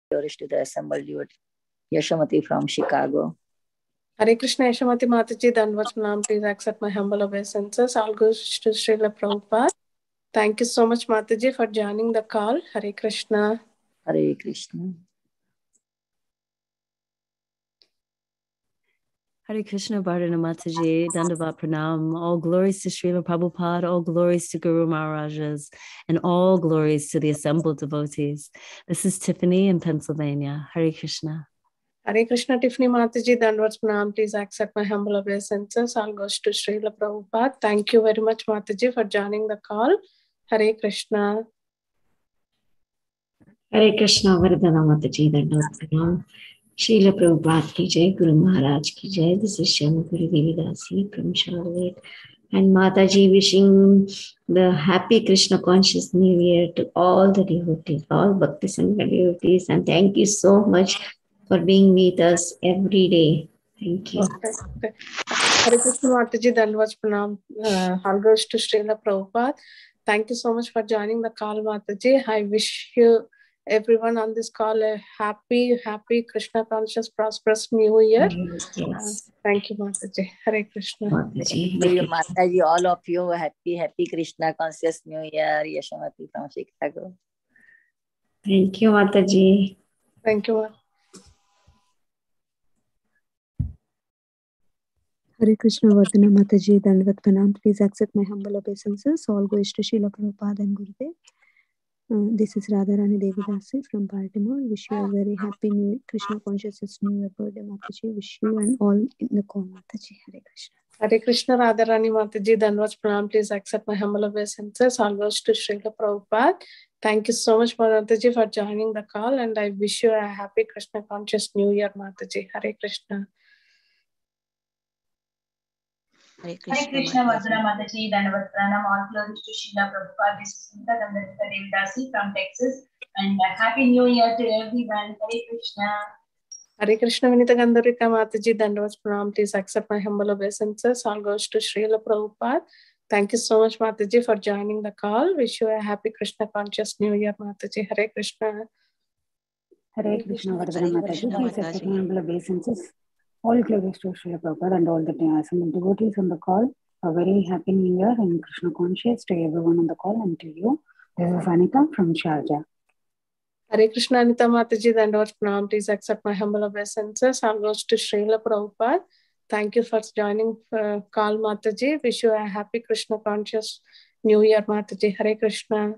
Glorious to the assembled devotee. Yashamati from Chicago. Hare Krishna, Yashamati Mataji, Danvat Pranam. Please accept my humble obeisances. All goes to Srila Prabhupada. Thank you so much, Mataji, for joining the call. Hare Krishna. Hare Krishna. Hare Krishna, Vardhana Mataji, Dandavat Pranam. All glories to Srila Prabhupada, all glories to Guru Maharajas, and all glories to the assembled devotees. This is Tiffany in Pennsylvania. Hare Krishna. Hare Krishna, Tiffany Mataji, Danvat Pranam. Please accept my humble obeisances. All goes to Srila Prabhupada. Thank you very much, Mataji, for joining the call. Hare Krishna. Hare Krishna, Vardhana Mataji, Dandavat Pranam. Srila Prabhupada ki jai, Guru Maharaj ki jai. This is Shamakuri Devidasi from Charlotte. And Mataji wishing the happy Krishna conscious New Year to all the devotees, all Bhakti Sangha devotees. And thank you so much for being with us every day. Thank you. Okay. Hare Krishna Mataji, Danvat Pranam. All goes to Srila Prabhupada. Thank you so much for joining the call, Mataji. I wish you everyone on this call a happy Krishna conscious prosperous New Year. Yes. Thank you, Mataji. Hare Krishna. Mataji, all of you, happy Krishna conscious New Year. Yashamati from Chicago. Thank you, Mataji. Thank you. Hare Krishna, Vardhana Mataji, Dandavat Pranam. Please accept my humble obeisances. All goes to Srila Prabhupada and Gurudev. This is Radharani Devidasi from Baltimore. Wish you a very happy New Krishna consciousness New Year birthday, Mataji. Wish you and all in the call, Mataji. Hare Krishna. Hare Krishna, Radharani Mataji, Danvat Pranam. Please accept my humble obeisances. All goes to Srila Prabhupada. Thank you so much, Mataji, for joining the call, and I wish you a happy Krishna conscious New Year, Mataji. Hare Krishna. Hare Krishna, Vardhana Mataji, Dandavat Pranam. All glories to Srila Prabhupada. This is Gandharva Devidasi from Texas. And Happy New Year to everyone. Hare Krishna. Hare Krishna, Vinita Gandharika Mataji, Dandavat Pranam. Please accept my humble obeisances. All goes to Srila Prabhupada. Thank you so much, Mataji, for joining the call. Wish you a happy Krishna conscious New Year, Mataji. Hare Krishna. Hare Krishna, Vardhana Mataji. Please accept my humble obeisances. All glories to Srila Prabhupada and all the assembled devotees on the call. A very happy New Year and Krishna conscious to everyone on the call and to you. This is Anita from Sharjah. Hare Krishna, Anita Mataji, Dandavat Pranam. Please accept my humble obeisances. All goes to Srila Prabhupada. Thank you for joining call, Mataji. Wish you a happy Krishna conscious New Year, Mataji. Hare Krishna.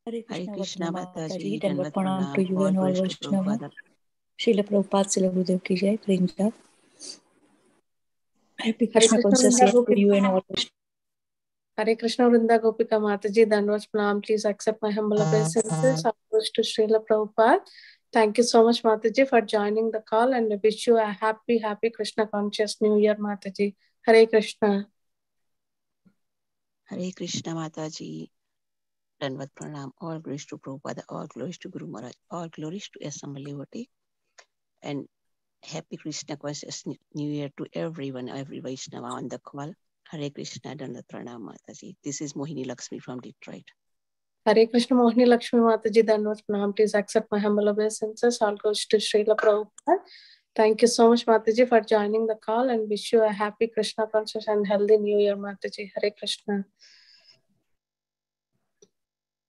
Hare Krishna, Mataji, Dandavat Pranam to you and all Vaishnava. Srila Prabhupada, Srila Gurudev ki jai, Printa. Happy Krishna conscious Year to you and all Vaishnava. Hare Krishna, Vrinda Gopika Mataji, Dandavat Pranam. Please accept my humble obeisances. All goes to Srila Prabhupada. Thank you so much, Mataji, for joining the call, and I wish you a happy Krishna conscious New Year, Mataji. Hare Krishna. Hare Krishna, Mataji, Dandavat Pranam. All glories to Prabhupada, all glories to Guru Maharaj, all glories to assembled devotee, and happy Krishna conscious New Year to everyone, every Vaishnava on the call. Hare Krishna, Dandavat Pranam, Mataji. This is Mohini Lakshmi from Detroit. Hare Krishna, Mohini Lakshmi Mataji, Dandavat Pranam. Please accept my humble obeisances. All goes to Srila Prabhupada. Thank you so much, Mataji, for joining the call, and wish you a happy Krishna conscious and healthy New Year, Mataji. Hare Krishna.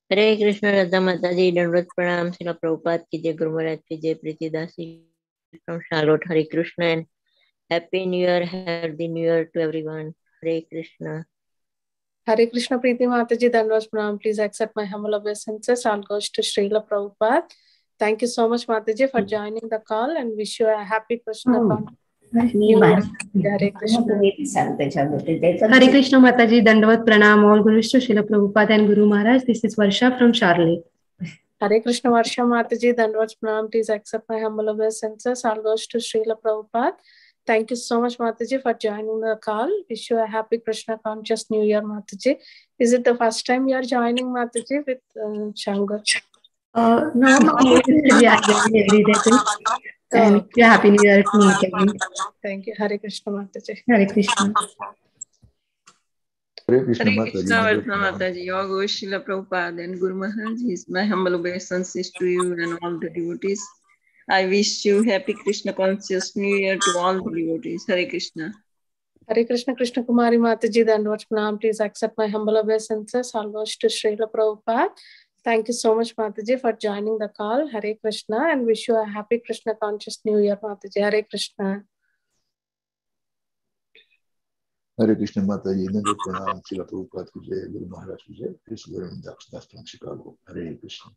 Hare Krishna, Radha Mataji, Dandavat Pranam, Srila Prabhupada ki jai, Guru Maharaj ki jai, Priti Dasi from Charlotte. Hare Krishna and Happy New Year, healthy New Year to everyone. Hare Krishna. Hare Krishna, Preeti Mataji, Dandavat Pranam. Please accept my humble obeisances. All goes to Srila Prabhupada. Thank you so much, Mataji, for joining the call, and wish you a happy Krishna conscious New Year. Hare Krishna. Hare Krishna, Mataji, Dandavat Pranam. All glories to Srila Prabhupada and Guru Maharaj. This is Varsha from Charlotte. Hare Krishna, Varsha Mataji, Dandavat Pranam. Please accept my humble obeisances. All goes to Srila Prabhupada. Thank you so much, Mataji, for joining the call. Wish you a happy Krishna conscious New Year, Mataji. Is it the first time you are joining, Mataji, with Shangar? No, we are joining every day. And Happy New Year to meet again. Thank you. Hare Krishna, Mataji. Hare Krishna. Hare Krishna Hare Mataji. Krishna Vardhana Mataji, all glory Srila Prabhupada and Guru Maharaj. My humble obeisances to you and all the devotees. I wish you happy Krishna conscious New Year to all the devotees. Hare Krishna. Hare Krishna, Krishna Kumari Mataji, Dandavats Pranam. Please accept my humble obeisances. All goes to Srila Prabhupada. Thank you so much, Mataji, for joining the call. Hare Krishna, and wish you a happy Krishna conscious New Year, Mataji. Hare Krishna. Hare Krishna Mataji. Dandavad Pranam. Srila Prabhupada ki jai. Guru Maharaj ki jai. Krishna Das from Chicago. Hare Krishna.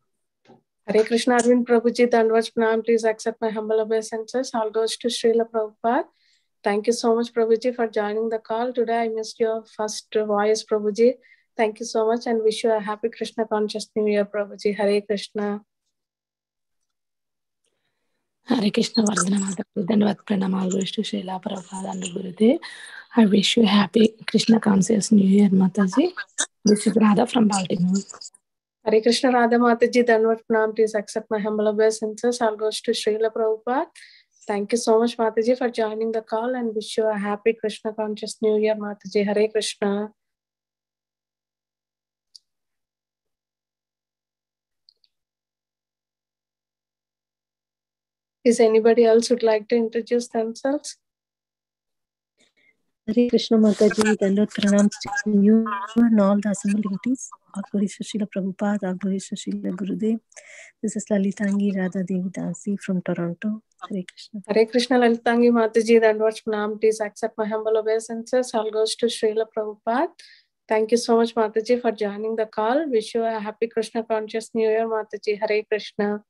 Hare Krishna, Arvind Prabhuji, Dandavats Pranam. Please accept my humble obeisances. All goes to Srila Prabhupada. Thank you so much, Prabhuji, for joining the call. Today I missed your first voice, Prabhuji. Thank you so much and wish you a happy Krishna conscious New Year, Prabhuji. Hare Krishna. Hare Krishna Vardhana Mataji, Dandavad Pranam, all goes to Srila Prabhupada and Gurudev. I wish you a happy Krishna conscious New Year, Mataji. This is Radha from Baltimore. Hare Krishna Radha Mataji, Dandavad Pranam. Please accept my humble obeisances. All goes to Srila Prabhupada. Thank you so much, Mataji, for joining the call and wish you a happy Krishna conscious New Year, Mataji. Hare Krishna. Is anybody else would like to introduce themselves? Hare Krishna Mataji, Dandavad Pranam to you and all the assembled devotees. All glories to Srila Prabhupada, all glories to Srila Gurudev. This is Lalitangi Radha Devidasi from Toronto. Hare Krishna. Hare Krishna Lalitangi Mataji, Dandavad Pranam. Please accept my humble obeisances. All goes to Srila Prabhupada. Thank you so much, Mataji, for joining the call. Wish you a happy Krishna conscious New Year, Mataji. Hare Krishna.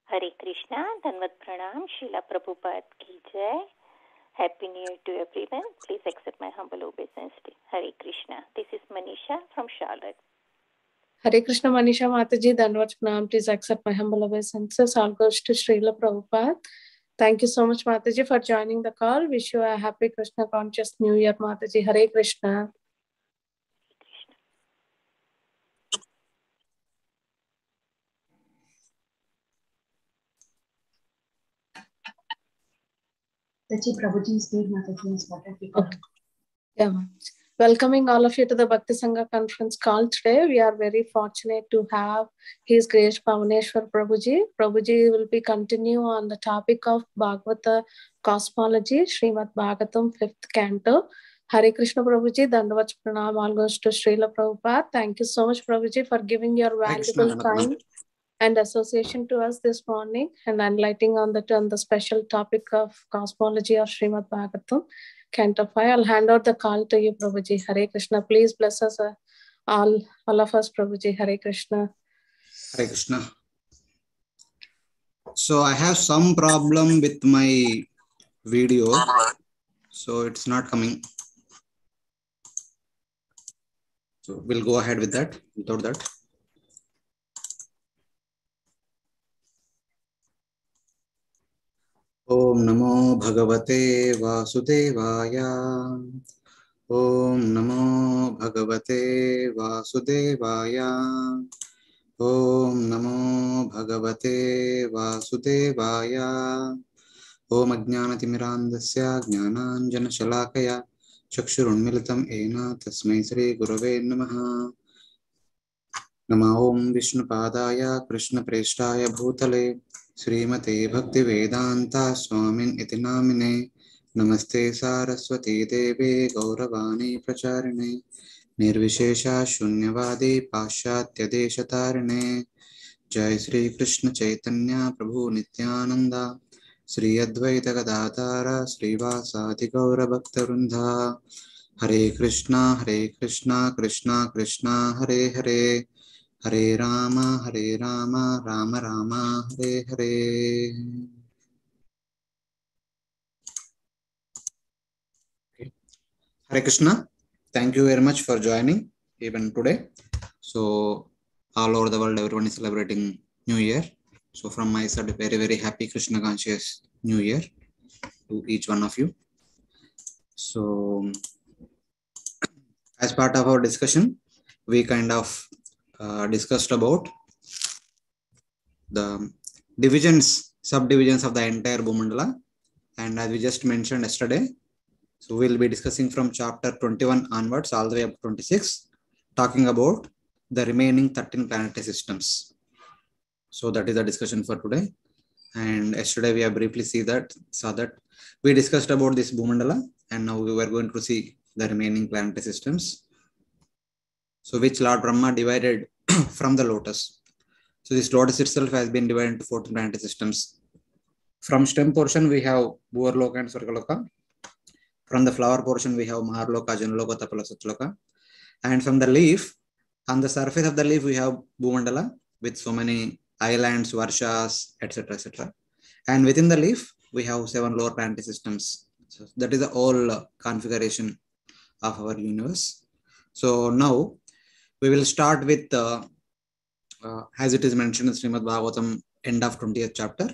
Hare Krishna, Dandavad Pranam, Srila Prabhupada ki jai. Happy New Year to everyone. Please accept my humble obeisance. Hare Krishna. This is Manisha from Charlotte. Hare Krishna Manisha Mataji, Dandavad Pranam. Please accept my humble obeisances. All goes to Srila Prabhupada. Thank you so much, Mataji, for joining the call. Wish you a happy Krishna conscious New Year, Mataji. Hare Krishna. Okay. Yeah, ma'am. Welcoming all of you to the Bhakti Sangha conference call today. We are very fortunate to have His Grace Pavaneshwar Prabhuji. Prabhuji will be continue on the topic of Bhagavata Cosmology, Srimad Bhagavatam 5th Canto. Hare Krishna Prabhuji, Dandavats Pranam, all goes to Srila Prabhupada. Thank you so much, Prabhuji, for giving your valuable time and association to us this morning and enlightening on the special topic of cosmology of Srimad Bhagavatam. Canto 5. I'll hand out the call to you, Prabhuji. Hare Krishna. Please bless us, all of us, Prabhuji. Hare Krishna. Hare Krishna. So I have some problem with my video. So it's not coming. So we'll go ahead with that, without that. Om Namo Bhagavate Vasudevaya. Om Namo Bhagavate Vasudevaya. Om Namo Bhagavate Vasudevaya. Om Ajnanatimirandasya Jnananjana Shalakaya Chakshurunmilitam Ena Tasmai Sri Gurave Namaha. Namo Om Vishnupadaya Krishna Preshtaya Bhutale Srimate Bhakti Vedanta Swamin Iti Namine. Namaste Saraswati Deve Gauravani Pracharine Nirvishesha Shunyavadi Pashatya Deshatarine. Jai Sri Krishna Chaitanya Prabhu Nityananda Sri Advaita Gadadhara Srivasadi Gaura Bhaktarvrinda. Hare Krishna Krishna Krishna Hare Hare Hare Rama Rama Rama Hare Hare. Hare Krishna. Thank you very much for joining even today. So all over the world, everyone is celebrating New Year. So from my side, very happy Krishna conscious New Year to each one of you. So as part of our discussion, we kind of discussed about the subdivisions of the entire Bhumandala. And as we just mentioned yesterday, so we'll be discussing from chapter 21 onwards all the way up to 26, talking about the remaining 13 planetary systems. So that is the discussion for today. And yesterday we have briefly saw that we discussed about this Bhumandala, and now we were going to see the remaining planetary systems. So which Lord Brahma divided from the lotus. So this lotus itself has been divided into 14 planetary systems. From stem portion we have Bhuvarloka and Swargaloka. From the flower portion we have Maharloka, Janaloka, Tapala, Satyaloka. And from the leaf, on the surface of the leaf we have Bhumandala with so many islands, varshas, etc., etc. And within the leaf, we have 7 lower planetary systems. So that is the whole configuration of our universe. So now we will start with, as it is mentioned in Srimad Bhagavatam, end of 20th chapter.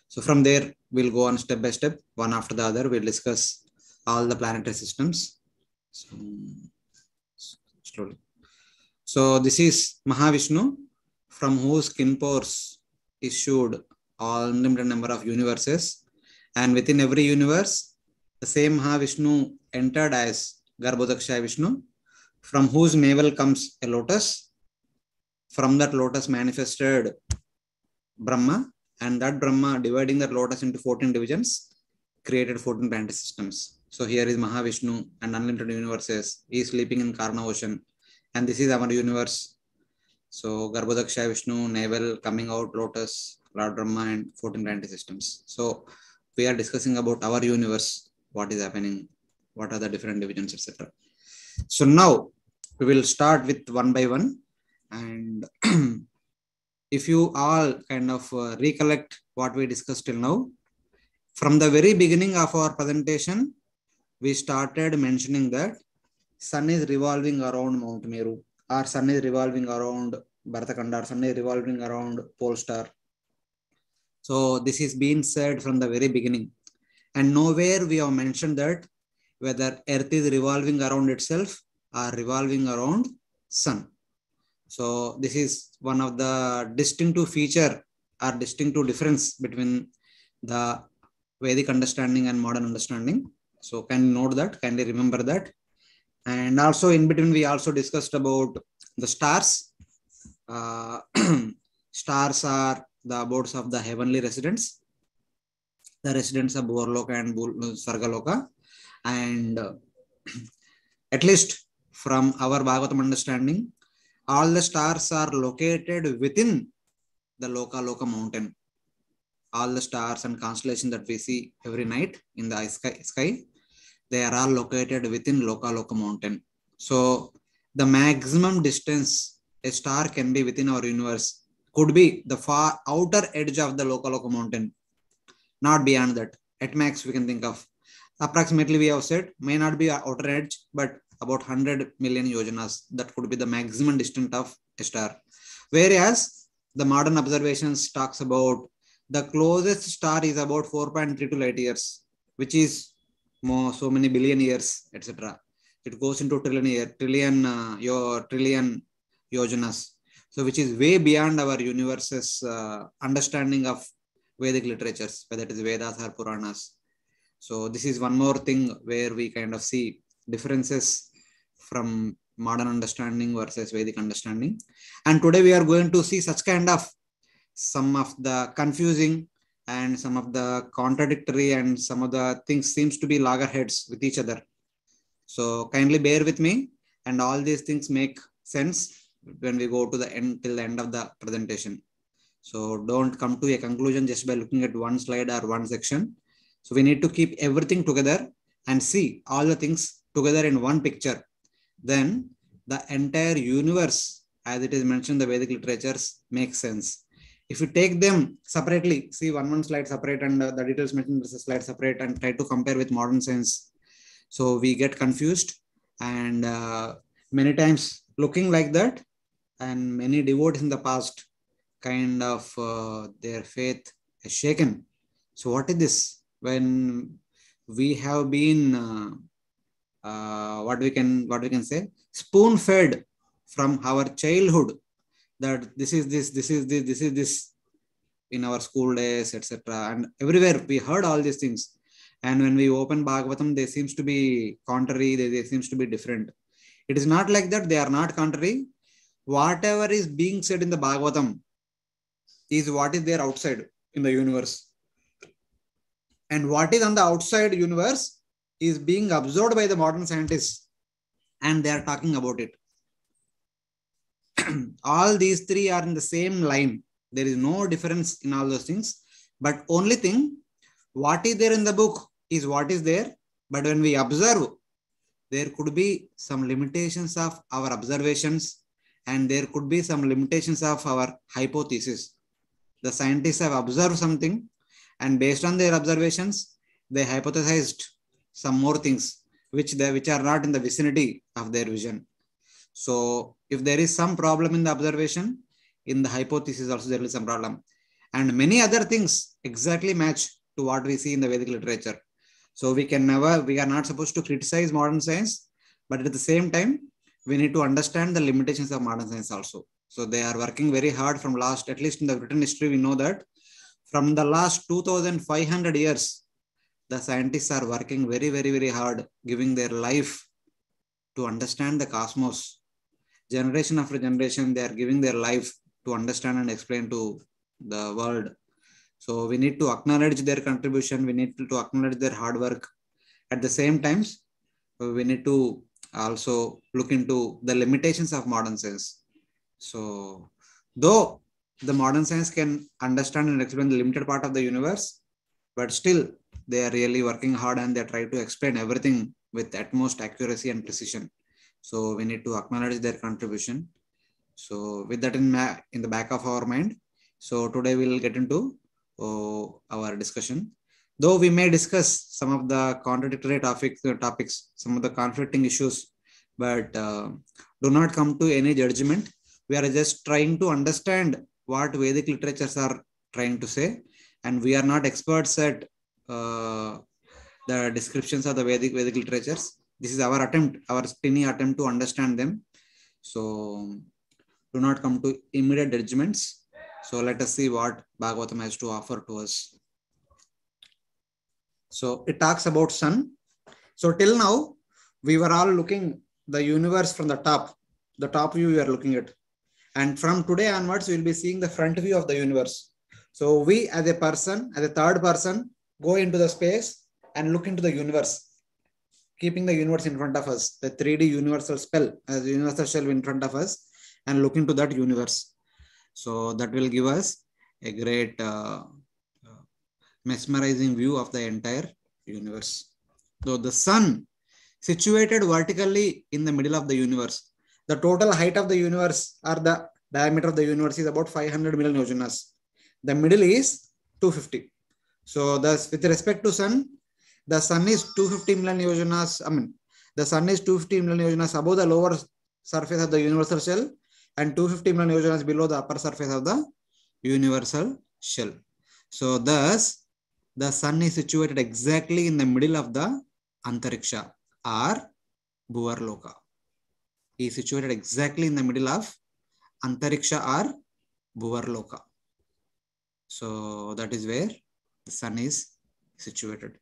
So from there, we'll go on step by step, one after the other. We'll discuss all the planetary systems. So, slowly. So this is Mahavishnu, from whose skin pores issued all unlimited number of universes, and within every universe, the same Mahavishnu entered as Garbhodaksha Vishnu, from whose navel comes a lotus. From that lotus manifested Brahma, and that Brahma, dividing that lotus into 14 divisions, created 14 planetary systems. So here is Mahavishnu and unlimited universes. He is sleeping in Karna ocean, and this is our universe. So Garbhodaksha Vishnu, navel, coming out, lotus, Lord Brahma, and 14 planetary systems. So we are discussing about our universe, what is happening, what are the different divisions, etc. So now we will start with one by one. And if you all kind of recollect what we discussed till now, from the very beginning of our presentation, we started mentioning that Sun is revolving around Mount Meru, or Sun is revolving around Bharatkhanda, or Sun is revolving around Pole Star. So this is being said from the very beginning. And nowhere we have mentioned that whether Earth is revolving around itself or revolving around Sun. So this is one of the distinctive feature or distinctive difference between the Vedic understanding and modern understanding. So can you note that? Kindly remember that. And also in between, we also discussed about the stars. Stars are the abodes of the heavenly residents, the residents of Bhuvarloka and Sargaloka. And at least from our Bhagavatam understanding, all the stars are located within the Loka mountain. All the stars and constellations that we see every night in the sky, they are all located within Loka mountain. So the maximum distance a star can be within our universe could be the far outer edge of the Loka mountain, not beyond that. At max, we can think of approximately, we have said, may not be outer edge, but about 100 million yojanas. That could be the maximum distance of a star. Whereas the modern observations talks about the closest star is about 4.32 light years, which is so many billion years, etc. It goes into trillion yojanas. So which is way beyond our universe's understanding of Vedic literatures, whether it is Vedas or Puranas. So this is one more thing where we kind of see differences from modern understanding versus Vedic understanding. And today we are going to see such kind of some of the confusing and some of the contradictory and some of the things seems to be loggerheads with each other. So kindly bear with me, and all these things make sense when we go to the end, till the end of the presentation. So don't come to a conclusion just by looking at one slide or one section. So we need to keep everything together and see all the things together in one picture. Then the entire universe, as it is mentioned in the Vedic literatures, makes sense. If you take them separately, see one slide separate and the details mentioned in the slide separate, and try to compare with modern science, so we get confused. And many times looking like that, and many devotees in the past kind of their faith is shaken. So what is this? When we have been what we can say, spoon fed from our childhood, that this is this in our school days, etc. And everywhere we heard all these things. And when we open Bhagavatam, they seems to be contrary, they seems to be different. It is not like that, they are not contrary. Whatever is being said in the Bhagavatam is what is there outside in the universe. And what is on the outside universe is being observed by the modern scientists, and they are talking about it. All these three are in the same line. There is no difference in all those things. But only thing, what is there in the book is what is there. But when we observe, there could be some limitations of our observations, and there could be some limitations of our hypothesis. The scientists have observed something, and based on their observations, they hypothesized some more things which are not in the vicinity of their vision. So if there is some problem in the observation, in the hypothesis also there is some problem. And many other things exactly match to what we see in the Vedic literature. So we are not supposed to criticize modern science, but at the same time, we need to understand the limitations of modern science also. So they are working very hard from last, at least in the written history, we know that from the last 2,500 years, the scientists are working very, very, very hard, giving their life to understand the cosmos. Generation after generation, they are giving their life to understand and explain to the world. So we need to acknowledge their contribution. We need to acknowledge their hard work. At the same time, we need to also look into the limitations of modern science. So though the modern science can understand and explain the limited part of the universe, but still they are really working hard and they try to explain everything with utmost accuracy and precision. So we need to acknowledge their contribution. So with that in the back of our mind, so today we will get into our discussion. Though we may discuss some of the contradictory topics, some of the conflicting issues, but do not come to any judgment. We are just trying to understand what Vedic literatures are trying to say, and we are not experts at the descriptions of the Vedic literatures. This is our attempt, our tiny attempt to understand them. So do not come to immediate judgments. So let us see what Bhagavatam has to offer to us. So it talks about sun. So till now, we were all looking the universe from the top view we are looking at. And from today onwards, we will be seeing the front view of the universe. So we as a person, as a third person, go into the space and look into the universe, keeping the universe in front of us, the 3D universal spell, as universal shell in front of us, and look into that universe. So that will give us a great mesmerizing view of the entire universe. So the sun, situated vertically in the middle of the universe. The total height of the universe, or the diameter of the universe, is about 500 million yojanas. The middle is 250. So thus, with respect to sun, the sun is 250 million yojanas. The sun is 250 million yojanas above the lower surface of the universal shell, and 250 million yojanas below the upper surface of the universal shell. So thus, the sun is situated exactly in the middle of the Antariksha, or Bhuvarloka. He is situated exactly in the middle of Antariksha or Bhuvarloka. So that is where the sun is situated.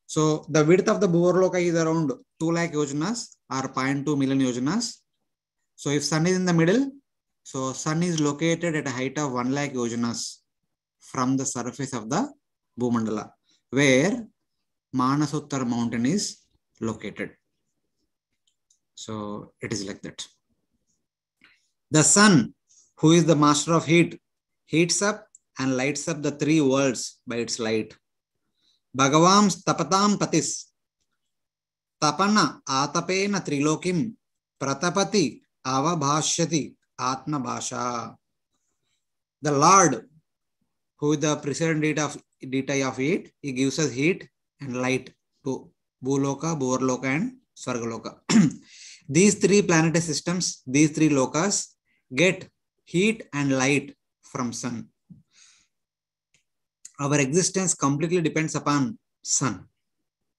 So the width of the Bhuvarloka is around 2 lakh yojanas or 0.2 million yojanas. So if sun is in the middle, so sun is located at a height of 1 lakh yojanas from the surface of the Bhumandala, where Manasottar mountain is located. So it is like that. The sun, who is the master of heat, heats up and lights up the 3 worlds by its light. Bhagavam tapatam patis, tapana atapena trilokim, pratapati avabhashyati atma bhasha. The Lord, who is the precedent deity of heat, he gives us heat and light to Bhuloka, Bhuvarloka and Swargaloka. These 3 planetary systems, these 3 lokas get heat and light from sun. Our existence completely depends upon sun.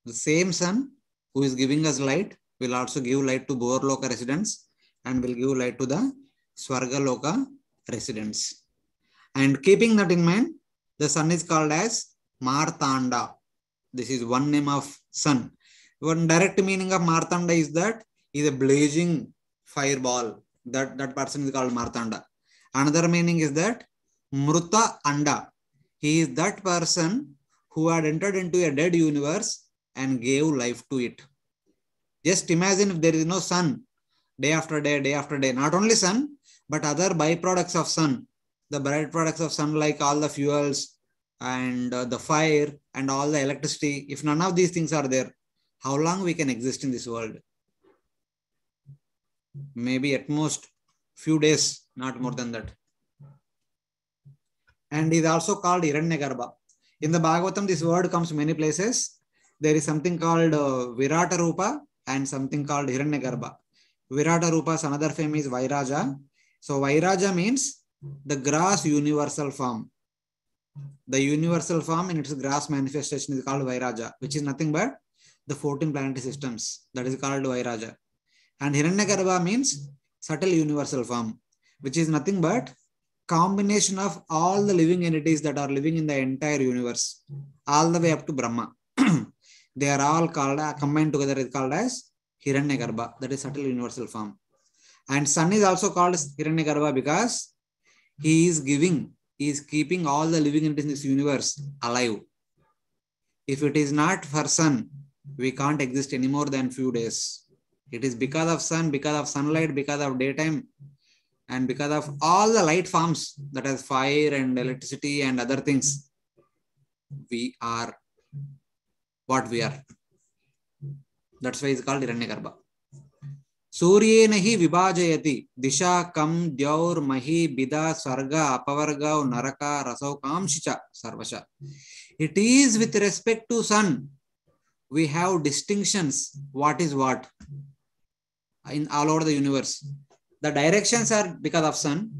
The same sun who is giving us light will also give light to Bhuvarloka residents and will give light to the Swargaloka residents. And keeping that in mind, the sun is called as Martanda. This is one name of sun. One direct meaning of Martanda is that he is a blazing fireball. That person is called Martanda. Another meaning is that Mruta Anda. He is that person who had entered into a dead universe and gave life to it. Just imagine if there is no sun, day after day, day after day. Not only sun, but other byproducts of sun. The byproducts of sun, like all the fuels and the fire and all the electricity. If none of these things are there, how long we can exist in this world? Maybe at most few days, not more than that. And is also called Hiranyagarbha. In the Bhagavatam, this word comes many places. There is something called Virata Rupa and something called Hiranyagarbha. Virata Rupa is another form is Vairaja. So Vairaja means the grass universal form. The universal form in its grass manifestation is called Vairaja, which is nothing but the 14 planetary systems. That is called Vairaja. And Hiranyagarbha means subtle universal form, which is nothing but combination of all the living entities that are living in the entire universe, all the way up to Brahma. They are all called, combined together is called as Hiranyagarbha. That is subtle universal form. And sun is also called Hiranyagarbha because he is giving, he is keeping all the living entities in this universe alive. If it is not for sun, we can't exist any more than few days. It is because of sun, because of sunlight, because of daytime, and because of all the light forms, that is fire and electricity and other things, we are what we are. That's why it's called Hiranyagarbha. Suryena hi vibhajayati disha kam dyaur mahi bida sarga apavarga naraka rasau kamshicha sarvasha. It is with respect to sun. We have distinctions. What is what in all over the universe. The directions are because of sun.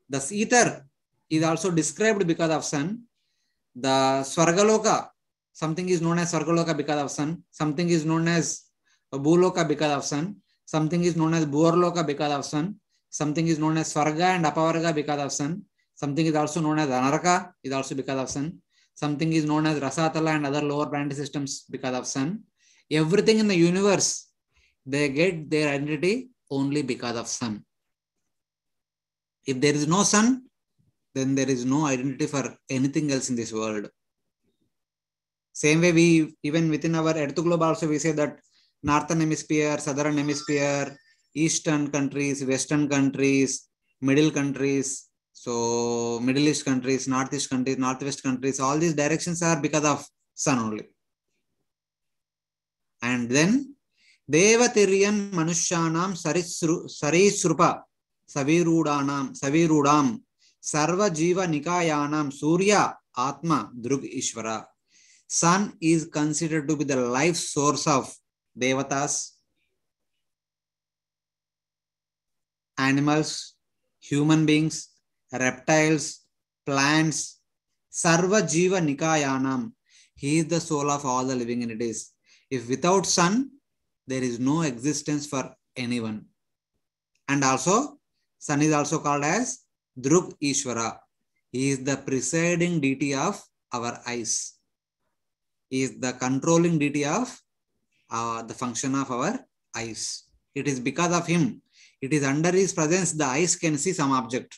The ether is also described because of sun. The Swargaloka, something is known as Swargaloka because of sun. Something is known as Bhuloka because of sun. Something is known as Bhuvarloka because of sun. Something is known as Swarga and Apavarga because of sun. Something is also known as Anaraka is also because of sun. Something is known as Rasatala and other lower planetary systems because of sun. Everything in the universe, they get their identity only because of sun. If there is no sun, then there is no identity for anything else in this world. Same way, we even within our Earth globe also we say that Northern Hemisphere, Southern Hemisphere, Eastern countries, Western countries, Middle countries, so Middle East countries, Northeast countries, Northwest countries, all these directions are because of sun only. And then Devatiryan Manushyanam Sarisrupa Savirudam Sarva Jiva Nikayanam Surya Atma Drug Ishvara. Sun is considered to be the life source of Devatas, animals, human beings, reptiles, plants, Sarva Jiva Nikayanam. He is the soul of all the living entities. If without sun, there is no existence for anyone. And also, sun is also called as Drug Ishvara. He is the presiding deity of our eyes. He is the controlling deity of the function of our eyes. It is because of him. It is under his presence the eyes can see some object.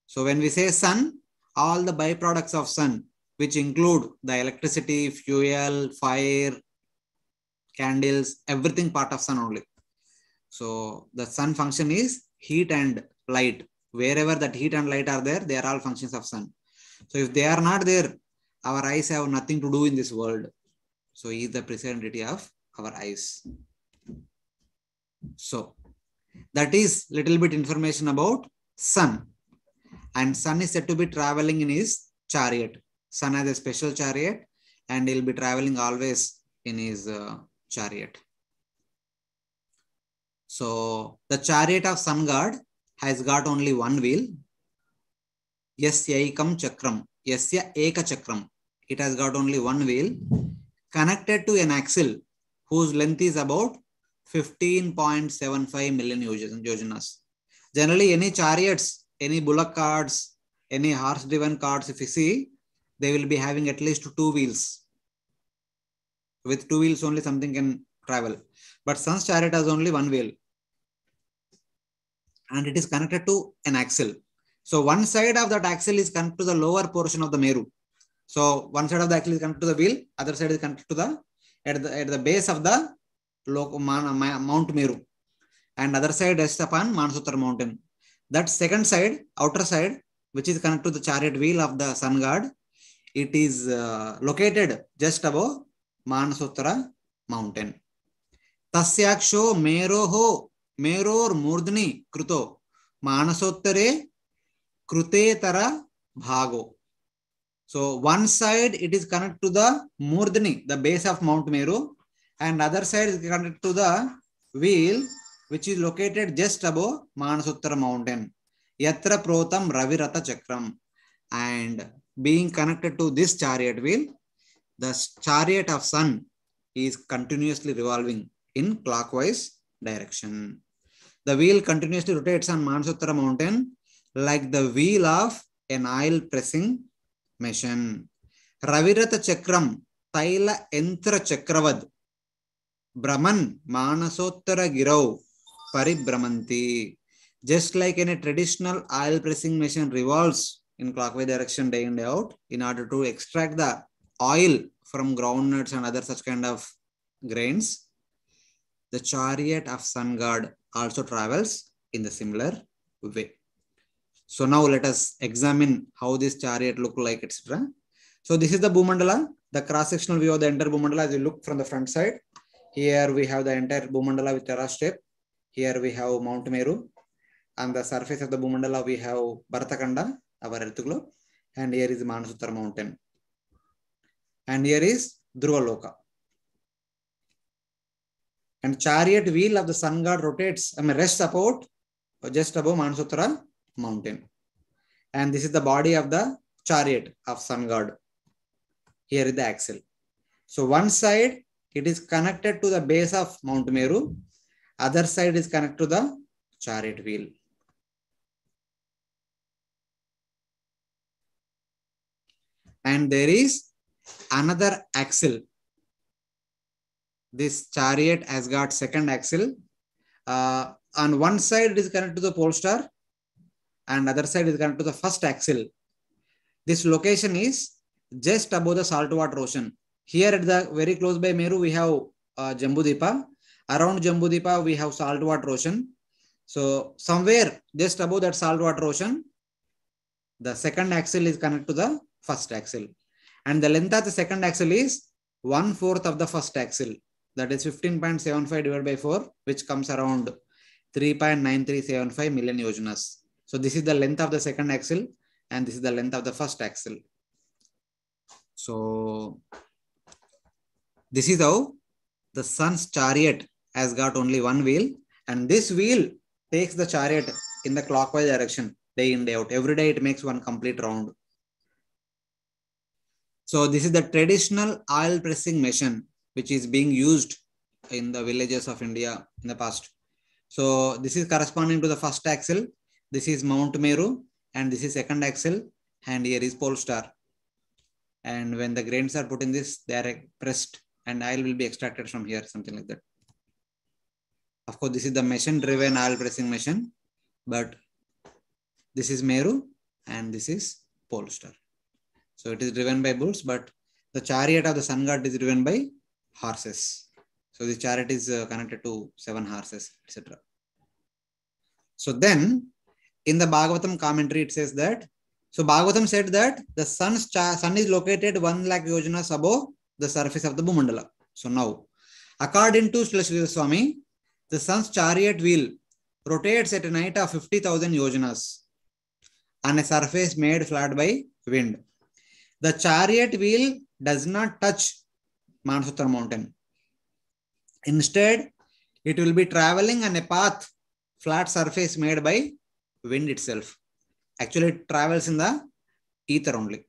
So when we say sun, all the byproducts of sun, which include the electricity, fuel, fire, candles, everything part of sun only. So the sun function is heat and light. Wherever that heat and light are there, they are all functions of sun. So if they are not there, our eyes have nothing to do in this world. So he is the presiding deity of our eyes. So that is little bit information about sun. And sun is said to be traveling in his chariot. Sun has a special chariot and he will be traveling always in his chariot. So the chariot of sun god has got only one wheel. Yasya ekam chakram. Yasya eka chakram. It has got only one wheel connected to an axle whose length is about 15.75 million yojanas. Generally, any chariots, any bullock carts, any horse-driven carts, if you see, they will be having at least two wheels. With two wheels only something can travel. But sun's chariot has only one wheel. And it is connected to an axle. So one side of that axle is connected to the lower portion of the Meru. So one side of the axle is connected to the wheel, other side is connected to the at the base of the Mount Meru, and other side rests upon Manasutra mountain. That second side, outer side, which is connected to the chariot wheel of the sun god, it is located just above Manasutra mountain. Tasyaksho meroho meror murdni kruto Manasottare krutetara bhago. So one side it is connected to the Murdni, the base of Mount Meru, and other side is connected to the wheel, which is located just above Manasutra mountain. Yatra protam ravirata chakram. And being connected to this chariot wheel, the chariot of sun is continuously revolving in clockwise direction. The wheel continuously rotates on Manasutra mountain like the wheel of an oil pressing machine. Ravirata chakram taila entra chakravad brahman manasottara girau paribramanti. Just like in a traditional oil pressing machine revolves in clockwise direction day in day out in order to extract the oil from groundnuts and other such kind of grains, the chariot of sun god also travels in the similar way. So now let us examine how this chariot look like, etc. So this is the Bhumandala, the cross-sectional view of the entire Bhumandala as you look from the front side. Here we have the entire Bhumandala with terra shape. Here we have Mount Meru. On the surface of the Bhumandala we have Bharatakanda, our earth globe. And here is Manasutra mountain. And here is Dhruvaloka. And chariot wheel of the sun god rotates, rests about just above Manasutra mountain. And this is the body of the chariot of sun god. Here is the axle. So one side it is connected to the base of Mount Meru, other side is connected to the chariot wheel. And there is another axle. This chariot has got second axle. On one side it is connected to the pole star, and other side is connected to the first axle. This location is just above the saltwater ocean. Here at the very close by Meru we have Jambudipa. Around Jambudipa we have saltwater ocean. So somewhere just above that saltwater ocean, the second axle is connected to the first axle. And the length of the second axle is 1/4 of the first axle. That is 15.75 divided by 4, which comes around 3.9375 million yojanas. So this is the length of the second axle, and this is the length of the first axle. So this is how the sun's chariot has got only one wheel, and this wheel takes the chariot in the clockwise direction day in day out. Every day it makes one complete round. So this is the traditional oil pressing machine which is being used in the villages of India in the past. So this is corresponding to the first axle. This is Mount Meru, and this is second axle, and here is pole star. And when the grains are put in this, they are pressed and oil will be extracted from here, something like that. Of course, this is the machine driven oil pressing machine, but this is Meru and this is pole star. So it is driven by bulls, but the chariot of the sun god is driven by horses. So the chariot is connected to 7 horses, etc. So then in the Bhagavatam commentary, it says that, so Bhagavatam said that the sun is located 1 lakh yojanas above the surface of the Bhumandala. So now, according to Srila Swami, the sun's chariot wheel rotates at a height of 50,000 yojanas on a surface made flat by wind. The chariot wheel does not touch Manasutra mountain. Instead, it will be traveling on a path, flat surface made by wind itself. Actually, it travels in the ether only.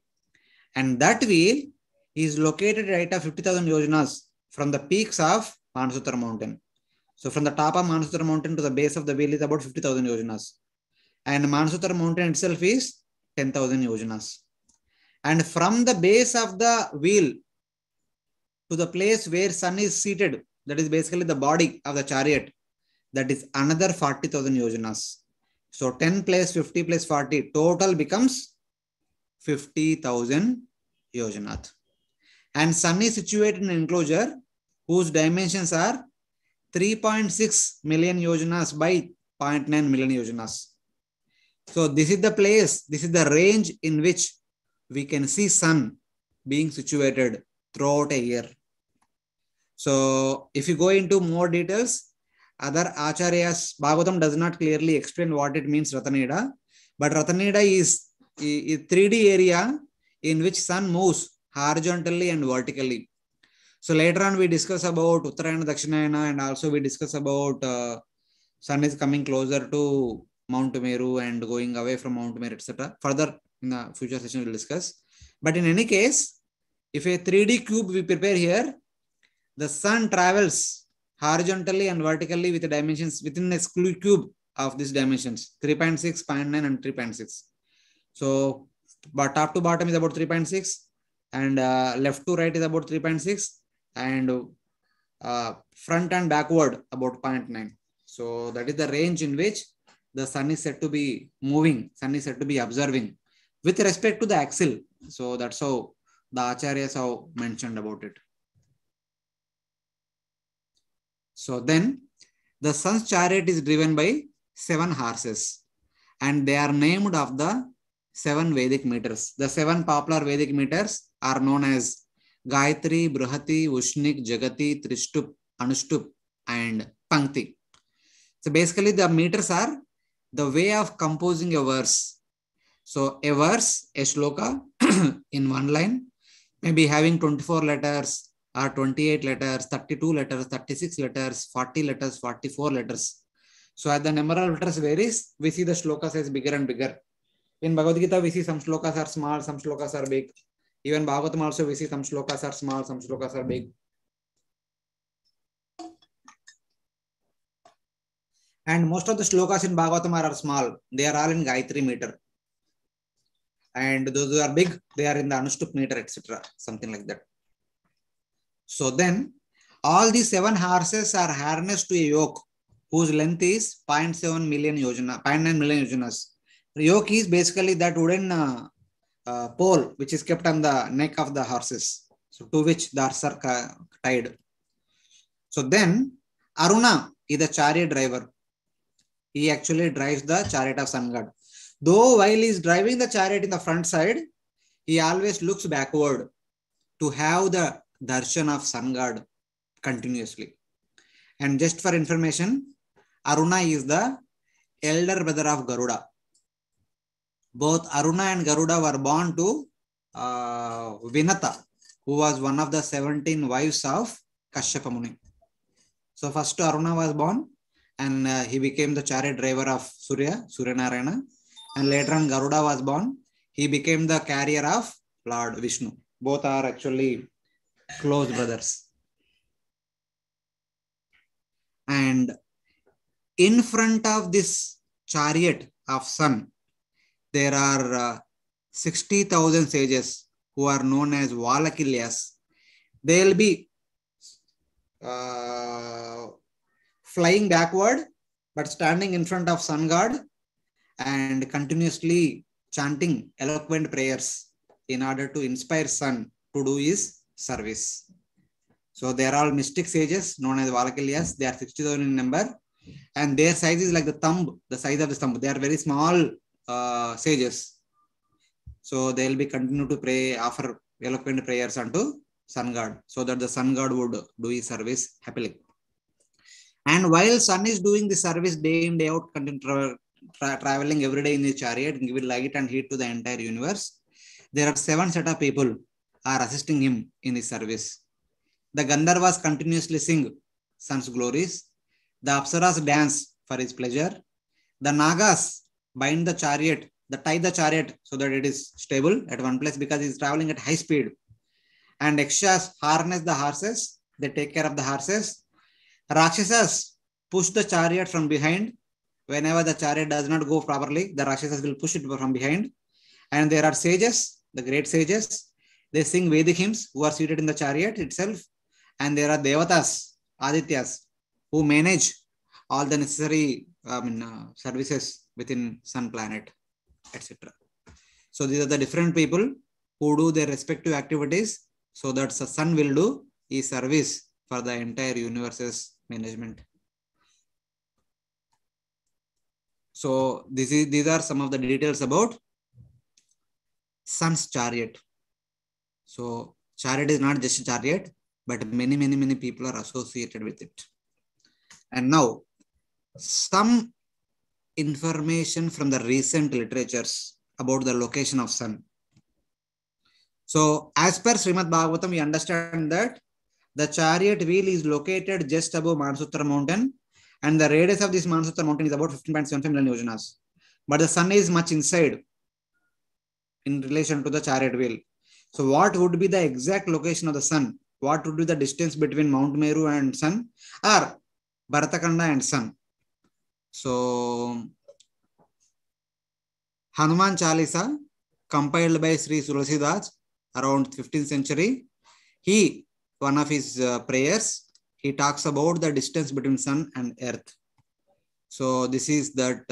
And that wheel is located at a height of 50,000 yojanas from the peaks of Manasutra mountain. So from the top of Manasutra mountain to the base of the wheel is about 50,000 yojanas. And Manasutra mountain itself is 10,000 yojanas. And from the base of the wheel to the place where sun is seated, that is basically the body of the chariot, that is another 40,000 yojanas. So 10 plus 50 plus 40, total becomes 50,000 yojanat. And sun is situated in an enclosure whose dimensions are 3.6 million yojanas by 0.9 million yojanas. So this is the place, this is the range in which we can see sun being situated throughout a year. So if you go into more details, other acharyas, Bhagavatam does not clearly explain what it means Rataneda, but Rataneda is a 3D area in which sun moves horizontally and vertically. So later on we discuss about Uttarayana, Dakshinayana, and also we discuss about sun is coming closer to Mount Meru and going away from Mount Meru, etc. Further in the future session we will discuss. But in any case, if a 3D cube we prepare here, the sun travels horizontally and vertically with the dimensions within a cube of these dimensions, 3.6, 0.9 and 3.6. So but top to bottom is about 3.6 and left to right is about 3.6 and front and backward about 0.9. So that is the range in which the sun is said to be moving, sun is said to be observing with respect to the axle. So that's how the acharyas have mentioned about it. So then the sun's chariot is driven by 7 horses and they are named of the 7 Vedic meters. The 7 popular Vedic meters are known as Gayatri, Bruhati, Ushnik, Jagati, Trishtup, Anushtup and Pankti. So basically the meters are the way of composing a verse. So a verse, a shloka in one line may be having 24 letters or 28 letters, 32 letters, 36 letters, 40 letters, 44 letters. So as the number of letters varies, we see the shlokas as bigger and bigger. In Bhagavad-Gita, we see some shlokas are small, some shlokas are big. Even Bhagavatam also, we see some shlokas are small, some shlokas are big. And most of the shlokas in Bhagavatam are small. They are all in Gayatri meter. And those who are big, they are in the Anushtup meter, etc. Something like that. So then, all these 7 horses are harnessed to a yoke whose length is 0.7 million yojana, 0.9 million yojanas. The yoke is basically that wooden pole which is kept on the neck of the horses, so to which the horses are tied. So then, Aruna is the chariot driver. He actually drives the chariot of sun god. Though while he is driving the chariot in the front side, he always looks backward to have the darshan of sun god continuously. And just for information, Aruna is the elder brother of Garuda. Both Aruna and Garuda were born to Vinata, who was one of the 17 wives of Kashyapa Muni. So first Aruna was born and he became the chariot driver of Surya Narayana. And later on Garuda was born. He became the carrier of Lord Vishnu. Both are actually close brothers. And in front of this chariot of sun, there are 60,000 sages who are known as Valakilyas. They will be flying backward, but standing in front of sun god and continuously chanting eloquent prayers in order to inspire sun to do his service. So they are all mystic sages known as Valakilyas. They are 60,000 in number and their size is like the thumb, the size of the thumb. They are very small sages. So they will be continue to pray, offer eloquent prayers unto sun god so that the sun god would do his service happily. And while sun is doing the service day in, day out, traveling every day in the chariot, giving light and heat to the entire universe, there are 7 set of people are assisting him in his service. The Gandharvas continuously sing sun's glories. The Apsaras dance for his pleasure. The Nagas bind the chariot, tie the chariot so that it is stable at one place because he is traveling at high speed. And Yakshas harness the horses. They take care of the horses. Rakshasas push the chariot from behind. Whenever the chariot does not go properly, the Rakshasas will push it from behind. And there are sages, the great sages. They sing Vedic hymns who are seated in the chariot itself. and there are Devatas, Adityas, who manage all the necessary services within sun planet, etc. So these are the different people who do their respective activities so that the sun will do is service for the entire universe's management. So these are some of the details about sun's chariot. So chariot is not just a chariot, but many people are associated with it. And now some information from the recent literatures about the location of sun. So as per Srimad Bhagavatam, we understand that the chariot wheel is located just above Mansutra mountain, and the radius of this Mansutra mountain is about 15.75 million yojanas. But the sun is much inside in relation to the chariot wheel. So what would be the exact location of the sun? What would be the distance between Mount Meru and sun, or Bharatakanda and sun? So Hanuman Chalisa, compiled by Sri Tulsidas around 15th century, one of his prayers, he talks about the distance between sun and earth. So this is that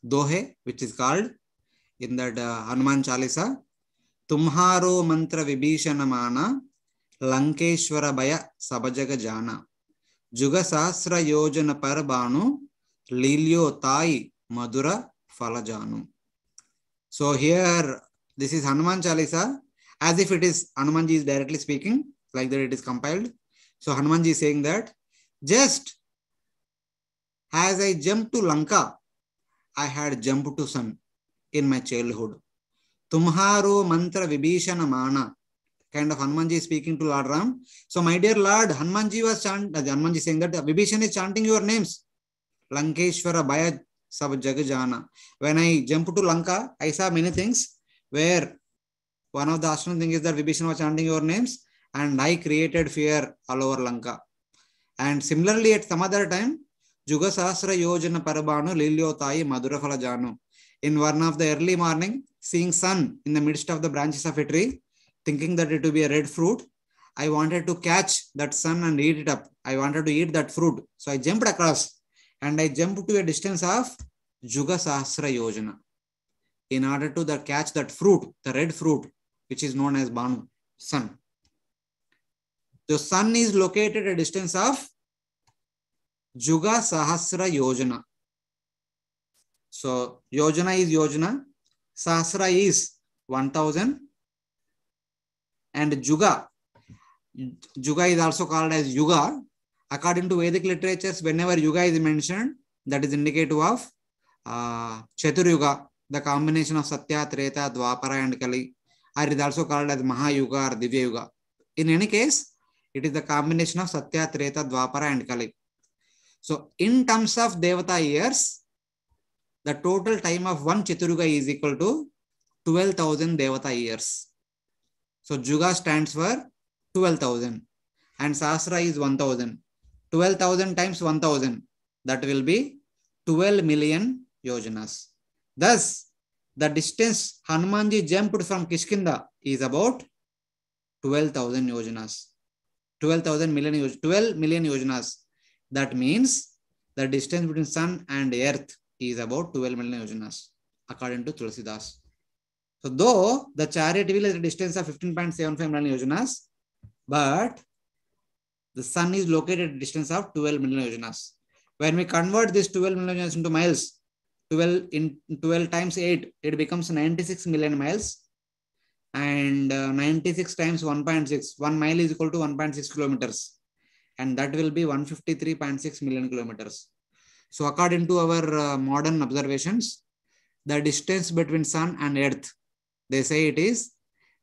dohe, which is called in that Hanuman Chalisa, Tumharo mantra vibhishana mana, Lankeshwara baya sabajaga jana, Juga sahasra yojana parabanu, Lilyo tai madura falajanu. So here, this is Hanuman Chalisa, as if it is Hanumanji is directly speaking, like that it is compiled. So Hanumanji is saying that, just as I jumped to Lanka, I had jumped to sun in my childhood. Tumharo mantra vibhishana mana. Kind of Hanumanji is speaking to Lord Ram. So my dear Lord, Hanumanji was Hanumanji saying that Vibhishan is chanting your names. Lankeshwara baya sab jagajana. When I jumped to Lanka, I saw many things where one of the astonishing things is that Vibhishan was chanting your names, and I created fear all over Lanka. And similarly, at some other time, Juga Sahasra Yojana Parabanu Lilyo Tai Madura Falajanu. In one of the early morning, seeing sun in the midst of the branches of a tree, thinking that it would be a red fruit, I wanted to catch that sun and eat it up. I wanted to eat that fruit. So I jumped across, and I jumped to a distance of Juga Sahasra Yojana in order to catch that fruit, the red fruit, which is known as Banu, sun. The sun is located at a distance of Juga Sahasra Yojana. So Yojana is Yojana, Sahasra is 1000, and Juga is also called as Yuga. According to Vedic literatures, whenever Yuga is mentioned, that is indicative of Chaturyuga, the combination of Satya, Treta, Dwapara and Kali, or it is also called as Mahayuga or Divya Yuga. In any case, it is the combination of Satya, Treta, Dwapara and Kali. So in terms of Devata years, the total time of one Chaturyuga is equal to 12,000 Devata years. So Juga stands for 12,000 and Sahasra is 1,000. 12,000 times 1,000, that will be 12 million yojanas. Thus, the distance Hanumanji jumped from Kishkinda is about 12,000 yojanas. 12 million yojanas. That means the distance between sun and earth is about 12 million yojanas, according to Tulsidas. So though the chariot wheel is a distance of 15.75 million yojanas, but the sun is located at a distance of 12 million yojanas. When we convert this 12 million yojanas into miles, 12 times 8, it becomes 96 million miles. And 96 times 1.6, 1 mile is equal to 1.6 kilometers. And that will be 153.6 million kilometers. So according to our modern observations, the distance between sun and earth, they say it is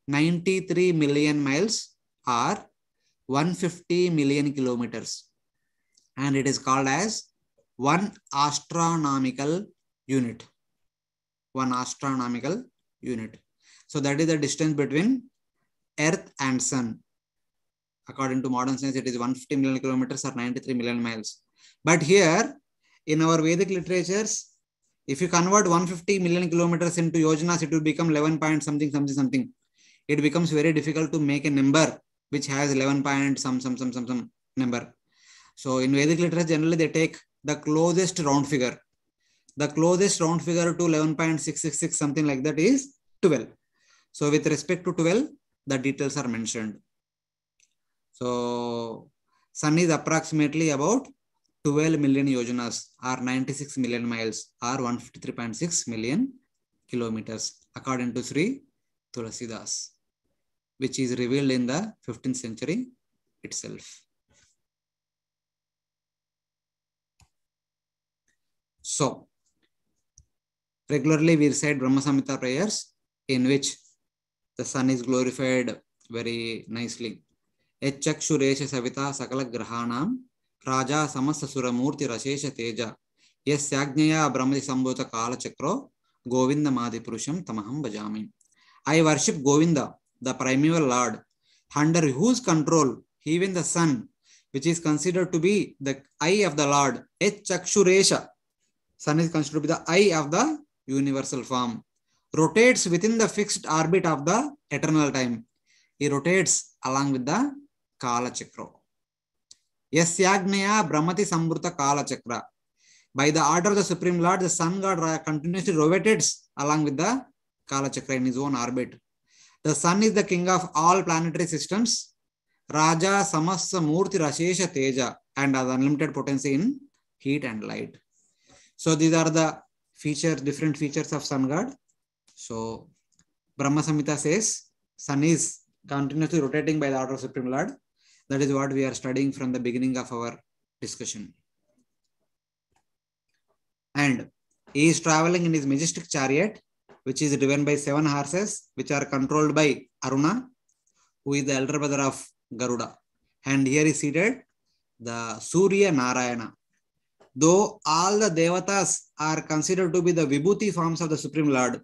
93 million miles or 150 million kilometers. And it is called as one astronomical unit. One astronomical unit. So that is the distance between earth and sun. According to modern science, it is 150 million kilometers or 93 million miles. But here, in our Vedic literatures, if you convert 150 million kilometers into yojanas, it will become 11 point something. It becomes very difficult to make a number which has 11 point some number. So in Vedic literature, generally they take the closest round figure. The closest round figure to 11.666, something like that, is 12. So with respect to 12, the details are mentioned. So Sun is approximately about 12 million yojanas, or 96 million miles, or 153.6 million kilometers, according to Sri Tulasidas, which is revealed in the 15th century itself. So regularly we recite Brahma Samhita prayers, in which the sun is glorified very nicely. Echakshuresha savita sakala grahanam raja samasta suramurti rashesha teja yasyagnyaya brahmati sambhuta kala chakro govinda madi purusham tamaham bhajami. I worship Govinda, the primeval Lord, under whose control even the sun, which is considered to be the eye of the Lord, Echakshuresha, sun is considered to be the eye of the universal form, rotates within the fixed orbit of the eternal time. He rotates along with the Kala Chakra. Yasyagnyaya Brahmati Sambhuta Kala Chakra. By the order of the Supreme Lord, the Sun God continuously rotates along with the Kala Chakra in his own orbit. The Sun is the king of all planetary systems, Raja Samassa Murti Rashesha Teja, and has unlimited potency in heat and light. So these are the features, different features of Sun God. So Brahma Samhita says Sun is continuously rotating by the order of Supreme Lord. That is what we are studying from the beginning of our discussion. And he is traveling in his majestic chariot, which is driven by 7 horses, which are controlled by Aruna, who is the elder brother of Garuda. And here is seated the Surya Narayana. Though all the devatas are considered to be the Vibhuti forms of the Supreme Lord,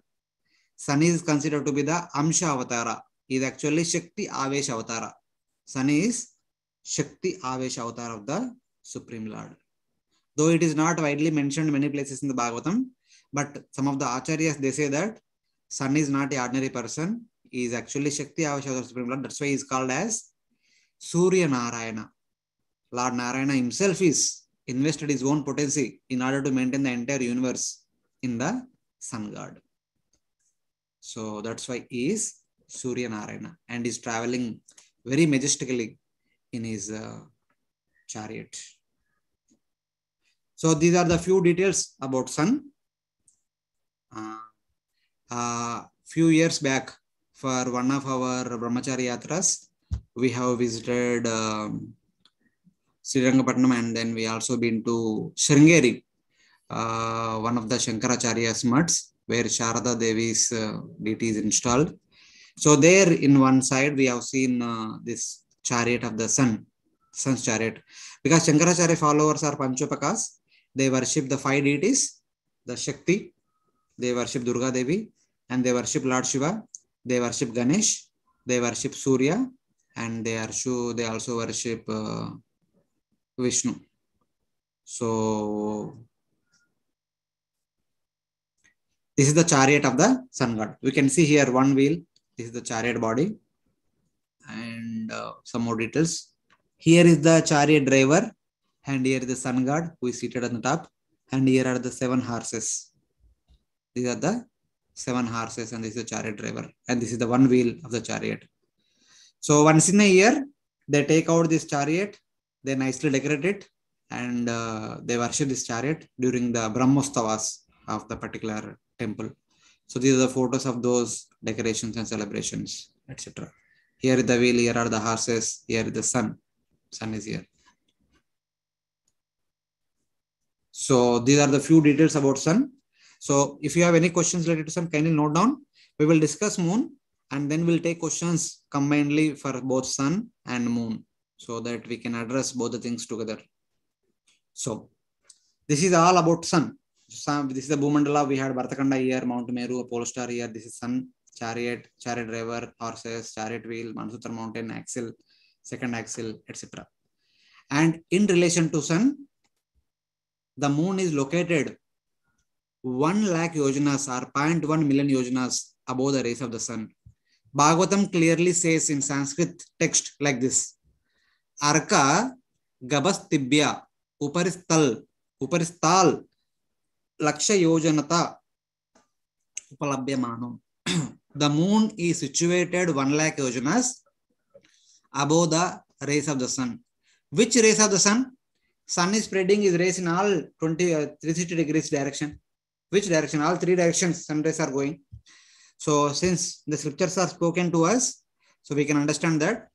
Sun is considered to be the Amsha Avatara. He is actually Shakti Avesha Avatara. Sun is Shakti Avesha Avatar of the Supreme Lord. Though it is not widely mentioned many places in the Bhagavatam, but some of the Acharyas, they say that Sun is not an ordinary person. He is actually Shakti Avesha of the Supreme Lord. That's why he is called as Surya Narayana. Lord Narayana himself is invested his own potency in order to maintain the entire universe in the Sun God. So that's why he is Surya Narayana and is traveling very majestically in his chariot. So these are the few details about Sun. Few years back, for one of our Brahmachari Yatras, we have visited Srirangapatnam, and then we also been to Sringeri, one of the Shankaracharya's mutts, where Sharada Devi's deity is installed. So there in one side, we have seen this chariot of the sun, sun's chariot. Because Shankaracharya followers are Panchopakas, they worship the 5 deities, the Shakti, they worship Durga Devi, and they worship Lord Shiva, they worship Ganesh, they worship Surya, and they also worship Vishnu. So this is the chariot of the sun god. We can see here one wheel. This is the chariot body, and some more details. Here is the chariot driver, and here is the sun god who is seated on the top, and here are the 7 horses. These are the 7 horses, and this is the chariot driver, and this is the one wheel of the chariot. So once in a year, they take out this chariot, they nicely decorate it, and they worship this chariot during the Brahmostavas of the particular temple. So these are the photos of those decorations and celebrations, etc. Here is the wheel, here are the horses, here is the sun. Sun is here. So these are the few details about sun. So if you have any questions related to sun, kindly note down. We will discuss moon, and then we'll take questions combinedly for both sun and moon, so that we can address both the things together. So this is all about sun. This is the Bhumandala. We had Bhartakanda here, Mount Meru, a pole star here. This is sun, chariot, chariot driver, horses, chariot wheel, Mansutra mountain, axle, second axle, etc. And in relation to sun, the moon is located 1 lakh yojanas or 0.1 million yojanas above the rays of the sun. Bhagavatam clearly says in Sanskrit text like this. Arka gabas tibya uparistal laksha yojanata upalabhyamano. The moon is situated 1 lakh yojanas above the rays of the sun. Which rays of the sun? Sun is spreading his rays in all 360 degrees direction. Which direction? All three directions sun rays are going. So since the scriptures are spoken to us, so we can understand that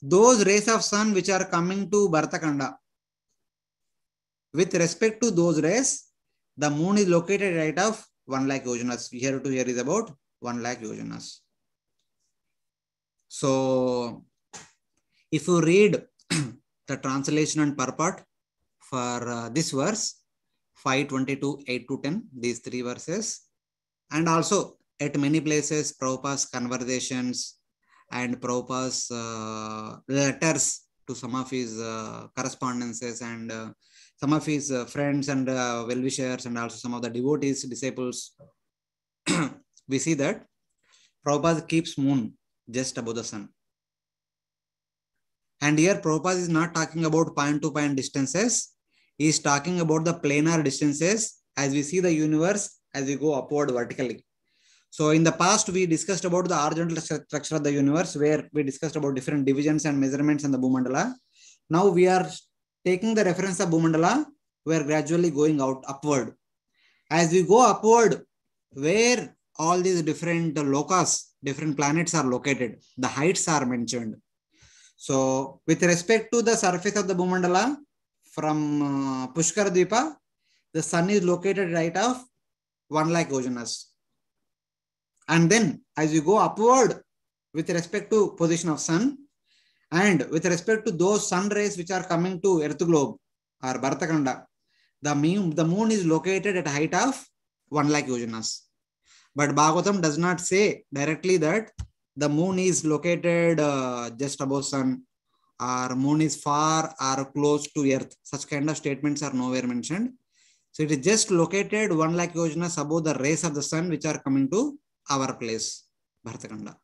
those rays of sun which are coming to Bhartakanda, with respect to those rays, the moon is located right of 1 lakh yojanas. Here to here is about 1 lakh yojanas. So if you read the translation and purport for this verse, 5:22, 8 to 10, these three verses, and also at many places, Prabhupada's conversations and Prabhupada's letters to some of his correspondences and some of his friends and well-wishers and also some of the devotees, disciples, we see that Prabhupada keeps moon just above the sun. And here Prabhupada is not talking about point-to-point distances. He is talking about the planar distances as we see the universe as we go upward vertically. So in the past, we discussed about the horizontal structure of the universe, where we discussed about different divisions and measurements in the Bhumandala. Now we are taking the reference of Bhumandala, we are gradually going out upward. As we go upward, where all these different lokas, different planets are located, the heights are mentioned. So with respect to the surface of the Bhumandala, from Pushkar Dvipa, the sun is located right of 1 lakh yojanas. And then as you go upward with respect to position of sun and with respect to those sun rays which are coming to earth globe or Bhartakanda, the moon is located at a height of 1 lakh yojanas. But Bhagavatam does not say directly that the moon is located just above sun or moon is far or close to earth. Such kind of statements are nowhere mentioned. So it is just located 1 lakh yojanas above the rays of the sun which are coming to our place, Bhartakanda.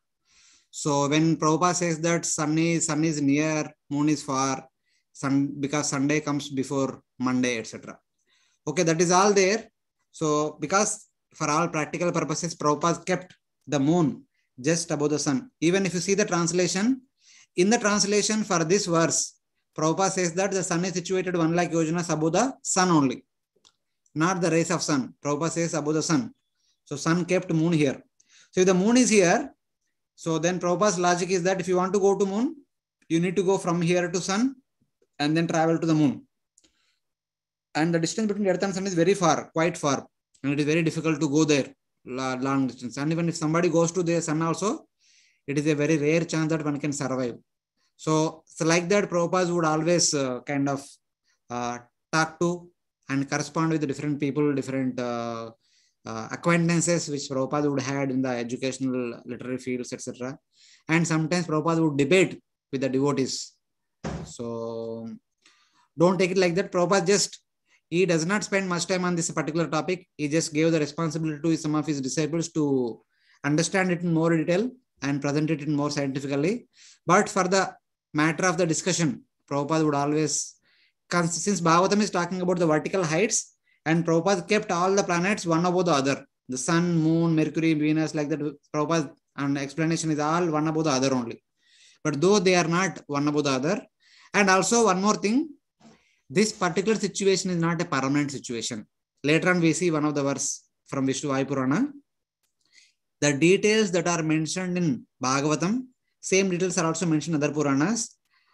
So when Prabhupada says that sun is near, moon is far, because Sunday comes before Monday, etc. Okay, that is all there. So because for all practical purposes, Prabhupada kept the moon just above the sun. Even if you see the translation, in the translation for this verse, Prabhupada says that the sun is situated 1 lakh yojanas above the sun only, not the rays of sun. Prabhupada says above the sun. So sun kept moon here. So if the moon is here, so then Prabhupada's logic is that if you want to go to moon, you need to go from here to sun and then travel to the moon. And the distance between earth and sun is very far, quite far. And it is very difficult to go there, long distance. And even if somebody goes to the sun also, it is a very rare chance that one can survive. So like that, Prabhupada would always kind of talk to and correspond with the different people, different acquaintances which Prabhupada would had in the educational, literary fields, etc. And sometimes Prabhupada would debate with the devotees. So don't take it like that. Prabhupada he does not spend much time on this particular topic. He just gave the responsibility to some of his disciples to understand it in more detail and present it in more scientifically. But for the matter of the discussion, Prabhupada would always, since Bhagavatam is talking about the vertical heights, and Prabhupada kept all the planets one above the other. The sun, moon, Mercury, Venus, like that. Prabhupada and explanation is all one above the other only. But though they are not one above the other. And also one more thing, this particular situation is not a permanent situation. Later on we see one of the verse from Vishnu Vayu Purana. The details that are mentioned in Bhagavatam, same details are also mentioned in other Puranas,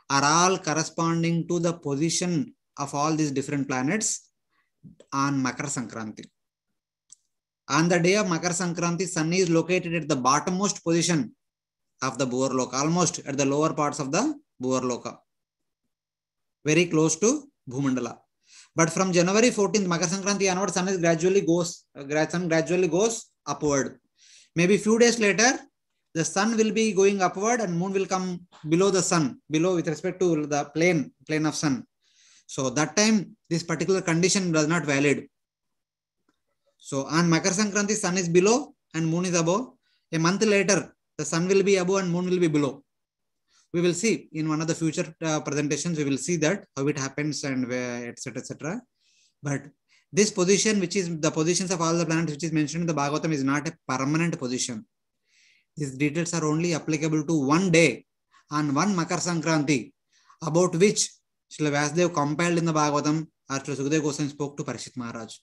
are all corresponding to the position of all these different planets on Makar Sankranti. On the day of Makar Sankranti, sun is located at the bottommost position of the Bhuvarloka, almost at the lower parts of the Bhuvarloka, very close to Bhumandala. But from January 14th, Makar Sankranti onward, sun gradually goes upward. Maybe few days later, the sun will be going upward and moon will come below the sun, below with respect to the plane of sun. So that time, this particular condition does not valid. So on Makar Sankranti, sun is below and moon is above. A month later, the sun will be above and moon will be below. We will see in one of the future presentations, we will see that how it happens and where, etc., etc. But this position, which is the positions of all the planets, which is mentioned in the Bhagavatam, is not a permanent position. These details are only applicable to one day on one Makar Sankranti, about which Srila Vyasdev compiled in the Bhagavatam, or Srila Sukadeva Goswami spoke to Parikshit Maharaj.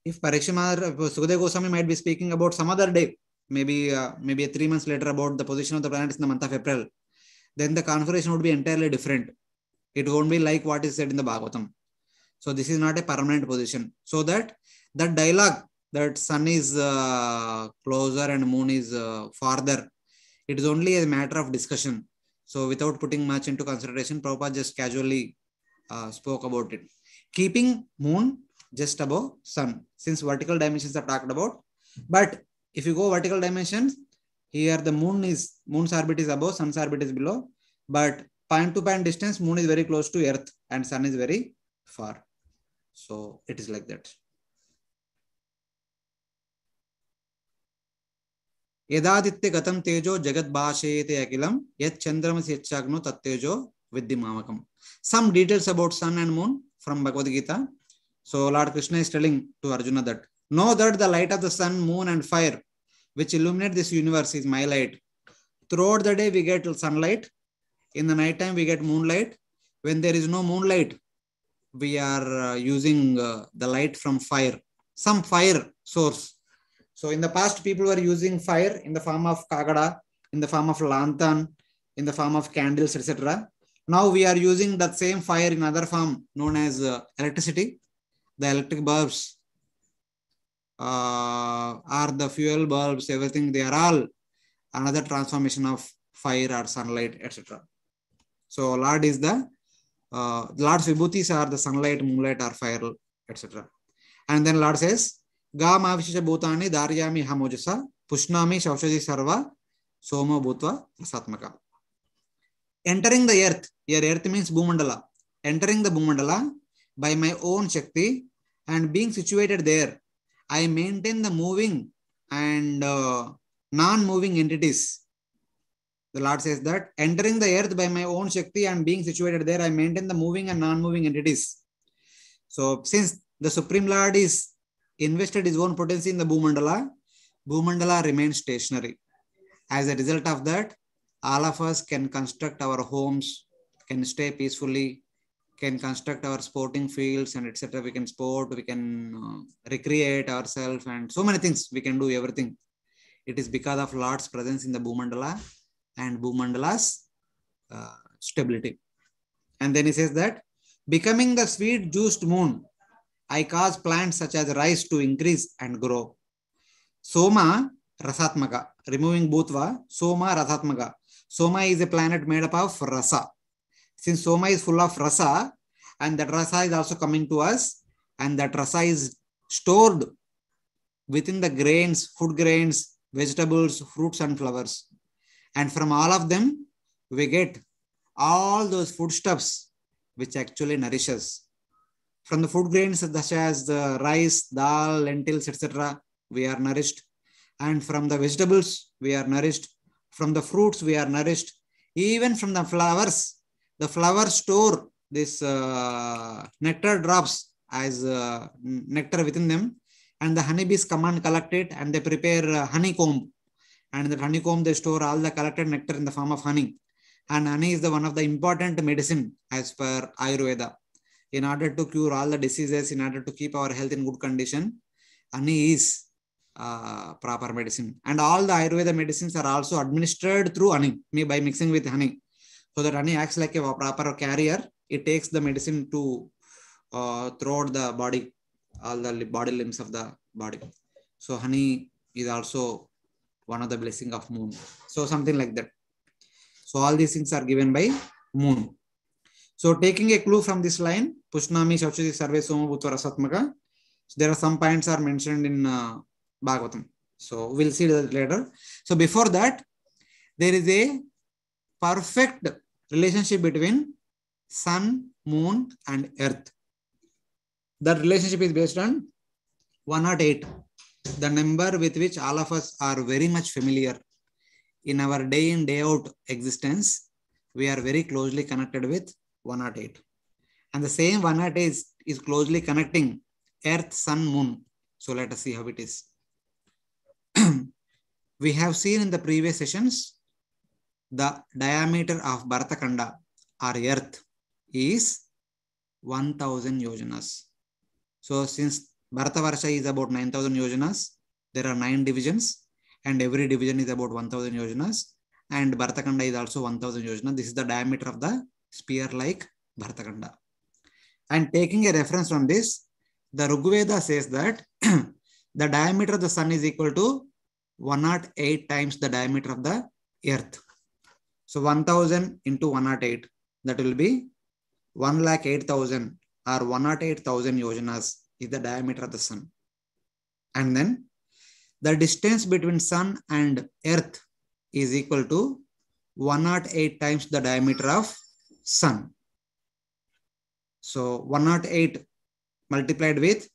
If Sukadeva Goswami might be speaking about some other day, maybe 3 months later, about the position of the planets in the month of April, then the conversation would be entirely different. It won't be like what is said in the Bhagavatam. So this is not a permanent position. So that dialogue that sun is closer and moon is farther, it is only a matter of discussion. So without putting much into consideration, Prabhupada just casually spoke about it. Keeping moon just above sun, since vertical dimensions are talked about. But if you go vertical dimensions, here the moon's orbit is above, sun's orbit is below. But point to point distance, moon is very close to earth and sun is very far. So it is like that. Yadaditya gatam tejo jagat bhashayate akilam yat chandramas yachagno tat tejo viddhimamakam. Some details about sun and moon from Bhagavad-Gita. So Lord Krishna is telling to Arjuna that, know that the light of the sun, moon and fire which illuminate this universe is my light. Throughout the day we get sunlight. In the night time we get moonlight. When there is no moonlight, we are using the light from fire, some fire source. So in the past, people were using fire in the form of kagada, in the form of lantern, in the form of candles, etc. Now we are using that same fire in other form known as electricity. The electric bulbs are the fuel bulbs, everything, they are all another transformation of fire or sunlight, etc. So Lord is the Lord's vibhutis are the sunlight, moonlight, or fire, etc. And then Lord says, Ga mavishisha bhutani daryami hamojasa pushnami shaushadi sarva soma bhutva rasatmaka. Entering the earth, here earth means Bhumandala. Entering the Bhumandala by my own Shakti and being situated there, I maintain the moving and non-moving entities. The Lord says that entering the earth by my own Shakti and being situated there, I maintain the moving and non-moving entities. So since the Supreme Lord is invested his own potency in the Bhumandala, Bhumandala remains stationary. As a result of that, all of us can construct our homes, can stay peacefully, can construct our sporting fields and etc. We can sport, we can recreate ourselves and so many things. We can do everything. It is because of Lord's presence in the Bhumandala and Bhumandala's stability. And then he says that, becoming the sweet juiced moon, I cause plants such as rice to increase and grow. Soma Rasatmaka, removing Bhutva, Soma Rasatmaka. Soma is a planet made up of rasa. Since Soma is full of rasa, and that rasa is also coming to us, and that rasa is stored within the grains, food grains, vegetables, fruits and flowers. And from all of them, we get all those foodstuffs which actually nourishes. From the food grains such as the rice, dal, lentils, etc., we are nourished. And from the vegetables, we are nourished. From the fruits, we are nourished. Even from the flowers store this nectar drops as nectar within them. And the honeybees come and collect it and they prepare honeycomb. And in the honeycomb, they store all the collected nectar in the form of honey. And honey is one of the important medicine as per Ayurveda. In order to cure all the diseases, in order to keep our health in good condition, honey is proper medicine. And all the Ayurveda medicines are also administered through honey, by mixing with honey. So that honey acts like a proper carrier. It takes the medicine to throughout the body, all the body limbs of the body. So honey is also one of the blessing of moon. So something like that. So all these things are given by moon. So taking a clue from this line, Pushnami Shauchati Sarve Soma Bhutva Rasatmaka, there are some points are mentioned in Bhagavatam. So we'll see that later. So before that, there is a perfect relationship between sun, moon and earth. That relationship is based on 108, the number with which all of us are very much familiar. in our day in, day out existence, we are very closely connected with 108. And the same 108 is closely connecting Earth, Sun, Moon. So let us see how it is. We have seen in the previous sessions, the diameter of Bharatakanda or Earth is 1000 yojanas. So since Bharatavarsha is about 9000 yojanas, there are 9 divisions and every division is about 1000 yojanas, and Bharatakanda is also 1000 yojanas. This is the diameter of the sphere like Bharatakanda. And taking a reference from this, the Rigveda says that the diameter of the sun is equal to 108 times the diameter of the earth. So 1000 into 108, that will be 1,08,000 or 108,000 yojanas is the diameter of the sun. And then the distance between sun and earth is equal to 108 times the diameter of sun. So 108 multiplied with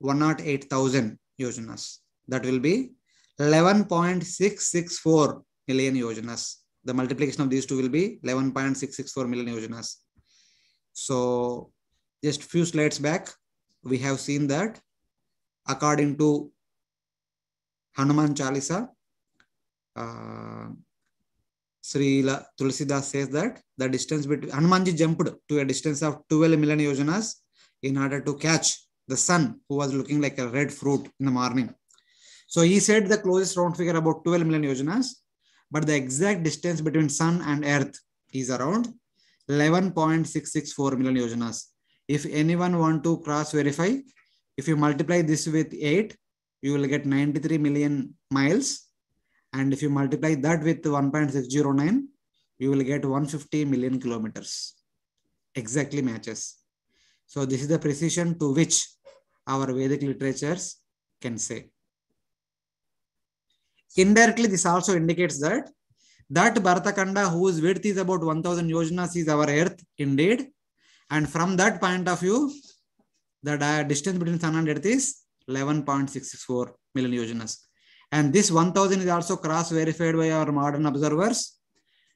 108,000 yojanas, that will be 11.664 million yojanas. The multiplication of these two will be 11.664 million yojanas. So just few slides back, we have seen that according to Hanuman Chalisa, Srila Tulsidas says that the distance between Hanumanji jumped to a distance of 12 million yojanas in order to catch the sun, who was looking like a red fruit in the morning. So he said the closest round figure about 12 million yojanas, but the exact distance between sun and earth is around 11.664 million yojanas. If anyone want to cross verify, if you multiply this with 8, you will get 93 million miles. And if you multiply that with 1.609, you will get 150 million kilometers. Exactly matches. So this is the precision to which our Vedic literatures can say. Indirectly, this also indicates that Bharatakanda, whose width is about 1000 yojanas, is our earth indeed. And from that point of view, the distance between sun and earth is 11.664 million yojanas. And this 1000 is also cross-verified by our modern observers.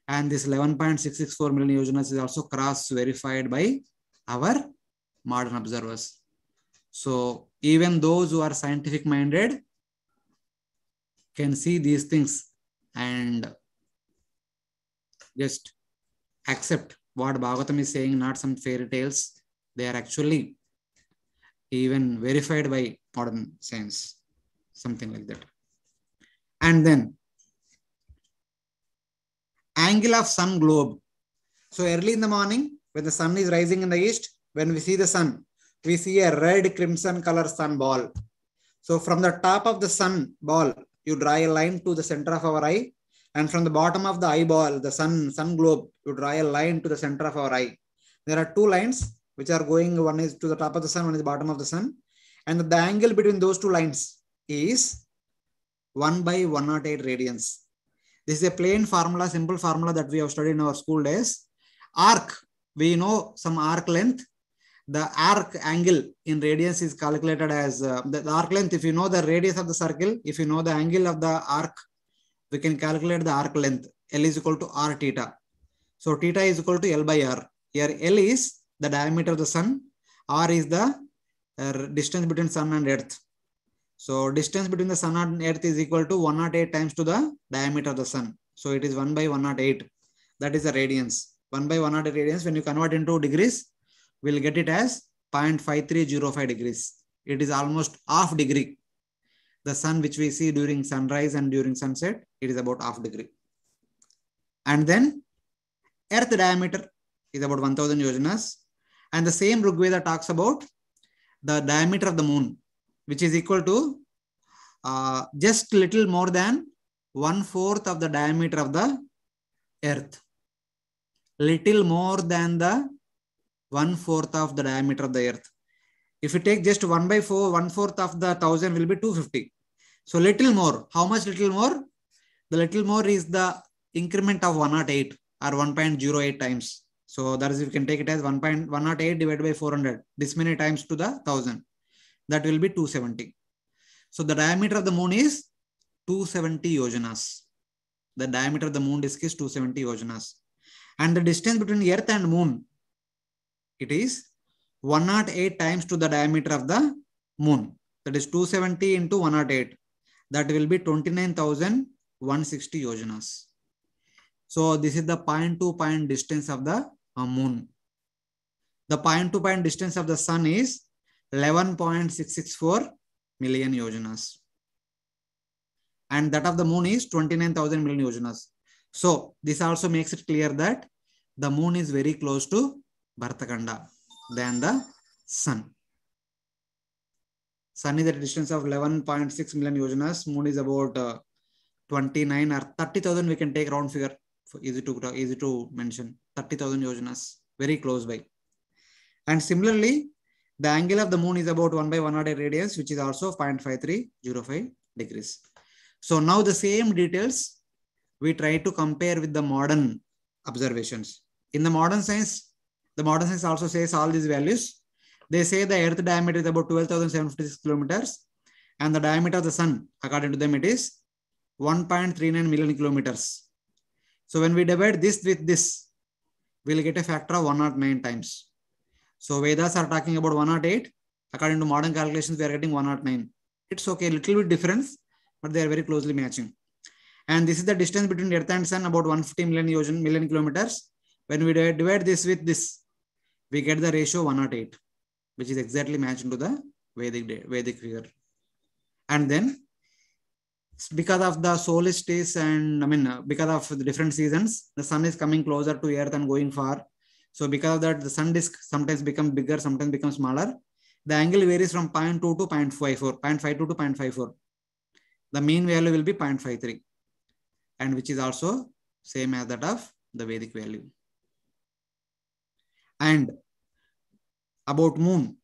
And this 11.664 million yojanas is also cross-verified by our modern observers. So even those who are scientific-minded can see these things and just accept what Bhagavatam is saying, not some fairy tales. They are actually even verified by modern science, something like that. And then angle of sun globe. So early in the morning, when the sun is rising in the east, when we see the sun, we see a red crimson color sun ball. So from the top of the sun ball, you draw a line to the center of our eye. And from the bottom of the eyeball, the sun globe, you draw a line to the center of our eye. There are two lines which are going, one is to the top of the sun, one is the bottom of the sun. And the angle between those two lines is 1 by 108 radians. This is a plain formula, simple formula that we have studied in our school days. Arc, we know some arc length. The arc angle in radians is calculated as the arc length. If you know the radius of the circle, if you know the angle of the arc, we can calculate the arc length. L is equal to r theta. So theta is equal to L by r. Here L is the diameter of the sun. R is the distance between sun and earth. So distance between the sun and earth is equal to 108 times to the diameter of the sun. So it is 1 by 108. That is the radians. 1 by 108 radians. When you convert into degrees, we'll get it as 0.5305 degrees. It is almost half degree. The sun which we see during sunrise and during sunset, it is about half degree. And then earth diameter is about 1000 yojanas. And the same Rigveda talks about the diameter of the moon, which is equal to just little more than 1/4 of the diameter of the earth. Little more than the 1/4 of the diameter of the earth. If you take just 1 by 4, 1/4 of the 1000 will be 250. So little more. How much little more? The little more is the increment of 108 or 1.08 times. So that is, you can take it as 1.108 divided by 400. This many times to the 1000. That will be 270. So the diameter of the moon is 270 yojanas. the diameter of the moon disk is 270 yojanas. And the distance between Earth and moon, it is 108 times to the diameter of the moon. That is 270 into 108. That will be 29,160 yojanas. So this is the point to point distance of the moon. The point to point distance of the sun is 11.664 million yojanas. And that of the moon is 29,000 million yojanas. So this also makes it clear that the moon is very close to Bhartakanda than the sun. Sun is at a distance of 11.6 million yojanas. Moon is about 29 or 30,000. We can take round figure. Easy to mention. 30,000 yojanas. Very close by. And similarly, the angle of the moon is about 1 by 108 radians, which is also 0.5305 degrees. So now the same details we try to compare with the modern observations. In the modern science also says all these values. They say the Earth diameter is about 12,756 kilometers, and the diameter of the sun, according to them, it is 1.39 million kilometers. So when we divide this with this, we'll get a factor of 109 times. So Vedas are talking about 108. According to modern calculations, we are getting 109. It's okay, little bit difference, but they are very closely matching. And this is the distance between Earth and Sun, about 150 million kilometers. When we divide this with this, we get the ratio 108, which is exactly matched to the Vedic figure. And then, because of the solstice and because of the different seasons, the sun is coming closer to Earth and going far. So because of that, the sun disk sometimes becomes bigger, sometimes becomes smaller. The angle varies from 0.2 to 0.52 to 0.54. The mean value will be 0.53, and which is also same as that of the Vedic value. And about moon,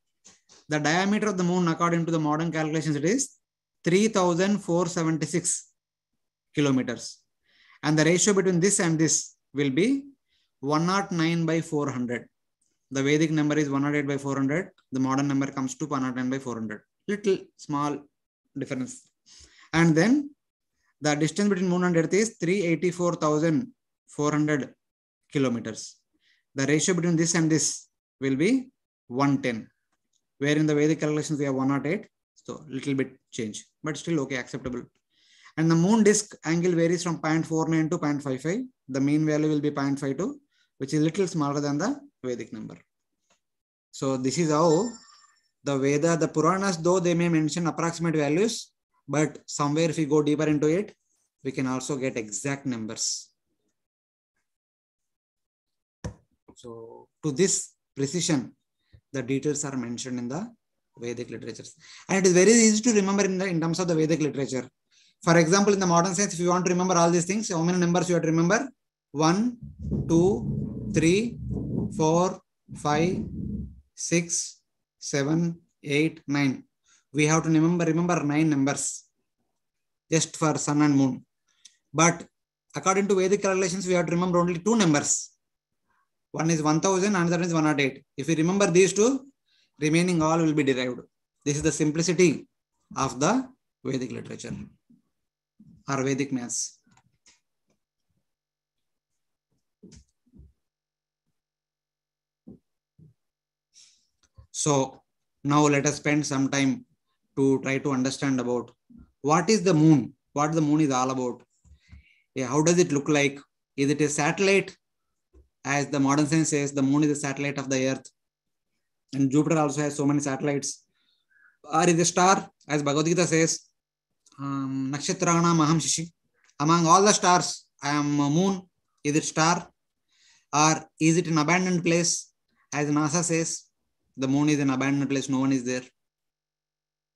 the diameter of the moon according to the modern calculations, it is 3,476 kilometers. And the ratio between this and this will be 109 by 400. The Vedic number is 108 by 400. The modern number comes to 109 by 400. Little small difference. And then the distance between moon and Earth is 384,400 kilometers. The ratio between this and this will be 110. Where in the Vedic calculations we have 108. So little bit change, but still okay, acceptable. And the moon disk angle varies from 0.49 to 0.55. The mean value will be 0.52, which is little smaller than the Vedic number. So this is how the Puranas, though they may mention approximate values, but somewhere if we go deeper into it, we can also get exact numbers. So to this precision, the details are mentioned in the Vedic literatures. And it is very easy to remember in terms of the Vedic literature. For example, in the modern science, if you want to remember all these things, how many numbers you have to remember? 1, 2, 3, 4, 5, 6, 7, 8, 9. We have to remember 9 numbers just for sun and moon. But according to Vedic calculations, we have to remember only 2 numbers. One is 1000, another is 108. If we remember these 2, remaining all will be derived. This is the simplicity of the Vedic literature or Vedic maths. So now let us spend some time to try to understand about what is the moon, what the moon is all about. Yeah, how does it look like? Is it a satellite? As the modern science says, the moon is a satellite of the earth. And Jupiter also has so many satellites. Or is a star, as Bhagavad-Gita says, Nakshatrana Maham Shishi. Among all the stars, I am a moon. Is it star? Or is it an abandoned place? As NASA says, the moon is an abandoned place, no one is there.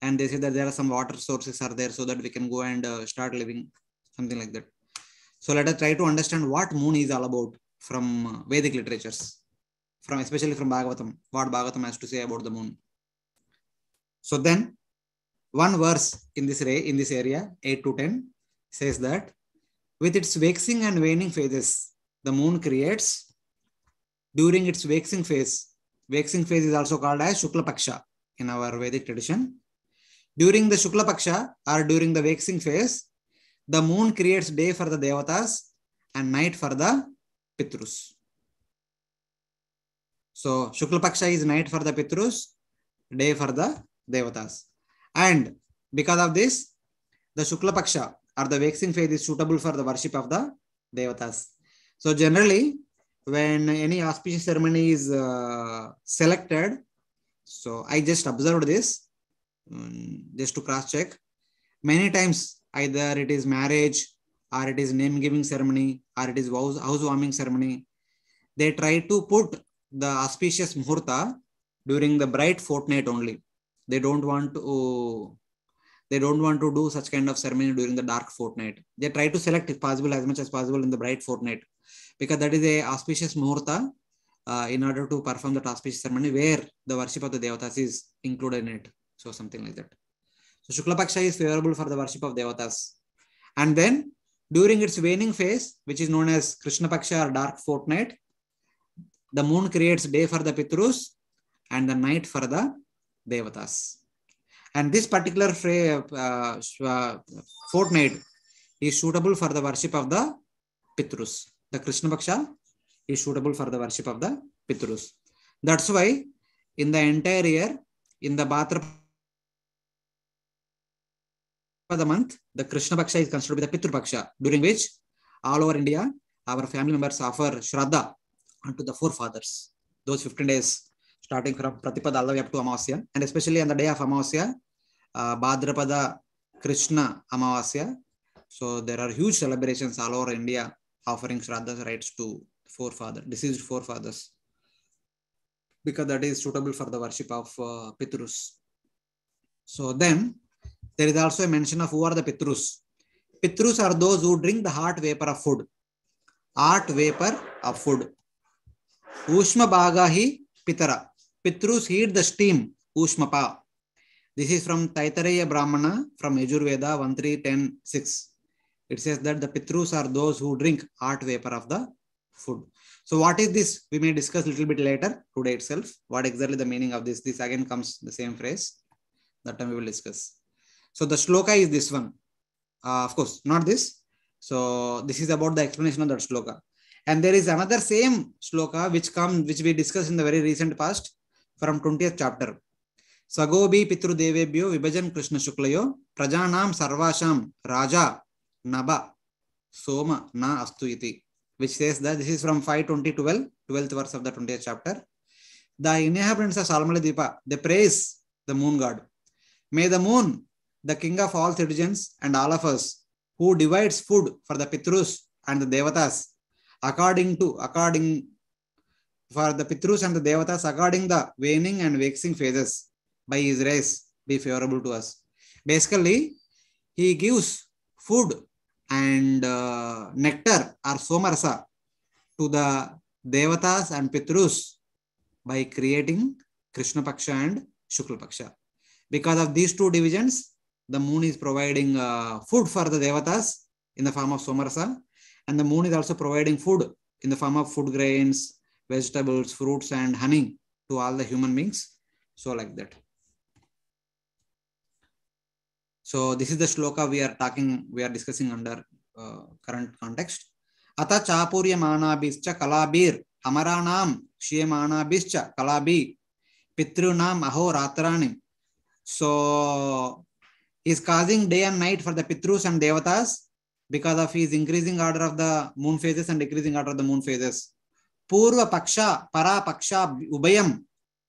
And they say that there are some water sources are there so that we can go and start living, something like that. So let us try to understand what moon is all about from Vedic literatures, especially from Bhagavatam, what Bhagavatam has to say about the moon. So then, one verse in this area, 8 to 10, says that with its waxing and waning phases, the moon creates during its waxing phase. Waxing phase is also called as Shukla Paksha in our Vedic tradition. During the Shukla Paksha or during the waxing phase, the moon creates day for the Devatas and night for the Pitrus. So Shukla Paksha is night for the Pitrus, day for the Devatas. And because of this, the Shukla Paksha or the waxing phase is suitable for the worship of the Devatas. So generally, when any auspicious ceremony is selected, so I just observed this just to cross check. Many times either it is marriage or it is name giving ceremony or it is housewarming ceremony. They try to put the auspicious muhurta during the bright fortnight only. They don't want to do such kind of ceremony during the dark fortnight. They try to select, if possible, as much as possible in the bright fortnight, because that is a auspicious muhurta in order to perform that auspicious ceremony where the worship of the Devatas is included in it. So something like that. So Shukla Paksha is favorable for the worship of Devatas. And then during its waning phase, which is known as Krishna Paksha or dark fortnight, the moon creates day for the Pitrus and the night for the Devatas. And this particular fortnight is suitable for the worship of the Pitrus. The Krishna Paksha is suitable for the worship of the Pitrus. That's why in the entire year, in the Bhadrapada month, the Krishna Paksha is considered to be the Pitru Paksha, during which all over India, our family members offer Shraddha unto the forefathers. Those 15 days, starting from Pratipada all the way up to Amavasya, and especially on the day of Amavasya, Bhadrapada Krishna Amavasya. So there are huge celebrations all over India offering Shraddha rites to deceased forefathers, because that is suitable for the worship of Pitrus. So then there is also a mention of who are the Pitrus. Pitrus are those who drink the hot vapor of food. Hot vapor of food. Ushma Bhagahi Pitara. Pitrus heat the steam. Ushmapa. This is from Taitareya Brahmana from Yajurveda 1.3.10.6. It says that the Pitrus are those who drink hot vapor of the food. So what is this? We may discuss a little bit later today itself. What exactly the meaning of this? This again comes the same phrase. That time we will discuss. So the shloka is this one. Of course, not this. So this is about the explanation of that shloka. And there is another same shloka which we discussed in the very recent past from 20th chapter. Sagobi Pitru Devebhyo Vibhajan Krishna Shuklayo Prajanam Sarvasham Raja Naba Soma Na Astu Iti, which says that this is from 5:20:12, 12th verse of the 20th chapter. The inhabitants of Salmala they praise the moon god. May the moon, the king of all citizens and all of us, who divides food for the Pitrus and the Devatas, according for the Pitrus and the Devatas, according the waning and waxing phases by his race, be favorable to us. Basically, he gives food and nectar or somarasa to the Devatas and Pitrus by creating Krishna Paksha and Shukla Paksha. Because of these two divisions, the moon is providing food for the Devatas in the form of somarasa, and the moon is also providing food in the form of food grains, vegetables, fruits, and honey to all the human beings. So like that. So this is the shloka we are discussing under current context. Ata chapurya manabhischa kalabir amaranam shyemanabhischa kalabi pitrunam aho ratrani. So he is causing day and night for the Pitrus and Devatas because of his increasing order of the moon phases and decreasing order of the moon phases. Purva Paksha, Para Paksha, Ubayam,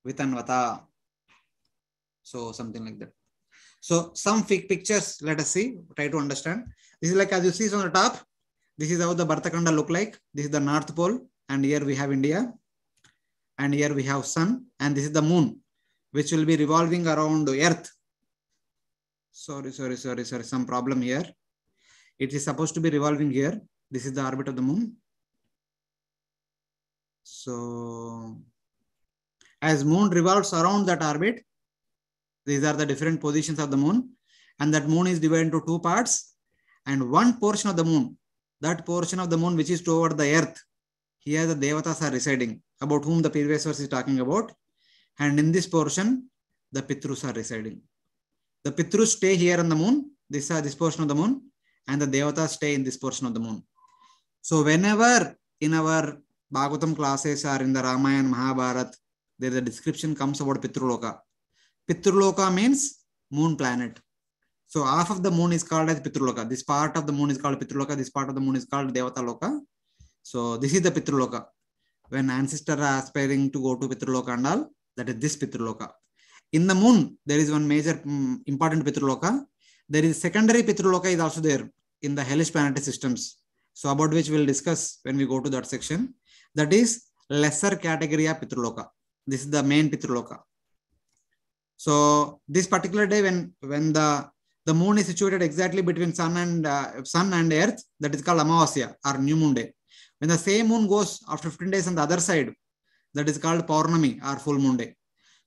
Vitanvata. So something like that. So some pictures, let us see, try to understand. This is like, as you see on the top, this is how the Bhartakanda look like. This is the North Pole, and here we have India, and here we have Sun, and this is the moon, which will be revolving around Earth. Sorry, some problem here. It is supposed to be revolving here. This is the orbit of the moon. So as moon revolves around that orbit, these are the different positions of the moon, and that moon is divided into two parts, and one portion of the moon, that portion of the moon which is toward the earth, here the Devatas are residing, about whom the previous verse is talking about, and in this portion the Pitrus are residing. The Pitrus stay here on the moon, this portion of the moon, and the devatas stay in this portion of the moon. So whenever in our Bhagavatam classes or in the Ramayana, Mahabharata, there is a description comes about Pitruloka. Pitruloka means moon planet. So half of the moon is called as Pitruloka. This part of the moon is called Pitruloka. This part of the moon is called Devata Loka. So this is the Pitruloka. When ancestors are aspiring to go to Pitruloka and all, that is this Pitruloka. In the moon, there is one major important Pitruloka. There is secondary Pitruloka is also there in the hellish planetary systems. So about which we'll discuss when we go to that section. That is lesser category of Pitruloka. This is the main Pitruloka. So this particular day when the moon is situated exactly between sun and earth, that is called Amavasya or new moon day. When the same moon goes after 15 days on the other side, that is called Paurnami or full moon day.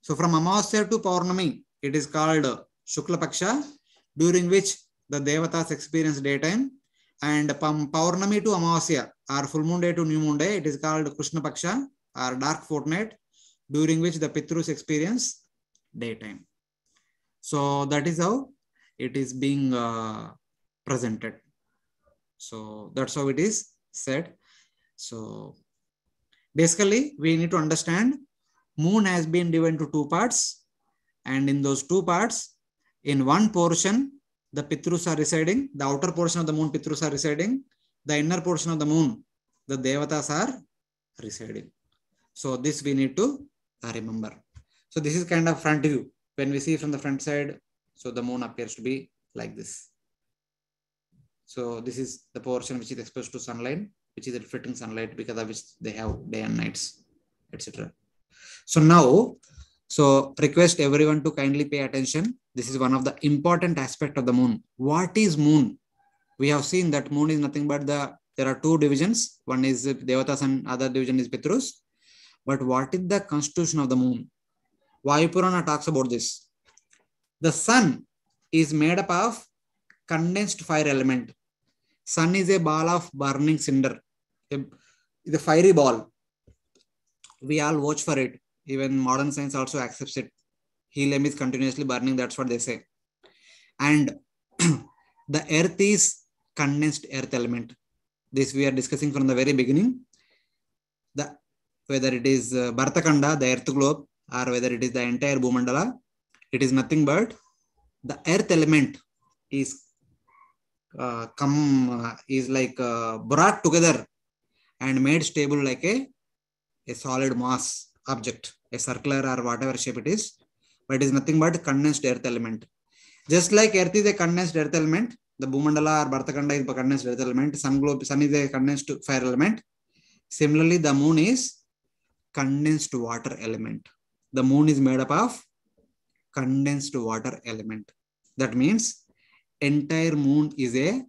So from Amavasya to Paurnami, it is called Shukla Paksha, during which the Devatas experience daytime, and from Paurnami to Amavasya or full moon day to new moon day, it is called Krishna Paksha or dark fortnight, during which the Pitrus experience daytime. So that is how it is being presented. So that's how it is said. So basically we need to understand moon has been divided into two parts, and in those two parts, in one portion the Pitrus are residing, the outer portion of the moon Pitrus are residing, the inner portion of the moon the Devatas are residing. So this we need to remember. So this is kind of front view. When we see from the front side, so the moon appears to be like this. So this is the portion which is exposed to sunlight, which is reflecting sunlight, because of which they have day and nights, etc. So now, so request everyone to kindly pay attention. This is one of the important aspect of the moon. What is moon? We have seen that moon is nothing but there are two divisions. One is Devatas and other division is Pitrus. But what is the constitution of the moon? Vayu Purana talks about this. The sun is made up of condensed fire element. Sun is a ball of burning cinder. The fiery ball. We all watch for it. Even modern science also accepts it. Helium is continuously burning. That's what they say. And the earth is condensed earth element. This we are discussing from the very beginning. Whether it is Bhartakanda, the earth globe, or whether it is the entire Bhumandala, it is nothing but the earth element is brought together and made stable like a solid mass object, a circular or whatever shape it is, but it is nothing but condensed earth element. Just like earth is a condensed earth element, the Bhumandala or Bhartakanda is a condensed earth element, sun is a condensed fire element. Similarly, the moon is condensed water element. The moon is made up of condensed water element. That means entire moon is a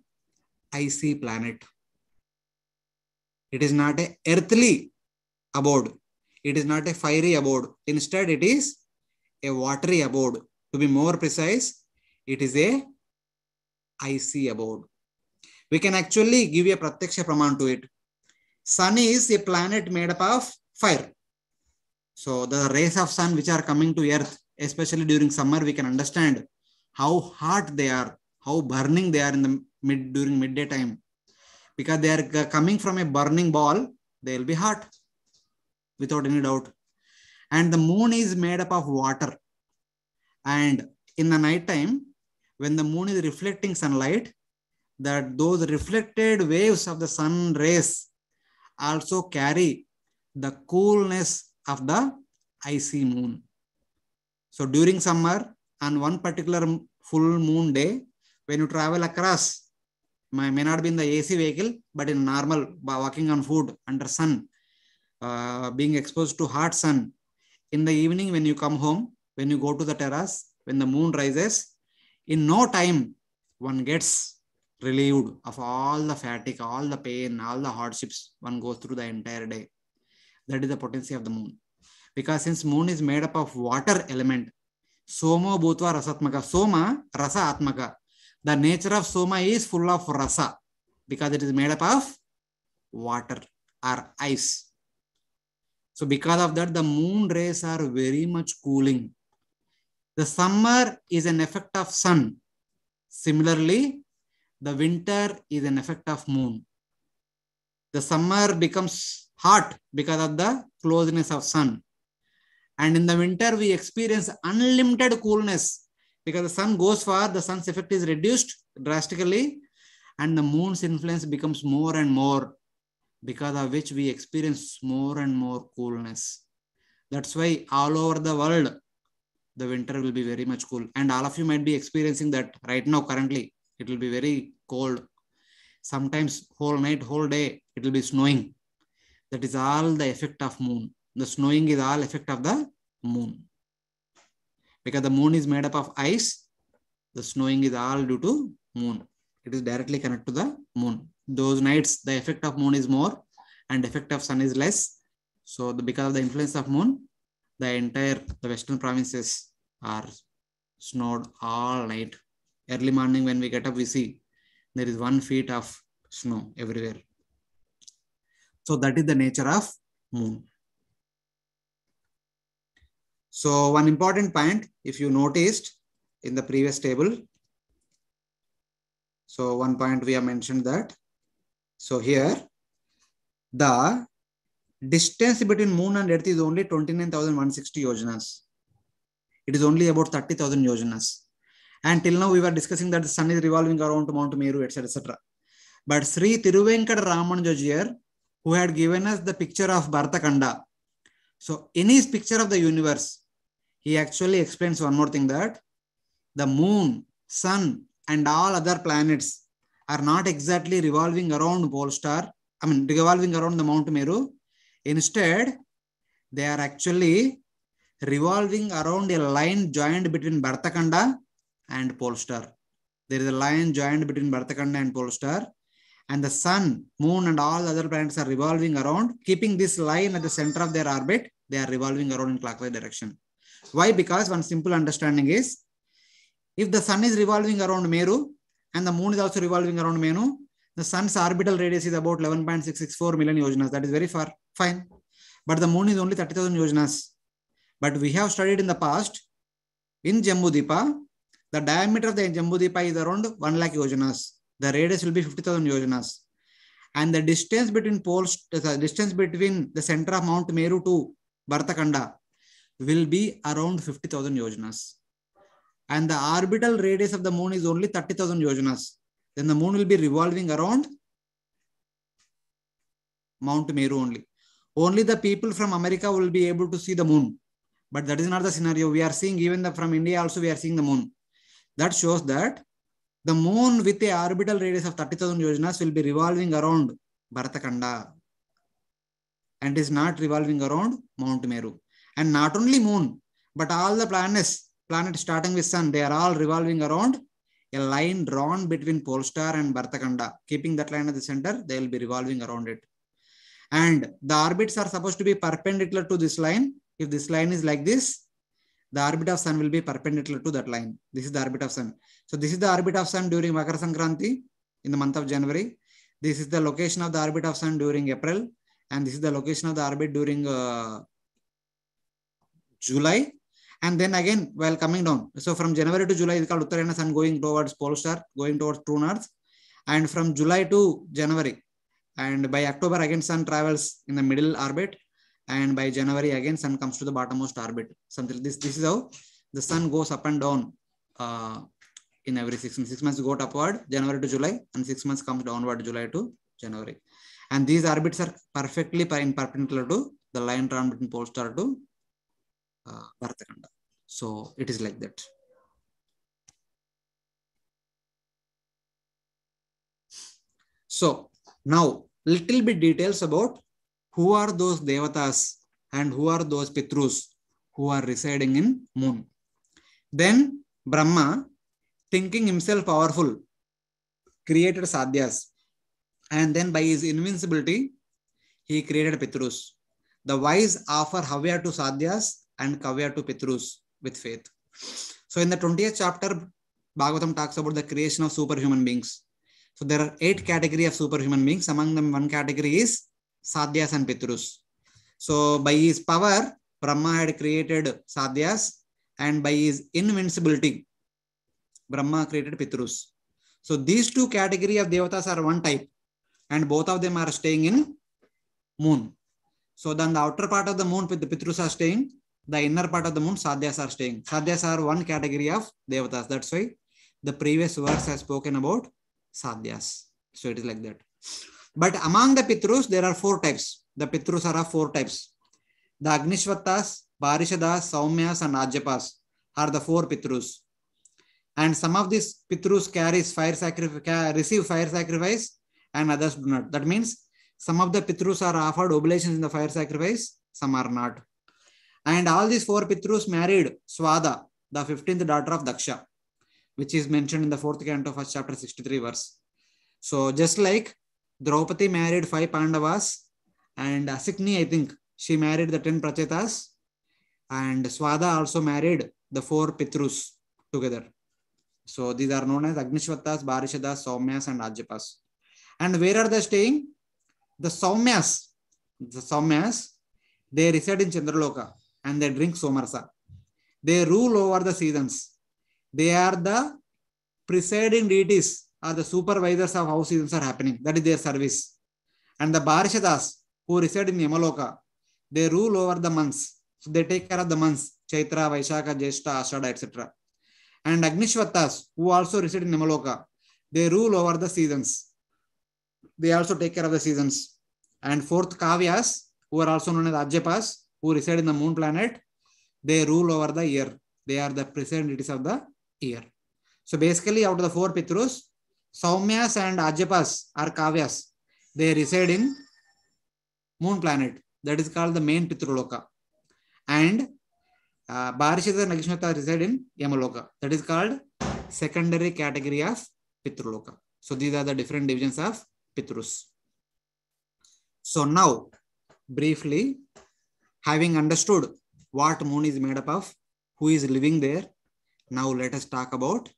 icy planet. It is not a earthly abode. It is not a fiery abode. Instead, it is a watery abode. To be more precise, it is a icy abode. We can actually give a pratyaksha praman to it. Sun is a planet made up of fire. So the rays of sun which are coming to earth, especially during summer, we can understand how hot they are, how burning they are during midday time. Because they are coming from a burning ball, they will be hot without any doubt. And the moon is made up of water. And in the night time, when the moon is reflecting sunlight, that those reflected waves of the sun rays also carry the coolness of the icy moon. So during summer, on one particular full moon day, when you travel across, may not be in the AC vehicle, but in normal, walking on foot under sun, being exposed to hot sun. In the evening, when you come home, when you go to the terrace, when the moon rises, in no time, one gets relieved of all the fatigue, all the pain, all the hardships one goes through the entire day. That is the potency of the moon. Because since moon is made up of water element, Somo Bhutva Rasatmaka, Soma Rasa Atmaka. The nature of Soma is full of rasa because it is made up of water or ice. So because of that, the moon rays are very much cooling. The summer is an effect of sun. Similarly, the winter is an effect of moon. The summer becomes hot because of the closeness of sun. And in the winter, we experience unlimited coolness because the sun goes far, the sun's effect is reduced drastically, and the moon's influence becomes more and more, because of which we experience more and more coolness. That's why all over the world, the winter will be very much cool. And all of you might be experiencing that right now, currently. It will be very cold. Sometimes whole night, whole day, it will be snowing. That is all the effect of moon. The snowing is all effect of the moon. Because the moon is made up of ice, the snowing is all due to moon. It is directly connected to the moon. Those nights, the effect of moon is more and effect of sun is less. So because of the influence of moon, the western provinces are snowed all night. Early morning when we get up, we see there is 1 feet of snow everywhere. So that is the nature of moon. So one important point, if you noticed in the previous table, so one point we have mentioned that. So here, the distance between moon and earth is only 29,160 yojanas. It is only about 30,000 yojanas. And till now we were discussing that the sun is revolving around Mount Meru, etc., etc. But Sri Tiruvenkada Ramanujajiyar, who had given us the picture of Bhartakanda, so in his picture of the universe, he actually explains one more thing, that the moon, sun, and all other planets are not exactly revolving around revolving around the Mount Meru. Instead, they are actually revolving around a line joined between Bhartakanda and Pole Star. There is a line joined between Bhartakanda and Pole Star, and the sun, moon, and all other planets are revolving around, keeping this line at the center of their orbit. They are revolving around in clockwise direction. Why? Because one simple understanding is, if the sun is revolving around Meru and the moon is also revolving around Meru, the sun's orbital radius is about 11.664 million yojanas. That is very far. Fine. But the moon is only 30,000 yojanas. But we have studied in the past, in Jambudvipa, the diameter of the Jambudvipa is around 1 lakh yojanas. The radius will be 50,000 yojanas. And the distance between the center of Mount Meru to Bhartakanda will be around 50,000 yojanas. And the orbital radius of the moon is only 30,000 yojanas. Then the moon will be revolving around Mount Meru only. Only the people from America will be able to see the moon. But that is not the scenario. We are seeing, even from India also we are seeing the moon. That shows that the moon with a orbital radius of 30,000 yojanas will be revolving around Bhartakanda and is not revolving around Mount Meru. And not only moon, but all the planets starting with sun, they are all revolving around a line drawn between Pole Star and Bhartakanda. Keeping that line at the center, they will be revolving around it. And the orbits are supposed to be perpendicular to this line. If this line is like this, the orbit of sun will be perpendicular to that line. This is the orbit of sun. So this is the orbit of sun during Makara Sankranti in the month of January. This is the location of the orbit of sun during April. And this is the location of the orbit during July. And then again, while coming down. So from January to July, it's called Uttarayana, sun going towards Pole Star, going towards true north. And from July to January. And by October, again, sun travels in the middle orbit. And by January, again, sun comes to the bottommost orbit. Something this is how the sun goes up and down in every 6 months. 6 months go upward, January to July, and 6 months comes downward, July to January. And these orbits are perfectly perpendicular to the line drawn between Pole Star to Bhartakanda. So it is like that. So now little bit details about who are those devatas and who are those pitrus who are residing in moon. Then Brahma, thinking himself powerful, created sadhyas, and then by his invincibility, he created pitrus. The wise offer havya to sadhyas and kavya to pitrus with faith. So in the 20th chapter, Bhagavatam talks about the creation of superhuman beings. So there are 8 categories of superhuman beings. Among them, one category is sadhyas and pitrus. So by his power, Brahma had created sadhyas, and by his invincibility, Brahma created pitrus. So these two category of devatas are one type, and both of them are staying in moon. So then the outer part of the moon, the Pitrus are staying. The inner part of the moon, Sadhyas are staying. Sadhyas are one category of devatas. That's why the previous verse has spoken about Sadhyas. So it is like that. But among the Pitrus, there are four types. The Pitrus are of four types. The Agnishvatas, Parishadas, Saumyas, and Ajyapas are the four Pitrus. And some of these Pitrus carries fire sacrifice, receive fire sacrifice, and others do not. That means some of the Pitrus are offered oblations in the fire sacrifice, some are not. And all these four Pitrus married Swada, the 15th daughter of Daksha, which is mentioned in the 4th canto, 1st chapter, 63 verse. So just like Draupadi married 5 Pandavas, and Asikni, I think, she married the 10 Prachetas, and Swada also married the 4 Pitrus together. So these are known as Agnishvatas, Barishadas, Saumyas, and Ajyapas. And where are they staying? The Saumyas, they reside in Chandraloka and they drink Somarsa. They rule over the seasons. They are the presiding deities or the supervisors of how seasons are happening. That is their service. And the Barishadas, who reside in Yamaloka, they rule over the months. So they take care of the months, Chaitra, Vaishaka, Jeshta, Ashada, etc. And Agnishvatas, who also reside in Yamaloka, they rule over the seasons. They also take care of the seasons. And 4th Kavyas, who are also known as Ajyapas, who reside in the moon planet, they rule over the year. They are the presiding deities of the year. So basically, out of the 4 Pitrus, Saumyas and Ajyapas are Kavyas. They reside in moon planet. That is called the main Pitruloka. And Barishadas and Agnishvatas reside in Yamaloka. That is called secondary category of Pitruloka. So these are the different divisions of Pitrus. So now, briefly, having understood what moon is made up of, who is living there, now let us talk about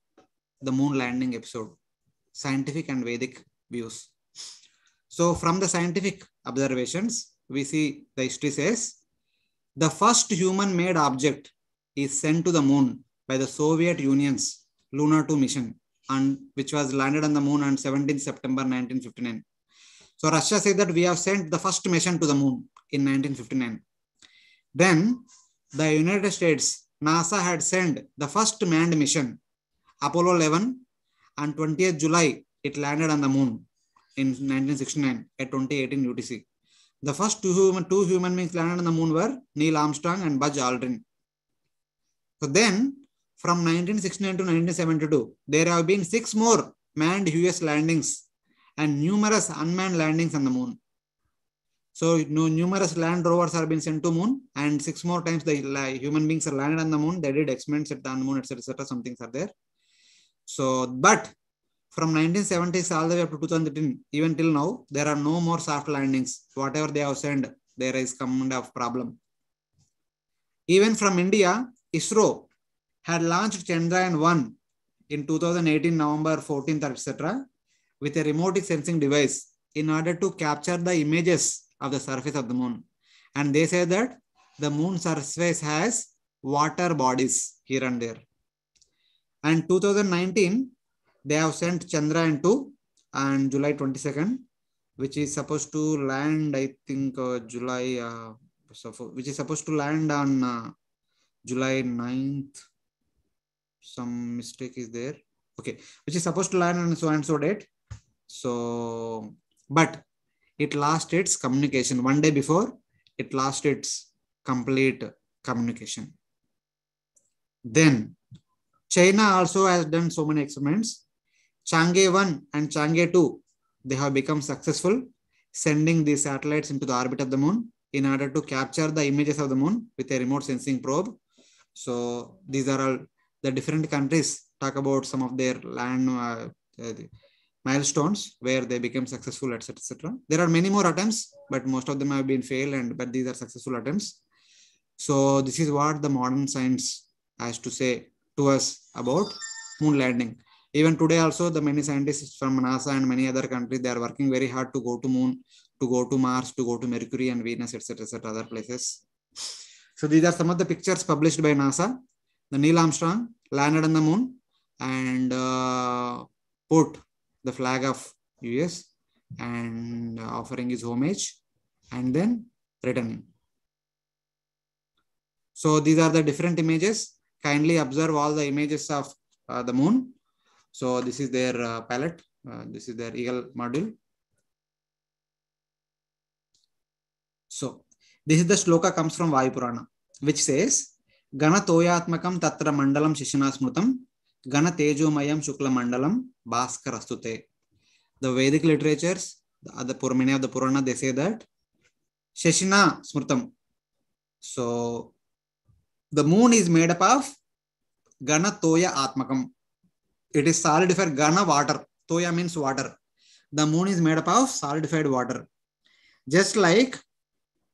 the moon landing episode, scientific and Vedic views. So from the scientific observations, we see the history says, the first human-made object is sent to the moon by the Soviet Union's Luna 2 mission, and which was landed on the moon on 17th September 1959. So Russia said that we have sent the first mission to the moon in 1959. Then the United States, NASA had sent the first manned mission, Apollo 11, on 20th July, it landed on the moon in 1969 at 2018 UTC. The first two human beings landed on the moon were Neil Armstrong and Buzz Aldrin. So then, from 1969 to 1972, there have been 6 more manned US landings and numerous unmanned landings on the moon. So numerous land rovers have been sent to moon, and 6 more times the human beings are landed on the moon. They did experiments on the moon, etc., etc. Some things are there. So, but from 1970s all the way up to 2013, even till now, there are no more soft landings. Whatever they have sent, there is kind of problem. Even from India, ISRO had launched Chandrayaan-1 in 2018, November 14th, etc., with a remote sensing device in order to capture the images of the surface of the moon. And they say that the moon surface has water bodies here and there. And 2019, they have sent Chandrayaan-2 on July 22nd, which is supposed to land, I think, which is supposed to land on July 9th. Some mistake is there. Okay, which is supposed to land on so and so date. So, but it lost its communication. One day before, it lost its complete communication. Then, China also has done so many experiments. Chang'e 1 and Chang'e 2, they have become successful, sending these satellites into the orbit of the moon in order to capture the images of the moon with a remote sensing probe. So these are all the different countries talk about some of their land milestones where they became successful, etc., etc. There are many more attempts, but most of them have been failed, but these are successful attempts. So this is what the modern science has to say to us about moon landing. Even today also, the many scientists from NASA and many other countries, they are working very hard to go to moon, to go to Mars, to go to Mercury and Venus, etc., etc., other places. So these are some of the pictures published by NASA. The Neil Armstrong landed on the moon and put the flag of US and offering his homage and then returning. So these are the different images. Kindly observe all the images of the moon. So this is their palette. This is their eagle module. So this is the shloka comes from Vayu Purana, which says, Gana toyatmakam tatra mandalam shishana smrutam, Gana tejomayam shukla mandalam bhaskarastute. The Vedic literatures, many of the Purana, they say that Shashina smrutam. So the moon is made up of Gana toya atmakam. It is solidified Gana water. Toya means water. The moon is made up of solidified water. Just like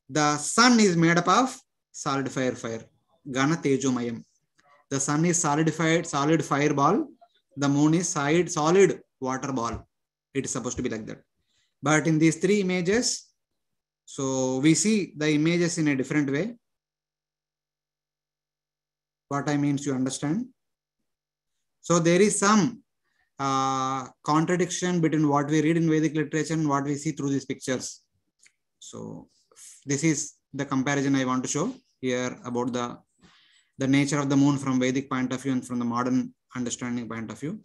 the sun is made up of solidified fire. Gana tejomayam. The sun is solidified, solid fireball. The moon is solid water ball. It is supposed to be like that. But in these three images, so we see the images in a different way. What I mean, you understand? So there is some contradiction between what we read in Vedic literature and what we see through these pictures. So this is the comparison I want to show here about the nature of the moon from Vedic point of view and from the modern understanding point of view.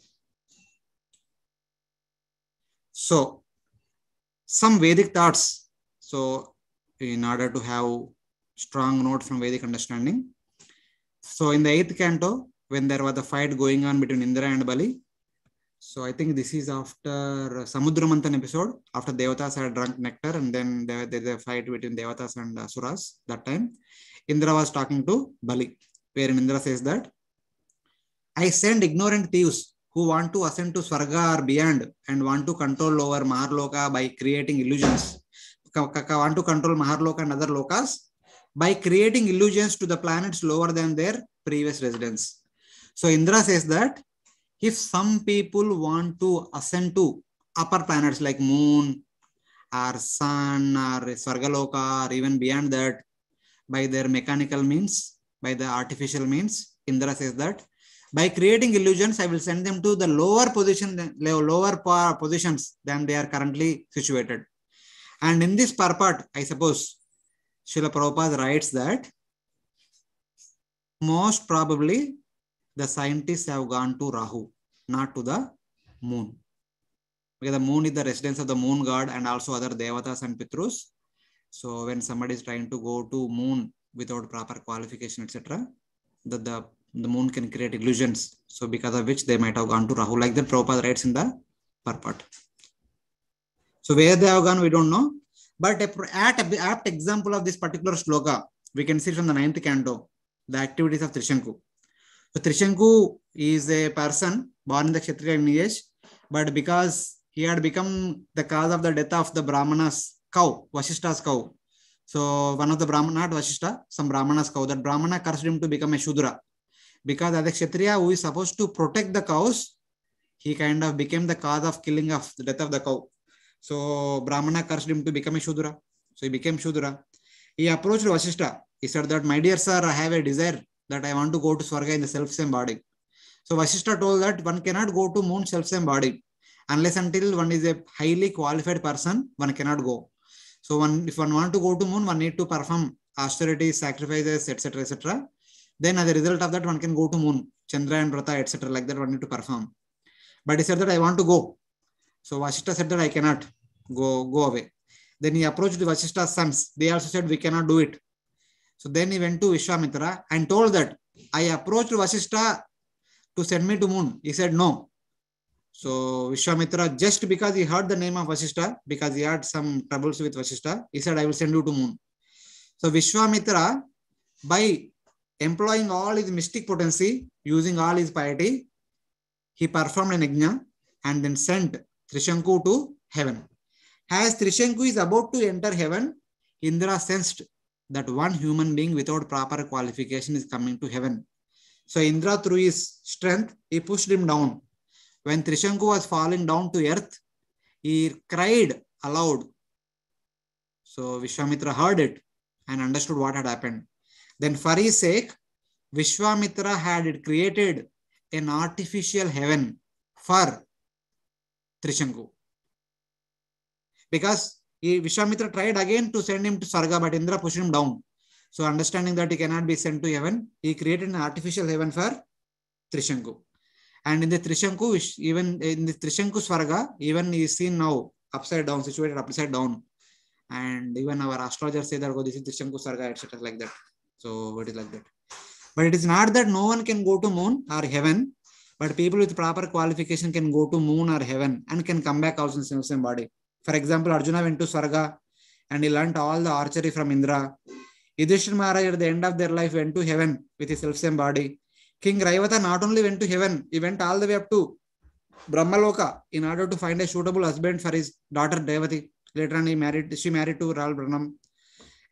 So some Vedic thoughts. So in order to have strong note from Vedic understanding. So in the 8th canto, when there was a fight going on between Indra and Bali. So I think this is after Samudra Manthan episode, after Devatas had drunk nectar and then there is a fight between Devatas and Asuras. That time, Indra was talking to Bali, wherein Indra says that, I send ignorant thieves who want to ascend to Swarga or beyond and want to control over Maharloka by creating illusions. Want to control Maharloka and other lokas by creating illusions to the planets lower than their previous residence. So Indra says that if some people want to ascend to upper planets like moon or sun or Swargaloka or even beyond that by their mechanical means, by the artificial means, Indra says that by creating illusions, I will send them to the lower positions than they are currently situated. And in this purport, I suppose Srila Prabhupada writes that most probably the scientists have gone to Rahu, not to the moon. Because the moon is the residence of the moon god and also other devatas and pitrus. So when somebody is trying to go to moon without proper qualification, etc., the moon can create illusions. So because of which they might have gone to Rahu, like that Prabhupada writes in the purport. So where they have gone, we don't know. But apt example of this particular shloka, we can see from the 9th canto, the activities of Trishanku. So Trishanku is a person born in the Kshatriya lineage, but because he had become the cause of the death of the Brahmana's cow, Vasishta's cow. So one of the Brahmana, not Vasishta, some Brahmana's cow, that Brahmana cursed him to become a Shudra. Because as a Kshatriya who is supposed to protect the cows, he kind of became the cause of killing of the death of the cow. So Brahmana cursed him to become a Shudra. So he became Shudra. He approached Vasishta. He said that, my dear sir, I have a desire that I want to go to Swarga in the self-same body. So Vasishta told that one cannot go to moon self-same body. Unless until one is a highly qualified person, one cannot go. So if one want to go to moon, one need to perform austerities, sacrifices, etc., etc. Then as a result of that, one can go to moon. Chandra and Vrata, etc. Like that, one need to perform. But he said that I want to go. So Vasishta said that I cannot go away. Then he approached the Vasishta's sons. They also said we cannot do it. So then he went to Vishwamitra and told that I approached Vasishta to send me to moon. He said no. So Vishwamitra, just because he heard the name of Vasishta, because he had some troubles with Vasishta, he said I will send you to moon. So Vishwamitra, by employing all his mystic potency, using all his piety, he performed an yajna and then sent Trishanku to heaven. As Trishanku is about to enter heaven, Indra sensed that one human being without proper qualification is coming to heaven. So Indra, through his strength, he pushed him down. When Trishanku was falling down to earth, he cried aloud. So Vishwamitra heard it and understood what had happened. Then for his sake, Vishwamitra had created an artificial heaven for Trishanku. Because Vishwamitra tried again to send him to Sarga, but Indra pushed him down. So understanding that he cannot be sent to heaven, he created an artificial heaven for Trishanku. And in the Trishanku, even in the Trishanku Swarga, even he is seen now upside down, situated upside down. And even our astrologers say that, oh, this is Trishanku Swarga, etc. like that. So it is like that. But it is not that no one can go to moon or heaven, but people with proper qualification can go to moon or heaven and can come back also in the same body. For example, Arjuna went to Swarga and he learnt all the archery from Indra. Yudhishthira Maharaj at the end of their life went to heaven with his self-same body. King Raivata not only went to heaven, he went all the way up to Brahmaloka in order to find a suitable husband for his daughter Devati. Later on, she married to Ral Branham.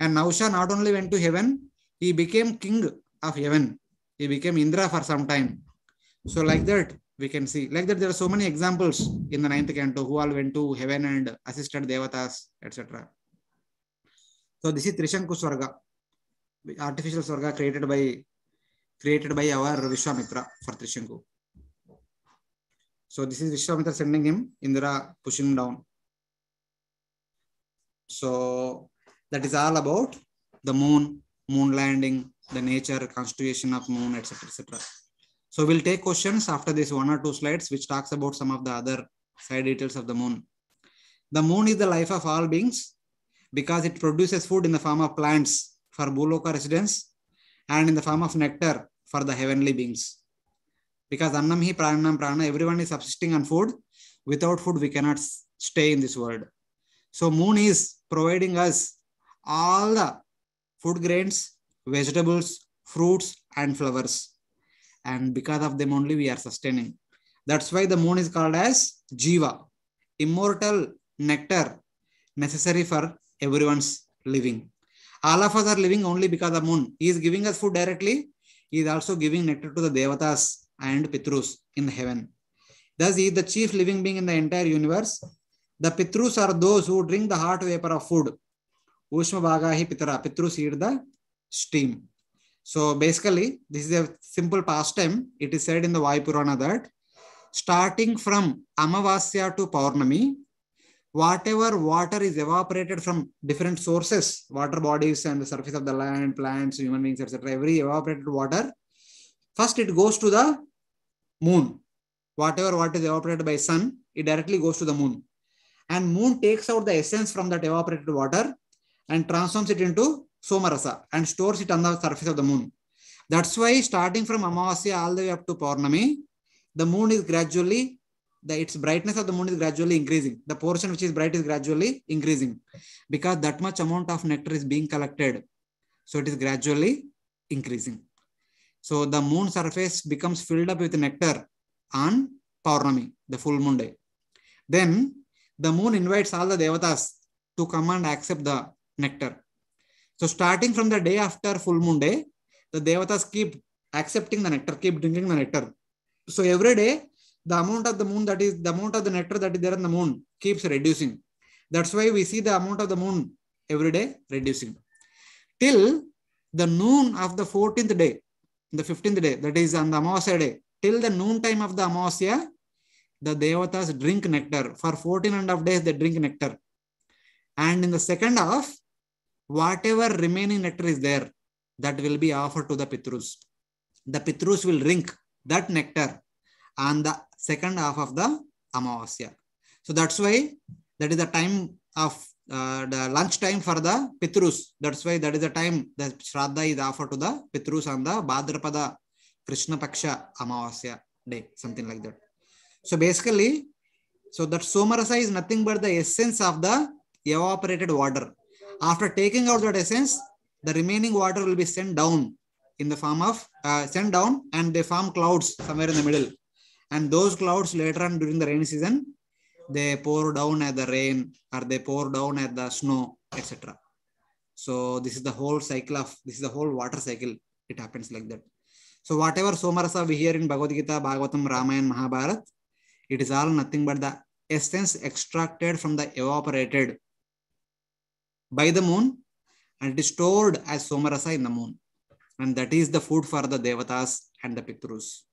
And Nausha not only went to heaven, he became king of heaven. He became Indra for some time. So like that, we can see. Like that, there are so many examples in the 9th canto who all went to heaven and assisted Devatas, etc. So this is Trishanku Swarga, artificial Swarga created by our Vishwamitra for Trishanku. So this is Vishwamitra sending him, Indra pushing him down. So that is all about the moon, moon landing, the nature, constitution of moon, etc. etc. So we'll take questions after this 1 or 2 slides, which talks about some of the other side details of the moon. The moon is the life of all beings because it produces food in the form of plants for Bhuloka residents and in the form of nectar for the heavenly beings. Because Annam hi Pranam Prana, everyone is subsisting on food. Without food, we cannot stay in this world. So moon is providing us all the food grains, vegetables, fruits, and flowers. And because of them only we are sustaining. That's why the moon is called as Jiva, immortal nectar necessary for everyone's living. All of us are living only because of moon. He is giving us food directly. He is also giving nectar to the Devatas and Pitrus in heaven. Thus, he is the chief living being in the entire universe. The Pitrus are those who drink the hot vapor of food. Ushma Bhagahi Pitara. Pitrus eat the steam. So basically, this is a simple pastime. It is said in the Vayu Purana that starting from Amavasya to Paurnami, whatever water is evaporated from different sources, water bodies and the surface of the land, plants, human beings, etc., every evaporated water, first it goes to the moon. Whatever water is evaporated by sun, it directly goes to the moon. And moon takes out the essence from that evaporated water and transforms it into Somarasa and stores it on the surface of the moon. That's why starting from Amavasya all the way up to Paurnami, the moon is gradually, its brightness of the moon is gradually increasing. The portion which is bright is gradually increasing because that much amount of nectar is being collected. So it is gradually increasing. So the moon surface becomes filled up with nectar on Paurnami, the full moon day. Then the moon invites all the Devatas to come and accept the nectar. So starting from the day after full moon day, the Devatas keep accepting the nectar, keep drinking the nectar. So every day, the amount of the moon that is, the amount of the nectar that is there in the moon keeps reducing. That's why we see the amount of the moon every day reducing. Till the noon of the 14th day, the 15th day, that is on the Amavasya day, till the noon time of the Amavasya, the Devatas drink nectar. For 14.5 days, they drink nectar. And in the second half, whatever remaining nectar is there, that will be offered to the Pitrus. The Pitrus will drink that nectar on the second half of the Amavasya. So that's why that is the time of the lunch time for the Pitrus. That's why that is the time the Shraddha is offered to the Pitrus on the Bhadrapada Krishna Paksha Amavasya day, something like that. So basically, so that Somarasa is nothing but the essence of the evaporated water. After taking out that essence, the remaining water will be sent down in the form of, sent down and they form clouds somewhere in the middle. And those clouds later on during the rainy season, they pour down as the rain or they pour down as the snow, etc. So this is the whole cycle of, this is the whole water cycle. It happens like that. So whatever Somarasa we hear in Bhagavad-Gita, Bhagavatam, Ramayana, Mahabharata, it is all nothing but the essence extracted from the evaporated by the moon and it is stored as Somarasa in the moon. And that is the food for the Devatas and the Pitrus.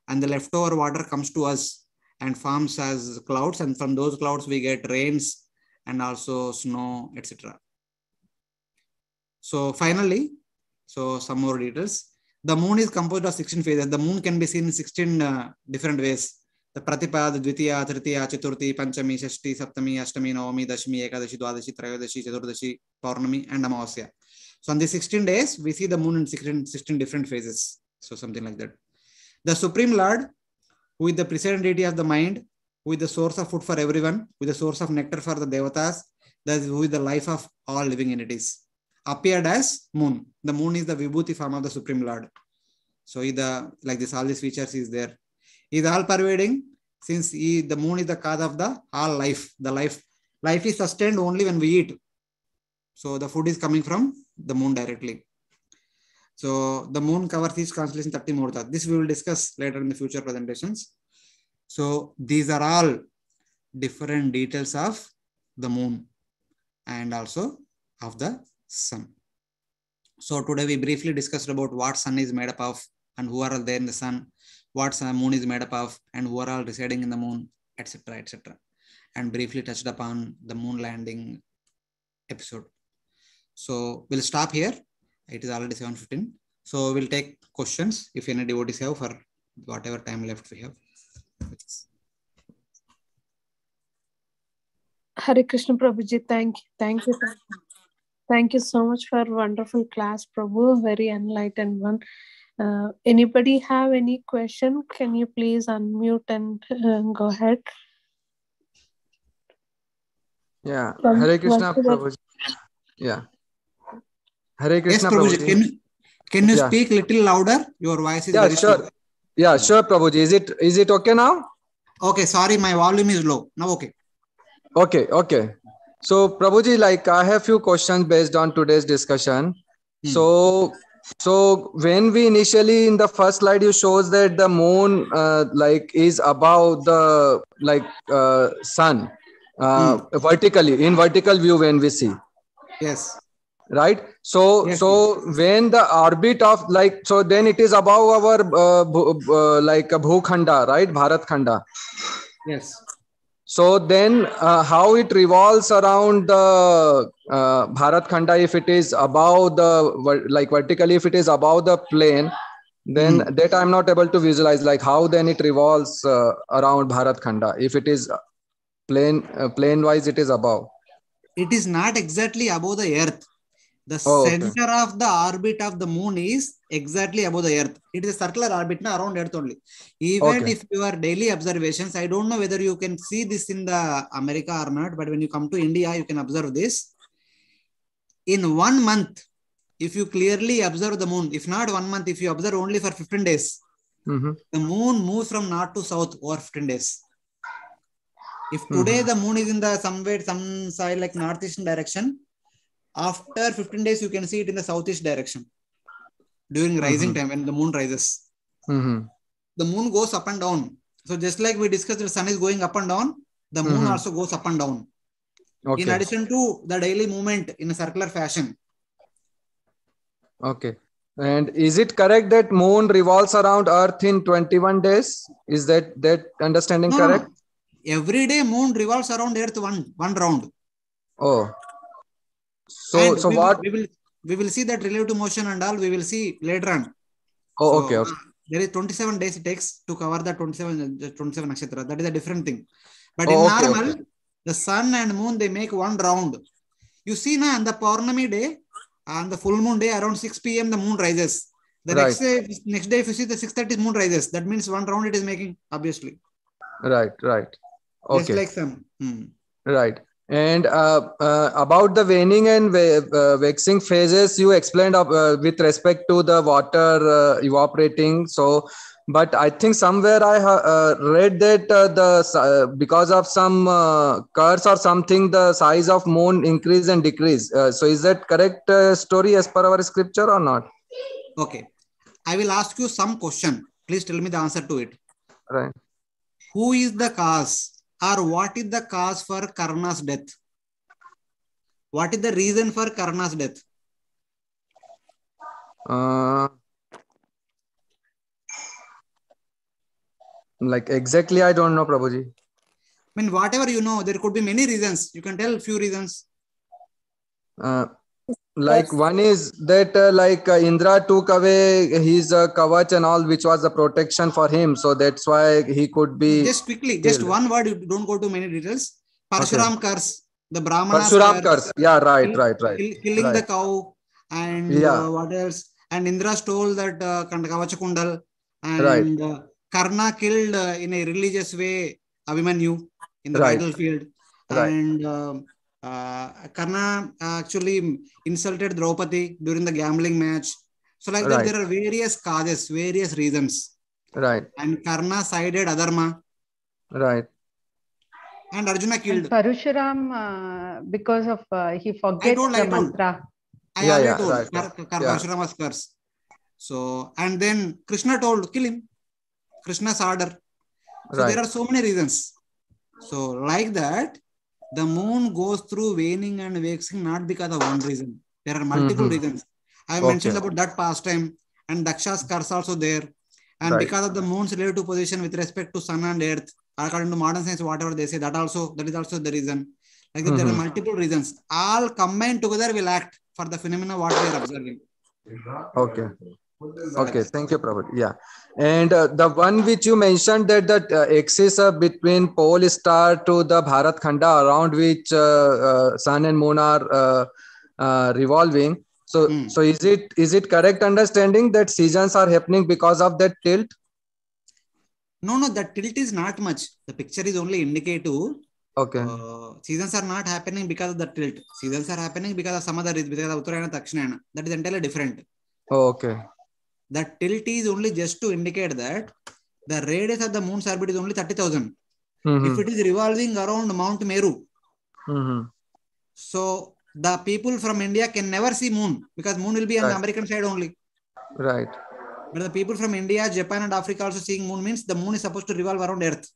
And the leftover water comes to us and forms as clouds, and from those clouds we get rains and also snow, etc. So finally, some more details. The moon is composed of 16 phases. The moon can be seen in 16 different ways. The Pratipad, Dvitiya, Tritiya, Chaturthi, Panchami, Shashti, Saptami, Ashtami, Navami, Dashami, Ekadashi, Dwadashi, Trayodashi, Chaturdashi, Paurnami, and Amavasya. So on the 16 days, we see the moon in 16 different phases. So something like that. The Supreme Lord, who is the presiding deity of the mind, who is the source of food for everyone, who is the source of nectar for the devatas, who is the life of all living entities, appeared as moon. The moon is the vibhuti form of the Supreme Lord. So like this, all these features is there. He is all pervading, since the moon is the cause of the all life. The life is sustained only when we eat. So the food is coming from the moon directly. So the moon covers each constellation 30 muhurtas. This we will discuss later in the future presentations. So these are all different details of the moon and also of the sun. So today we briefly discussed about what sun is made up of and who are there in the sun, what moon is made up of and who are all residing in the moon, etc., etc. And briefly touched upon the moon landing episode. So we'll stop here. It is already 7:15. So we'll take questions if any devotees have for whatever time left we have. Hare Krishna Prabhuji, thank you. Thank you so much for a wonderful class, Prabhu. Very enlightened one. Anybody have any question? Can you please unmute and go ahead? Yeah. Hare Krishna Prabhuji. Yeah. Hare Krishna Prabhuji. Can you speak little louder? Your voice is very sure. slow. Yeah, sure, Prabhuji. Is it okay now? Okay, sorry, my volume is low. Now okay. Okay. So Prabhuji, like I have few questions based on today's discussion. So when we initially in the first slide you shows that the moon like is above the sun vertically, in vertical view when we see. Yes. Right. So when the orbit of then it is above our Bhukhanda, right? Bharat Khanda. Yes. So then how it revolves around the Bharat Khanda, if it is above the vertically, if it is above the plane, then that I'm not able to visualize how then it revolves around Bharat Khanda. If it is plane wise, it is above. It is not exactly above the earth. The center of the orbit of the moon is exactly above the earth. It is a circular orbit around earth only. Even if your daily observations, I don't know whether you can see this in the America or not, but when you come to India, you can observe this. In 1 month, if you clearly observe the moon, if not 1 month, if you observe only for 15 days, the moon moves from north to south over 15 days. If today the moon is in the some side like northeastern direction, after 15 days, you can see it in the southeast direction during rising time when the moon rises. The moon goes up and down. So just like we discussed, the sun is going up and down, the moon also goes up and down. In addition to the daily movement in a circular fashion. Okay. And is it correct that moon revolves around earth in 21 days? Is that understanding correct? No. Every day moon revolves around earth one round. Oh. So we will see that relative motion and all we will see later on. Okay. There is 27 days it takes to cover the 27 nakshatra. That is a different thing. But in normal, the sun and moon, they make one round. You see now on the Paurnami day, on the full moon day around 6 p.m. the moon rises. The next day if you see the 6:30 moon rises, that means one round it is making, obviously. Right. Okay. Just like sun. Right. And about the waning and waxing phases, you explained with respect to the water evaporating. So, but I think somewhere I read that because of some curse or something, the size of moon increase and decrease. So, is that correct story as per our scripture or not? Okay. I will ask you some question. Please tell me the answer to it. Right. Who is the cause? Or what is the cause for Karna's death? What is the reason for Karna's death? Like exactly, I don't know, Prabhuji. I mean, whatever you know, there could be many reasons. You can tell few reasons. Like one is that Indra took away his kavach and all, which was the protection for him. So that's why he could be Just quickly, killed. just one word. You don't go to many details. Parshuram curse, the Brahmanas Parshuram curse. Yeah, right. killing the cow, and what else? And Indra stole that Kavacha Kundal, and Karna killed in a religious way Abhimanyu in the battlefield, and Karna actually insulted Draupadi during the gambling match. So like that, there are various causes, various reasons. Right. And Karna sided Adharma. Right. And Arjuna killed. And Parashuram, because of he forgets the mantra. I already told. Parashurama's curse. So, and then Krishna told, kill him. Krishna's order. So there are so many reasons. So like that, the moon goes through waning and waxing not because of one reason. There are multiple reasons. I mentioned about that pastime, and Daksha's curse also there. And because of the moon's relative position with respect to sun and earth, according to modern science, whatever they say, that is also the reason. Like that, there are multiple reasons. All combined together will act for the phenomena what we are observing. Okay. Okay. Thank you, Prabhu. Yeah. And the one which you mentioned, that the axis between pole star to the Bharat Khanda, around which sun and moon are revolving. So is it correct understanding that seasons are happening because of that tilt? No, that tilt is not much. The picture is only indicative. Okay. Seasons are not happening because of the tilt. Seasons are happening because of some other reason, because of Uttarayana, Dakshinayana. That is entirely different. Oh, okay. The tilt is only just to indicate that the radius of the moon's orbit is only 30,000. If it is revolving around Mount Meru, so the people from India can never see moon, because moon will be on the American side only. Right. But the people from India, Japan and Africa also seeing moon means the moon is supposed to revolve around Earth.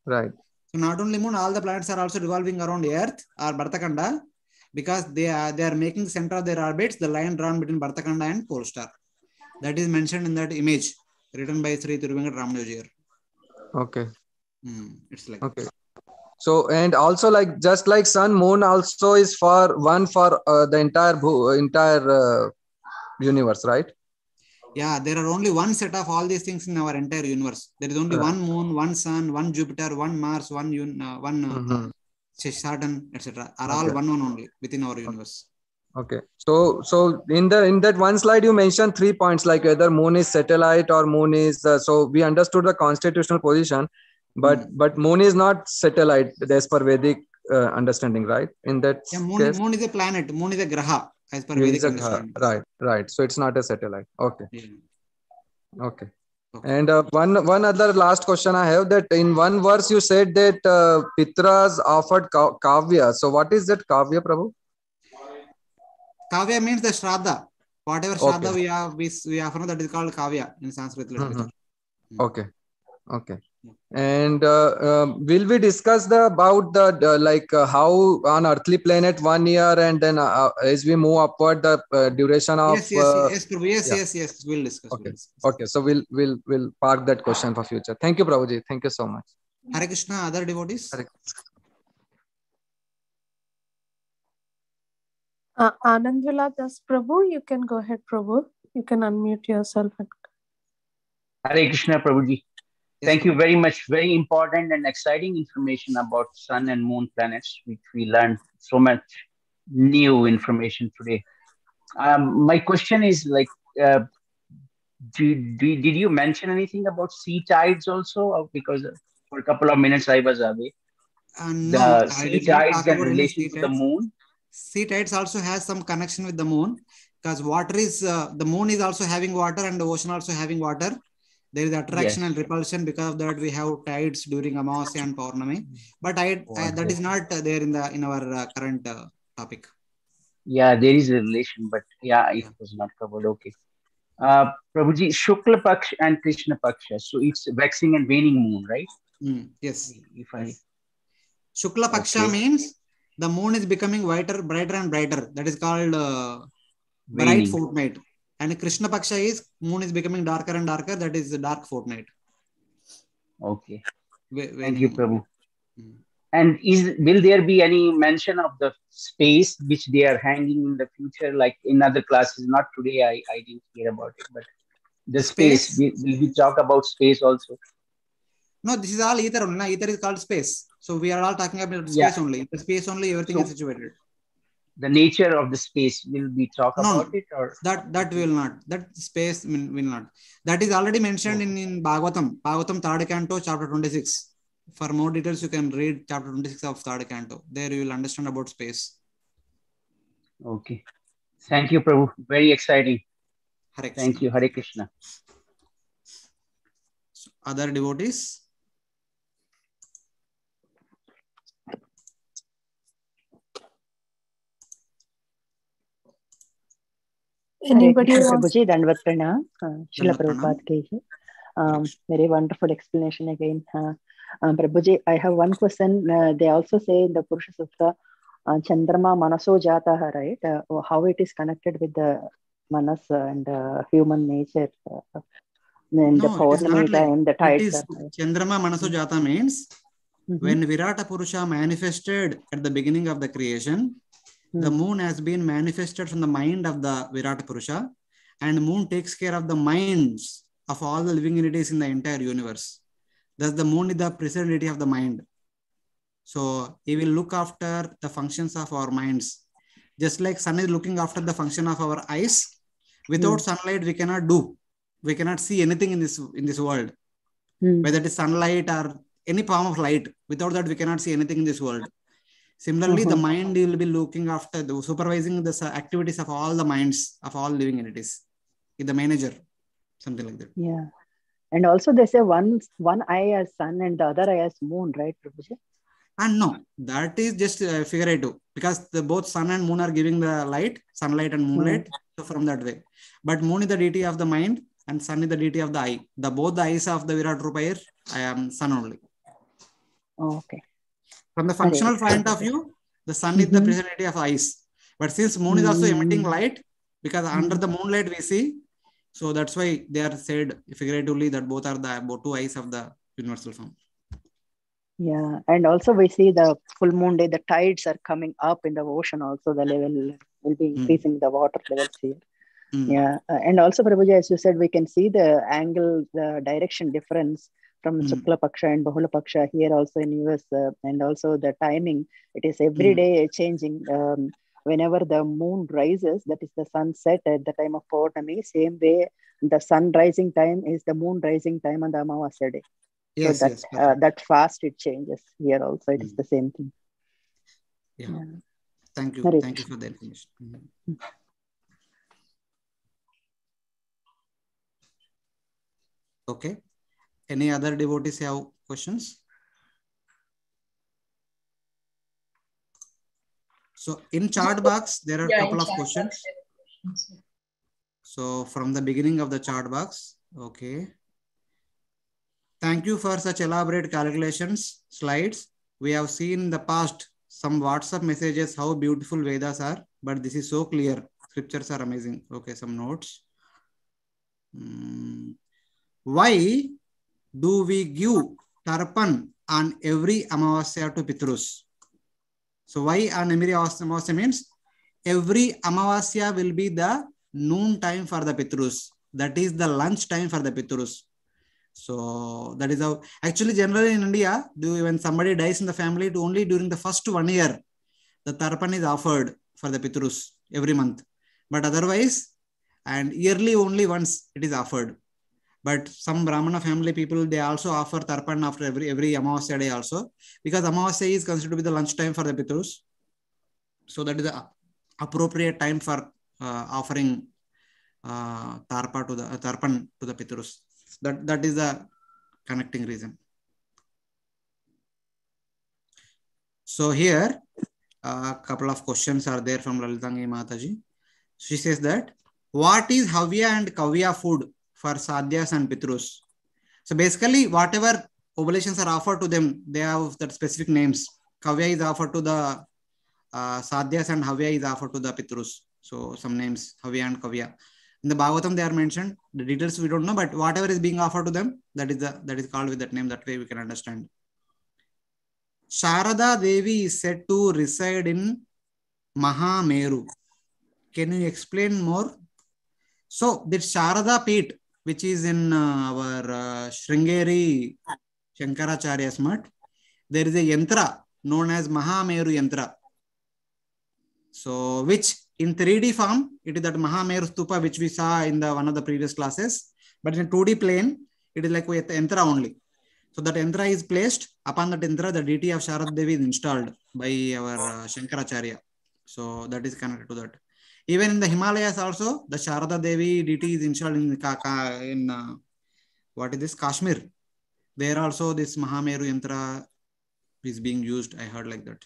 Right. So not only moon, all the planets are also revolving around Earth or Bhartakhanda, because they are making the center of their orbits, the line drawn between Bhartakhanda and pole star. That is mentioned in that image written by Sri Thiruvengat Ramanujiyar. Okay. It's like okay. So, and also like just like sun, moon also is for the entire universe, right? Yeah, there are only one set of all these things in our entire universe. There is only one moon, one sun, one Jupiter, one Mars, one Saturn, etc. Are all one only within our universe. Okay. So in that one slide you mentioned 3 points, like whether moon is satellite or moon is so we understood the constitutional position, but moon is not satellite as per Vedic understanding, right? In that case, moon is a planet. Moon is a graha as per Vedic understanding. Right. So it's not a satellite. Okay. Yeah. Okay. And one other last question I have, that in one verse you said that Pitras offered kavya. So what is that kavya, Prabhu? Kavya means the Shraddha. Whatever Shraddha we offer, that is called kavya in Sanskrit literature. Okay. And will we discuss about the how on earthly planet 1 year, and then as we move upward the duration of yes, we'll discuss. Okay, so we'll park that question for future. Thank you, Prabhuji. Thank you so much. Hare Krishna. Other devotees? Anandula Das Prabhu, you can go ahead, Prabhu. You can unmute yourself. Hare Krishna, Prabhuji. Thank you very much. Very important and exciting information about sun and moon planets, which we learned so much new information today. My question is did you mention anything about sea tides also? Because for a couple of minutes I was away. No, the sea tides and relation to the moon. Sea tides also has some connection with the moon, because water is the moon is also having water and the ocean also having water. There is attraction and repulsion. Because of that we have tides during Amavasya and Paurnami. But that is not there in our current topic. Yeah, there is a relation, but it was not covered. Okay. Prabhuji, Shukla Paksha and Krishna Paksha. So it's waxing and waning moon, right? Yes. Shukla Paksha means the moon is becoming brighter and brighter. That is called bright fortnight. And Krishna Paksha is moon is becoming darker and darker. That is the dark fortnight. Okay. Thank you, Prabhu. And will there be any mention of the space which they are hanging in the future, like in other classes? Not today, I didn't hear about it, but the space. Will we talk about space also? No, this is all ether only. Ether is called space. So we are all talking about space only. The space only, everything is situated. The nature of the space, will we talk about it, or that will not? That space will not. That is already mentioned in Bhagavatam 3rd canto, chapter 26. For more details, you can read chapter 26 of 3rd canto. There you will understand about space. Okay. Thank you, Prabhu. Very exciting. Hare Thank you. Hare Krishna. Other devotees? Anybody? Prabhuji, Dandvat Pranam. Srila Prabhupada ki jai. Very wonderful explanation again. Prabhuji, I have one question. They also say in the Purusha Sutta, Chandrama Manaso Jataha, right? How it is connected with the Manas and human nature. And the Paurnami time, the tides. Chandrama Manaso Jata means when Virata Purusha manifested at the beginning of the creation, the moon has been manifested from the mind of the Virata Purusha, and moon takes care of the minds of all the living entities in the entire universe. Thus, the moon is the personality of the mind. So, he will look after the functions of our minds. Just like sun is looking after the function of our eyes, without sunlight, we cannot do. We cannot see anything in this world. Whether it is sunlight or any form of light, without that, we cannot see anything in this world. Similarly, the mind will be looking after, supervising the activities of all the minds of all living entities. The manager, something like that. Yeah. And also they say one eye as sun and the other eye as moon, right, Prabhuji? And no, that is just figurative, because both sun and moon are giving the light, sunlight and moonlight. So from that way. But moon is the deity of the mind and sun is the deity of the eye. Both the eyes of the Virat Rupa are sun only. Okay. From the functional point of view, the sun is the personality of eyes. But since moon is also emitting light, because under the moonlight we see, so that's why they are said figuratively that both are the two eyes of the universal form. Yeah, and also we see the full moon day, the tides are coming up in the ocean also, the level will be increasing the water levels here. Yeah, and also Prabhuji, as you said, we can see the angle, the direction difference from Shukla Paksha and Bahula Paksha here also in US, and also the timing, it is every day changing. Whenever the moon rises, that is the sunset at the time of Paurnami, same way the sun rising time is the moon rising time on the Amavasya day. Yes, so that fast it changes here also, it is the same thing. Yeah. Thank you. Thank you for the information. Okay. Any other devotees have questions? So in chat box, there are a couple of questions. So from the beginning of the chat box, okay. Thank you for such elaborate calculations, slides. We have seen in the past some WhatsApp messages how beautiful Vedas are, but this is so clear. Scriptures are amazing. Okay, some notes. Why do we give tarpan on every Amavasya to Pitrus? So why on every Amavasya means every Amavasya will be the noon time for the Pitrus. That is the lunch time for the Pitrus. So that is how, actually generally in India, when somebody dies in the family, only during the first 1 year, the tarpan is offered for the Pitrus every month. But otherwise, and yearly only once it is offered. But some Brahmana family people, they also offer tarpan after every Amavasya day also, because Amavasya is considered to be the lunch time for the Pitrus. So that is the appropriate time for offering tarpan to the Pitrus. That is the connecting reason. So here, a couple of questions are there from Lalitangi Mataji. She says that, what is Havya and Kavya food for Sadhyas and Pitrus? So basically, whatever oblations are offered to them, they have that specific names. Kavya is offered to the Sadhyas and Havya is offered to the Pitrus. So some names, Havya and Kavya. In the Bhagavatam, they are mentioned. The details we don't know, but whatever is being offered to them, that is called with that name. That way we can understand. Sharada Devi is said to reside in Mahameru. Can you explain more? So this Sharada Peeth, which is in our Sringeri Shankaracharya's Mat, there is a yantra known as Mahameru yantra. So which in 3D form, it is that Mahameru Stupa which we saw in one of the previous classes. But in 2D plane, it is like with yantra only. So that yantra is placed. Upon that yantra, the deity of Sharada Devi is installed by our Shankaracharya. So that is connected to that. Even in the Himalayas also, the Sharada Devi deity is installed in what is this? Kashmir. There also this Mahameru yantra is being used. I heard like that.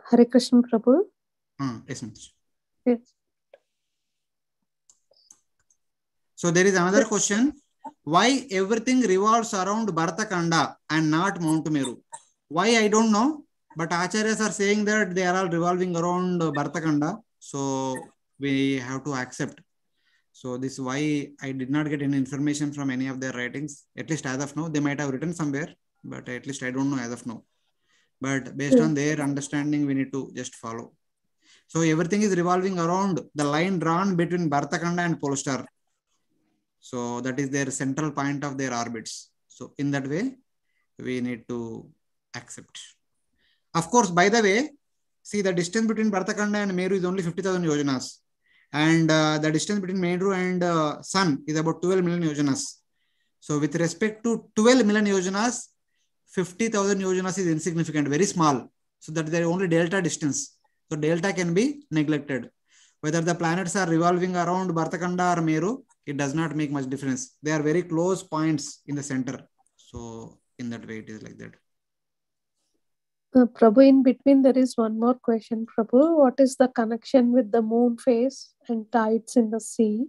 Hare Krishna Prabhu. Yes, Mataji. Yes. So there is another question. Why everything revolves around Bharatkhanda and not Mount Meru? Why I don't know, but Acharyas are saying that they are all revolving around Bharatkhanda. So we have to accept. So this is why I did not get any information from any of their writings. At least as of now, they might have written somewhere, but at least I don't know as of now. But based on their understanding, we need to just follow. So everything is revolving around the line drawn between Bharatkhanda and Polestar. So that is their central point of their orbits. So in that way, we need to accept. Of course, by the way, see the distance between Bharatkhanda and Meru is only 50,000 yojanas. And the distance between Meru and Sun is about 12 million yojanas. So with respect to 12 million yojanas, 50,000 yojanas is insignificant, very small. So that there is only delta distance. So delta can be neglected. Whether the planets are revolving around Bharatkhanda or Meru, it does not make much difference. They are very close points in the center. So in that way, it is like that. Prabhu, in between, there is one more question, Prabhu. What is the connection with the moon phase and tides in the sea?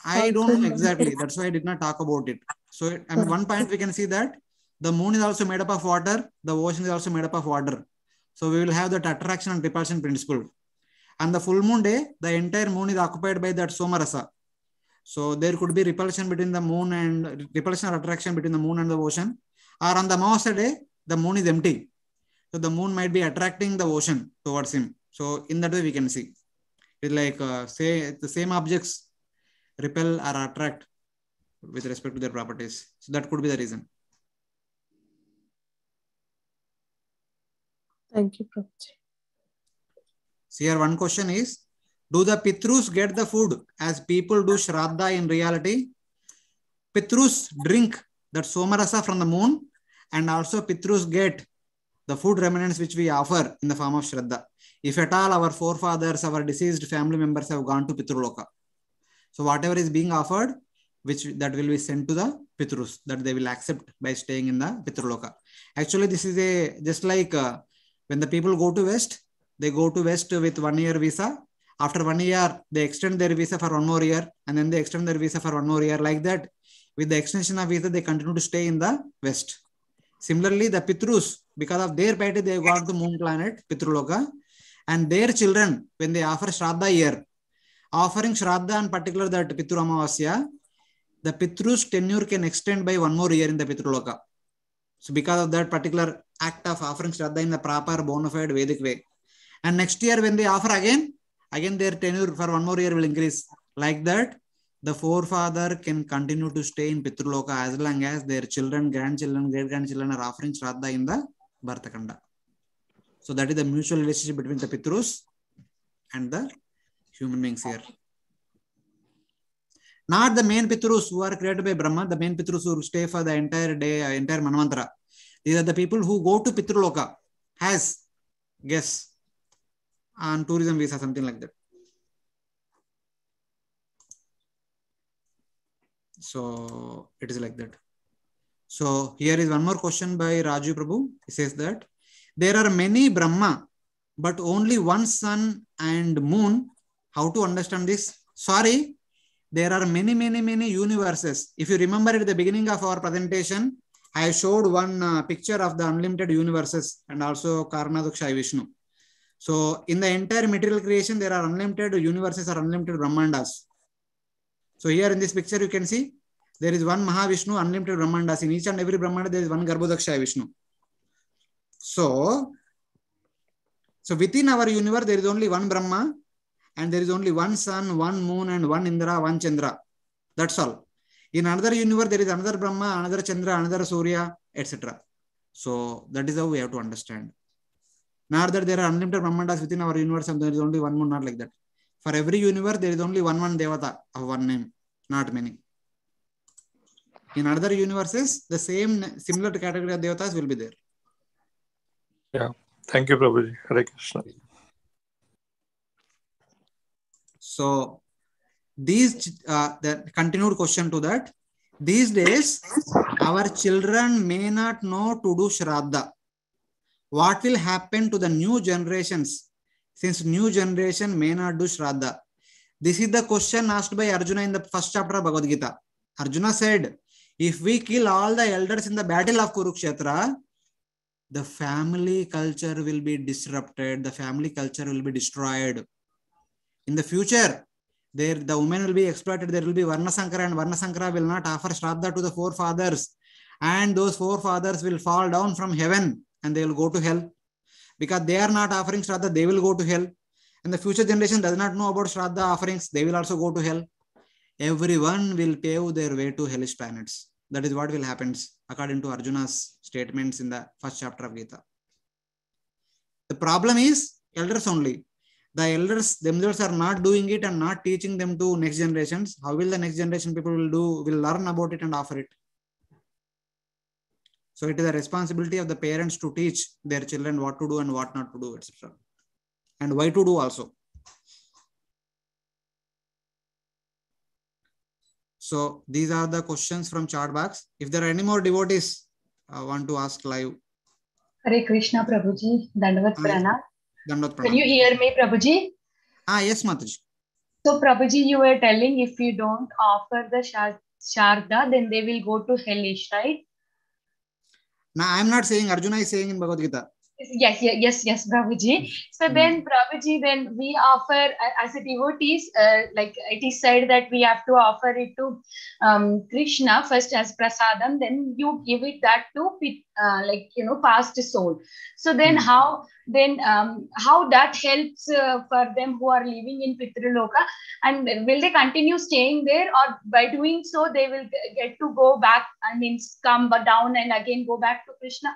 I don't know exactly. That's why I did not talk about it. So I mean, one point we can see that the moon is also made up of water. The ocean is also made up of water. So we will have that attraction and repulsion principle. On the full moon day, the entire moon is occupied by that Somarasa. So there could be repulsion between the moon and repulsion or attraction between the moon and the ocean. Or on the Amavasya day, the moon is empty. So the moon might be attracting the ocean towards him. So in that way we can see. It's like say the same objects repel or attract with respect to their properties. So that could be the reason. Thank you, Prabhu. So here one question is, do the Pitrus get the food as people do Shraddha in reality? Pitrus drink that Somarasa from the moon, and also Pitrus get the food remnants which we offer in the form of Shraddha. If at all our forefathers, our deceased family members have gone to Pitruloka. So whatever is being offered, that will be sent to the Pitrus, that they will accept by staying in the Pitruloka. Actually, this is just like when the people go to West, they go to West with 1 year visa. After 1 year, they extend their visa for 1 more year, and then they extend their visa for 1 more year. Like that, with the extension of visa, they continue to stay in the West. Similarly, the Pitrus, because of their piety, they got the moon planet, Pitruloka, and their children, when they offer Shraddha year, offering Shraddha in particular that Pitru Amavasya, the Pitrus tenure can extend by 1 more year in the Pitruloka. So because of that particular act of offering Shraddha in the proper bona fide Vedic way. And next year when they offer again their tenure for 1 more year will increase. Like that, the forefather can continue to stay in Pitruloka as long as their children, grandchildren, great-grandchildren are offering Shraddha in the Bharatkhanda. So that is the mutual relationship between the Pitrus and the human beings here. Not the main Pitrus who are created by Brahma, the main Pitrus who stay for the entire day, entire Manvantara. These are the people who go to Pitruloka as guests on tourism visa, something like that. So it is like that. So here is one more question by Raju Prabhu. He says that there are many Brahma, but only one sun and moon. How to understand this? Sorry, there are many universes. If you remember at the beginning of our presentation, I showed one picture of the unlimited universes and also Karnaduksha Vishnu. So in the entire material creation, there are unlimited universes or unlimited Brahmandas. So here in this picture, you can see there is one Mahavishnu, unlimited Brahmandas. In each and every Brahmanda, there is one Garbhodaksha Vishnu. So within our universe, there is only one Brahma, and there is only one sun, one moon, and one Indra, one Chandra. That's all. In another universe, there is another Brahma, another Chandra, another Surya, etc. So that is how we have to understand. Not that there are unlimited Brahmandas within our universe and there is only one moon, not like that. For every universe, there is only one Devata of one name, not many. In other universes, the same similar category of Devatas will be there. Yeah. Thank you, Prabhuji. Hare Krishna. So the continued question to that. These days, our children may not know to do Shraddha. What will happen to the new generations since new generation may not do Shraddha? This is the question asked by Arjuna in the first chapter of Bhagavad-Gita. Arjuna said, if we kill all the elders in the battle of Kurukshetra, the family culture will be disrupted. The family culture will be destroyed. In the future, the women will be exploited. There will be Varna Sankara, and Varna Sankara will not offer Shraddha to the forefathers. And those forefathers will fall down from heaven and they will go to hell. Because they are not offering Shraddha, they will go to hell. And the future generation does not know about Shraddha offerings, they will also go to hell. Everyone will pave their way to hellish planets. That is what will happen according to Arjuna's statements in the first chapter of Gita. The problem is elders only. The elders themselves are not doing it and not teaching them to next generations. How will the next generation people will learn about it and offer it? So it is a responsibility of the parents to teach their children what to do and what not to do, etc. And why to do also. So these are the questions from chat box. If there are any more devotees want to ask live. Hare Krishna, Prabhuji. Dandavat Pranam. Dandavat Pranam. Can you hear me, Prabhuji? Yes, Mataji. So, Prabhuji, you were telling if you don't offer the Shraddha, then they will go to hellish, right? No, I am not saying. Arjuna is saying in Bhagavad Gita. Yes, Prabhuji. So then, Prabhuji, then we offer as a devotees, like it is said that we have to offer it to Krishna first as prasadam, then you give it that to past soul. So then how that helps for them who are living in Pitraloka, and will they continue staying there, or by doing so they will get to go back, I mean come down and again go back to Krishna?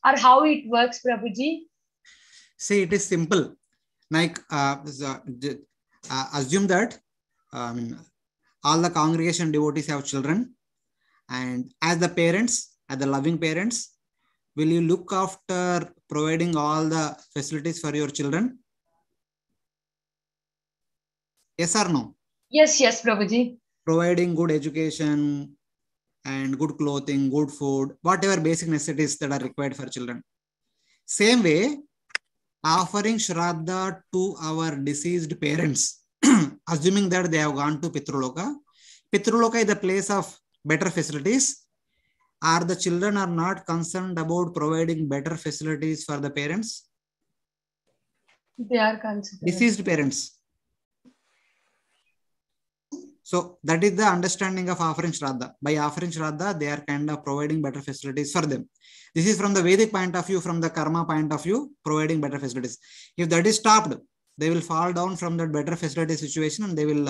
Or how it works, Prabhuji? See, it is simple. Like, assume that all the congregation devotees have children, and as the parents, as the loving parents, will you look after providing all the facilities for your children? Yes or no? Yes, Prabhuji. Providing good education and good clothing, good food, whatever basic necessities that are required for children. Same way, offering Shraddha to our deceased parents, assuming that they have gone to Pitraloka. Pitraloka is the place of better facilities. Are the children are not concerned about providing better facilities for the parents? They are concerned. Deceased parents. So that is the understanding of offering Shraddha. By offering Shraddha, they are kind of providing better facilities for them. This is from the Vedic point of view, from the karma point of view, providing better facilities. If that is stopped, they will fall down from that better facility situation, and they will,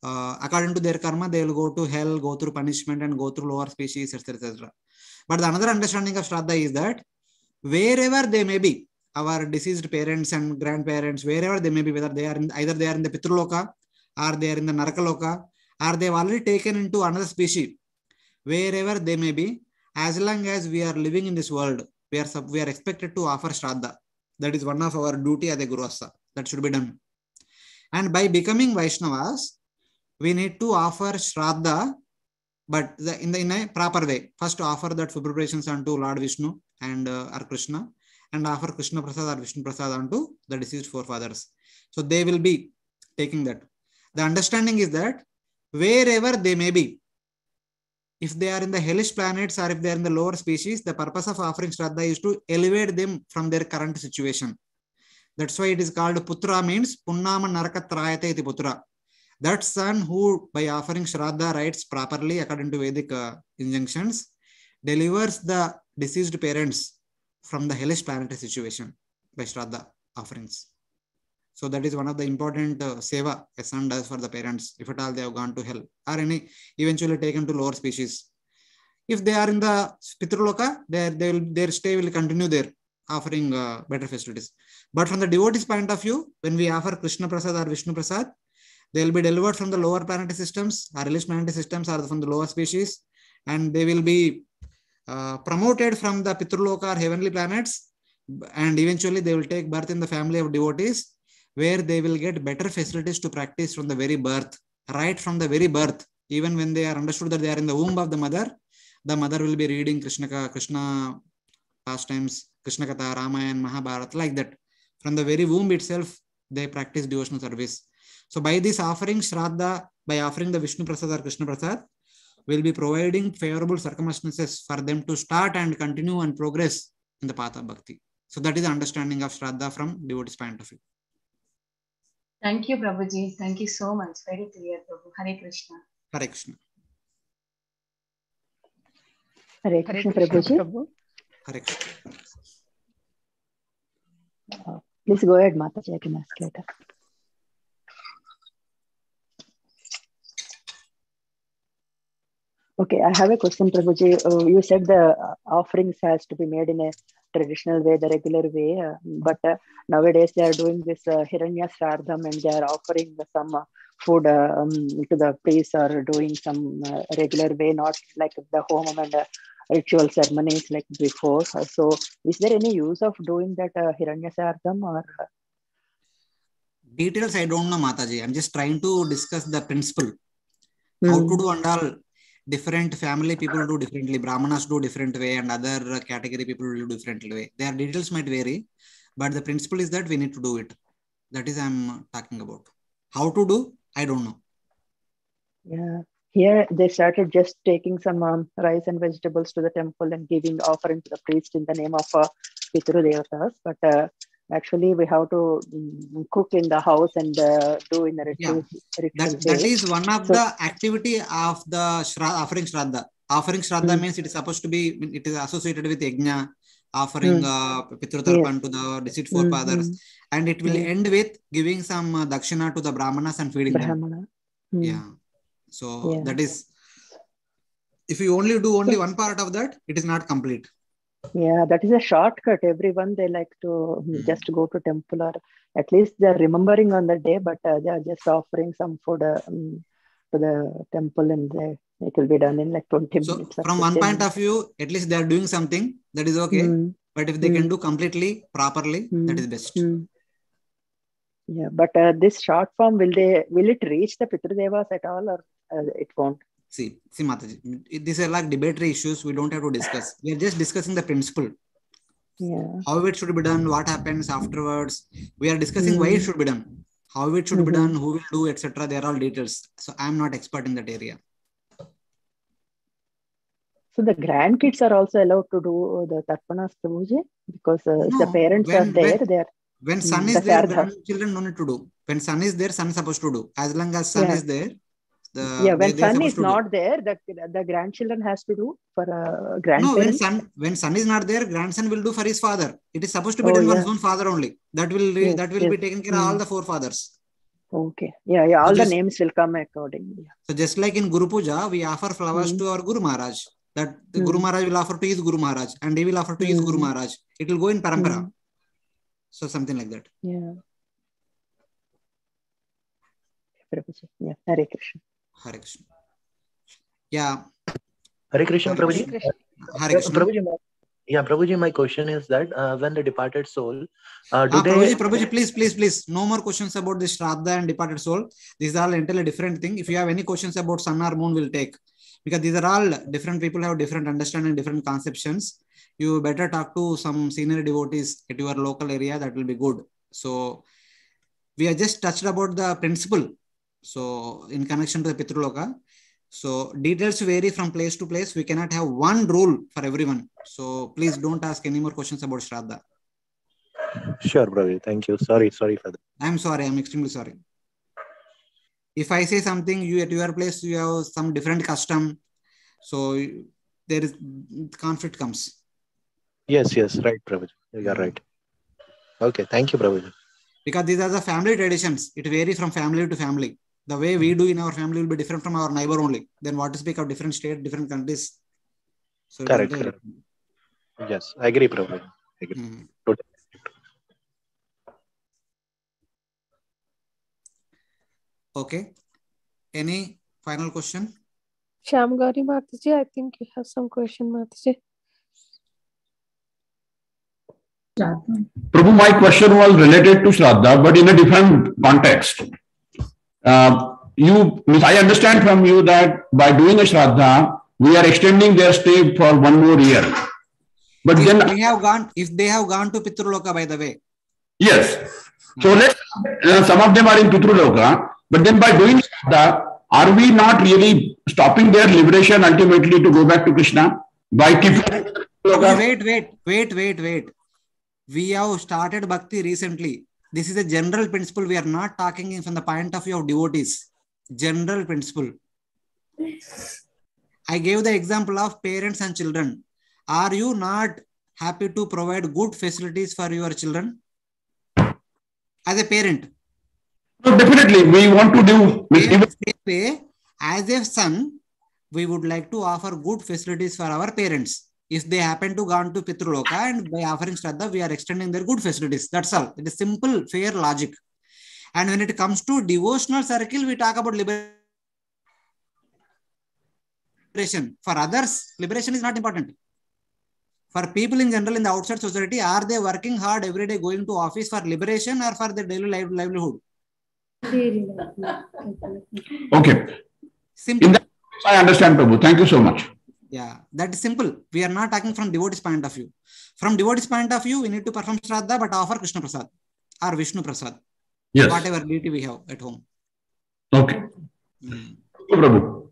according to their karma, they will go to hell, go through punishment, and go through lower species, etc. But the another understanding of Shraddha is that wherever they may be, our deceased parents and grandparents, wherever they may be, whether they are either they are in the Pitraloka, or they are in the Narakaloka, or they have already taken into another species, wherever they may be, as long as we are living in this world, we are expected to offer Shraddha. That is one of our duty as a Guruvasa. That should be done. And by becoming Vaishnavas, we need to offer Shraddha, but in a proper way. First, offer that preparations unto Lord Vishnu and our Krishna, and offer Krishna Prasad or Vishnu Prasad unto the deceased forefathers. So they will be taking that. The understanding is that wherever they may be, if they are in the hellish planets or if they are in the lower species, the purpose of offering Shraddha is to elevate them from their current situation. That's why it is called Putra, means Punnama Naraka Trayate iti Putra. That son who, by offering Shraddha rites properly according to Vedic injunctions, delivers the deceased parents from the hellish planetary situation by Shraddha offerings. So that is one of the important seva a son does for the parents if at all they have gone to hell or eventually taken to lower species. If they are in the Pitraloka, their stay will continue there, offering better facilities. But from the devotee's point of view, when we offer Krishna Prasad or Vishnu Prasad, they will be delivered from the lower planetary systems or hellish planetary systems or from the lower species, and they will be promoted from the Pitraloka or heavenly planets, and eventually they will take birth in the family of devotees, where they will get better facilities to practice from the very birth, right from the very birth. Even when they are understood that they are in the womb of the mother will be reading Krishna pastimes, Krishna Katha, Ramayana, Mahabharata, like that. From the very womb itself, they practice devotional service. So by this offering Shraddha, by offering the Vishnu Prasad or Krishna Prasad, will be providing favorable circumstances for them to start and continue and progress in the path of bhakti. So that is the understanding of Shraddha from devotee's point of view. Thank you, Prabhuji. Thank you so much. Very clear, Prabhu. Hare Krishna. Hare Krishna. Hare Krishna, Prabhuji. Hare Krishna. Please go ahead, Mataji. I can ask later. Okay, I have a question, Prabhuji. You said the offerings has to be made in a traditional way, the regular way, but nowadays they are doing this Hiranya Sardham and they are offering some food to the priests or doing some regular way, not like the homam and ritual ceremonies like before. So is there any use of doing that Hiranya Sardham or? Details I don't know, Mataji. I'm just trying to discuss the principle. How to do and all. Different family people do differently. Brahmanas do different way and other category people will do differently way. Their details might vary, but the principle is that we need to do it. That is I'm talking about. How to do, I don't know. Yeah. Here they started just taking some rice and vegetables to the temple and giving offering to the priest in the name of Pitru Devatas. But actually we have to cook in the house and do in the ritual. That is one of the activity of the offering Shraddha. Offering Shraddha means it is supposed to be, it is associated with Yajna, offering Pitrutarpan to the deceased forefathers, and it will end with giving some dakshina to the Brahmanas and feeding them. Yeah. So that is, if you only do one part of that, it is not complete. Yeah, that is a shortcut. Everyone, they like to just go to temple, or at least they are remembering on the day, but they are just offering some food to the temple, and it will be done in like 20 minutes. From one point of view, at least they are doing something, that is okay. But if they can do completely, properly, that is best. Yeah, but this short form, will it reach the Pitrudevas at all, or it won't? See, Mataji, these are like debatory issues we don't have to discuss. We are just discussing the principle. Yeah. How it should be done, what happens afterwards. We are discussing why it should be done, how it should be done, who will do, etc. They are all details. So I am not expert in that area. So the grandkids are also allowed to do the Tarpanas, Prabhuji? Because if the parents are there, they are... When son is there, grandchildren don't need to do. When son is there, son is supposed to do. As long as son is there, when son is not there, the grandchildren has to do for grandparents. No, when son is not there, grandson will do for his father. It is supposed to be done for his own father only. That will be taken care of all the forefathers. Okay. Yeah. All the names will come accordingly. So just like in Guru Puja, we offer flowers to our Guru Maharaj. That the Guru Maharaj will offer to his Guru Maharaj, and he will offer to his Guru Maharaj. It will go in parampara. So something like that. Yeah. Yeah. Hare Krishna. Hare Krishna. Yeah. Hare Krishna, Prabhuji. Hare Krishna. Prabhuji, my question is that when the departed soul, Prabhuji, please. No more questions about this Shraddha and departed soul. These are all entirely different thing. If you have any questions about sun or moon, we'll take. Because these are all different people have different understanding, different conceptions. You better talk to some senior devotees at your local area. That will be good. So we are just touched about the principle. So in connection to the Pitruloka, So details vary from place to place. We cannot have one rule for everyone. So please don't ask any more questions about Shraddha. Sure, Prabhuji. Thank you. Sorry for that. I'm sorry. I'm extremely sorry. If I say something, you at your place, you have some different custom. So there is conflict comes. Yes, right, Prabhuji. You are right. Okay, thank you, Prabhuji. Because these are the family traditions. It varies from family to family. The way we do in our family will be different from our neighbor only. Then what to speak of different states, different countries. So correct. Yes, I agree, Prabhuji. Totally. Okay. Any final question? Shyam Gauri Mataji, I think you have some question, Mataji. Prabhu, my question was related to Shraddha, but in a different context. I understand from you that by doing a Shraddha, we are extending their stay for one more year. But if they have gone to Pitruloka, by the way. Yes. So some of them are in Pitruloka, but then by doing Shraddha, are we not really stopping their liberation ultimately to go back to Krishna? By keeping Wait. We have started bhakti recently. This is a general principle. We are not talking from the point of view of devotees. General principle. I gave the example of parents and children. Are you not happy to provide good facilities for your children? As a parent. No, definitely. We want to do. As a son, we would like to offer good facilities for our parents. If they happen to go to Pitruloka, and by offering Shraddha, we are extending their good facilities. That's all. It is simple, fair logic. And when it comes to devotional circle, we talk about liberation. For others, liberation is not important. For people in general in the outside society, are they working hard every day going to office for liberation or for their daily livelihood? Okay. Simple. I understand, Prabhu. Thank you so much. Yeah, that is simple. We are not talking from devotee's point of view. From devotee's point of view, we need to perform Shraddha, but offer Krishna Prasad or Vishnu Prasad. Yes. Whatever deity we have at home. Okay. Thank you, Prabhu.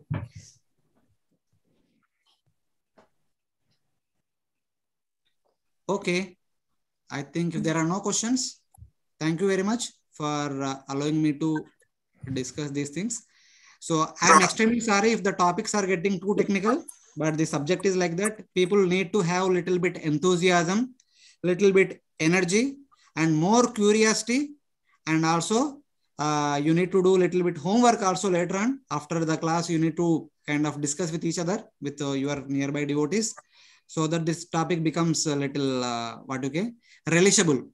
Okay. I think if there are no questions, thank you very much for allowing me to discuss these things. So I'm extremely sorry if the topics are getting too technical, but the subject is like that. People need to have a little bit enthusiasm, little bit energy, and more curiosity. And also, you need to do a little bit homework also later on. After the class, you need to kind of discuss with each other, with your nearby devotees, so that this topic becomes a little, relishable.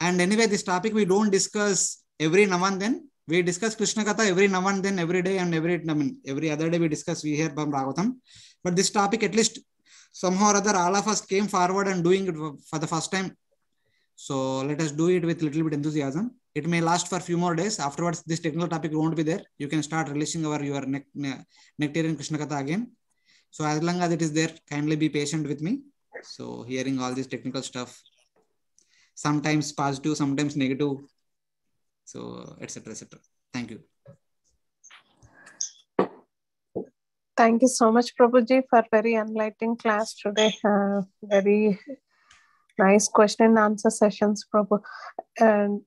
And anyway, this topic we don't discuss every now and then. We discuss Krishna Katha every now and then, every day, and every other day we discuss, we hear from Bhagavatam. But this topic, at least somehow or other, all of us came forward and doing it for the first time. So let us do it with little bit enthusiasm. It may last for a few more days. Afterwards, this technical topic won't be there. You can start releasing your Nectarian Krishna Katha again. So as long as it is there, kindly be patient with me. So hearing all this technical stuff, sometimes positive, sometimes negative. So, etc. Thank you. Thank you so much, Prabhuji, for very enlightening class today. Very nice question and answer sessions, Prabhu. And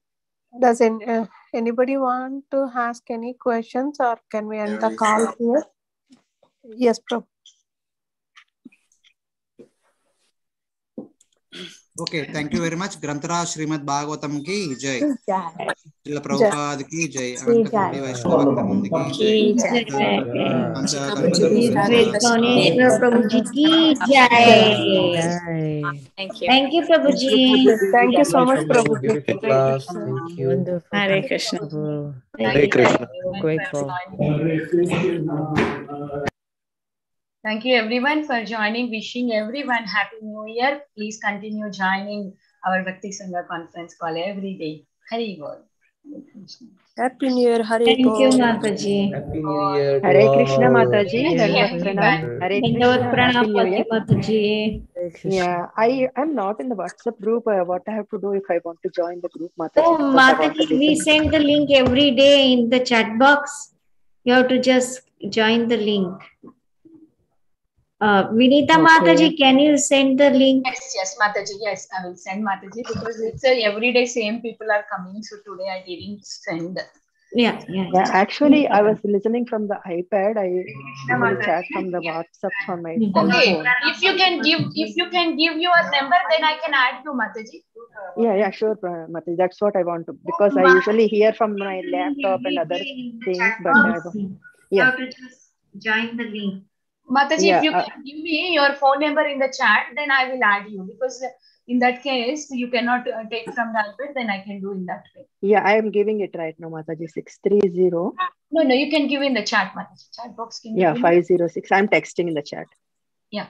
does anybody want to ask any questions, or can we end the call here? Yes, Prabhu. Okay, thank you very much. Grantara Srimad Bhagavatam ki jai. Srila Prabhupada ki jai. Ananta Vaishnava Bhakta ki jai. Prabhuji ki jai. Thank you, Prabhuji. Thank you so much, Prabhuji. Thank you. Wonderful. Hare Krishna. Hare Krishna. Grateful. Thank you everyone for joining. Wishing everyone Happy New Year. Please continue joining our Bhakti Sangha conference call every day. Hari Bol. Happy New Year. Hare Thank you, Mataji. Happy New Year to Hare all. Krishna, Mataji. Dandavat Pranam. Hare Krishna. Happy New Year. Mataji. Yeah, I'm not in the WhatsApp group. What I have to do if I want to join the group, Mataji? Oh, Mataji, we send the link every day in the chat box. You have to just join the link. Vinita Okay. Mataji, can you send the link? Yes, Mataji. Yes, I will send Mataji because it's a everyday same people are coming. So today I didn't send. Yeah. Actually, I was listening from the iPad. I usually chat from the WhatsApp from my cell Okay, phone. if you can give your number, then I can add you, Mataji. Yeah, sure, Mataji. That's what I want to, because I usually hear from my laptop and other things, but You have to just join the link. Mataji, Yeah, if you can give me your phone number in the chat, then I will add you, because in that case you cannot take from the iPad, then I can do in that way. yeah, I am giving it right now, Mataji. 630. No, you can give in the chat, Mataji. Chat box can Yeah, give in 506. I'm texting in the chat. Yeah.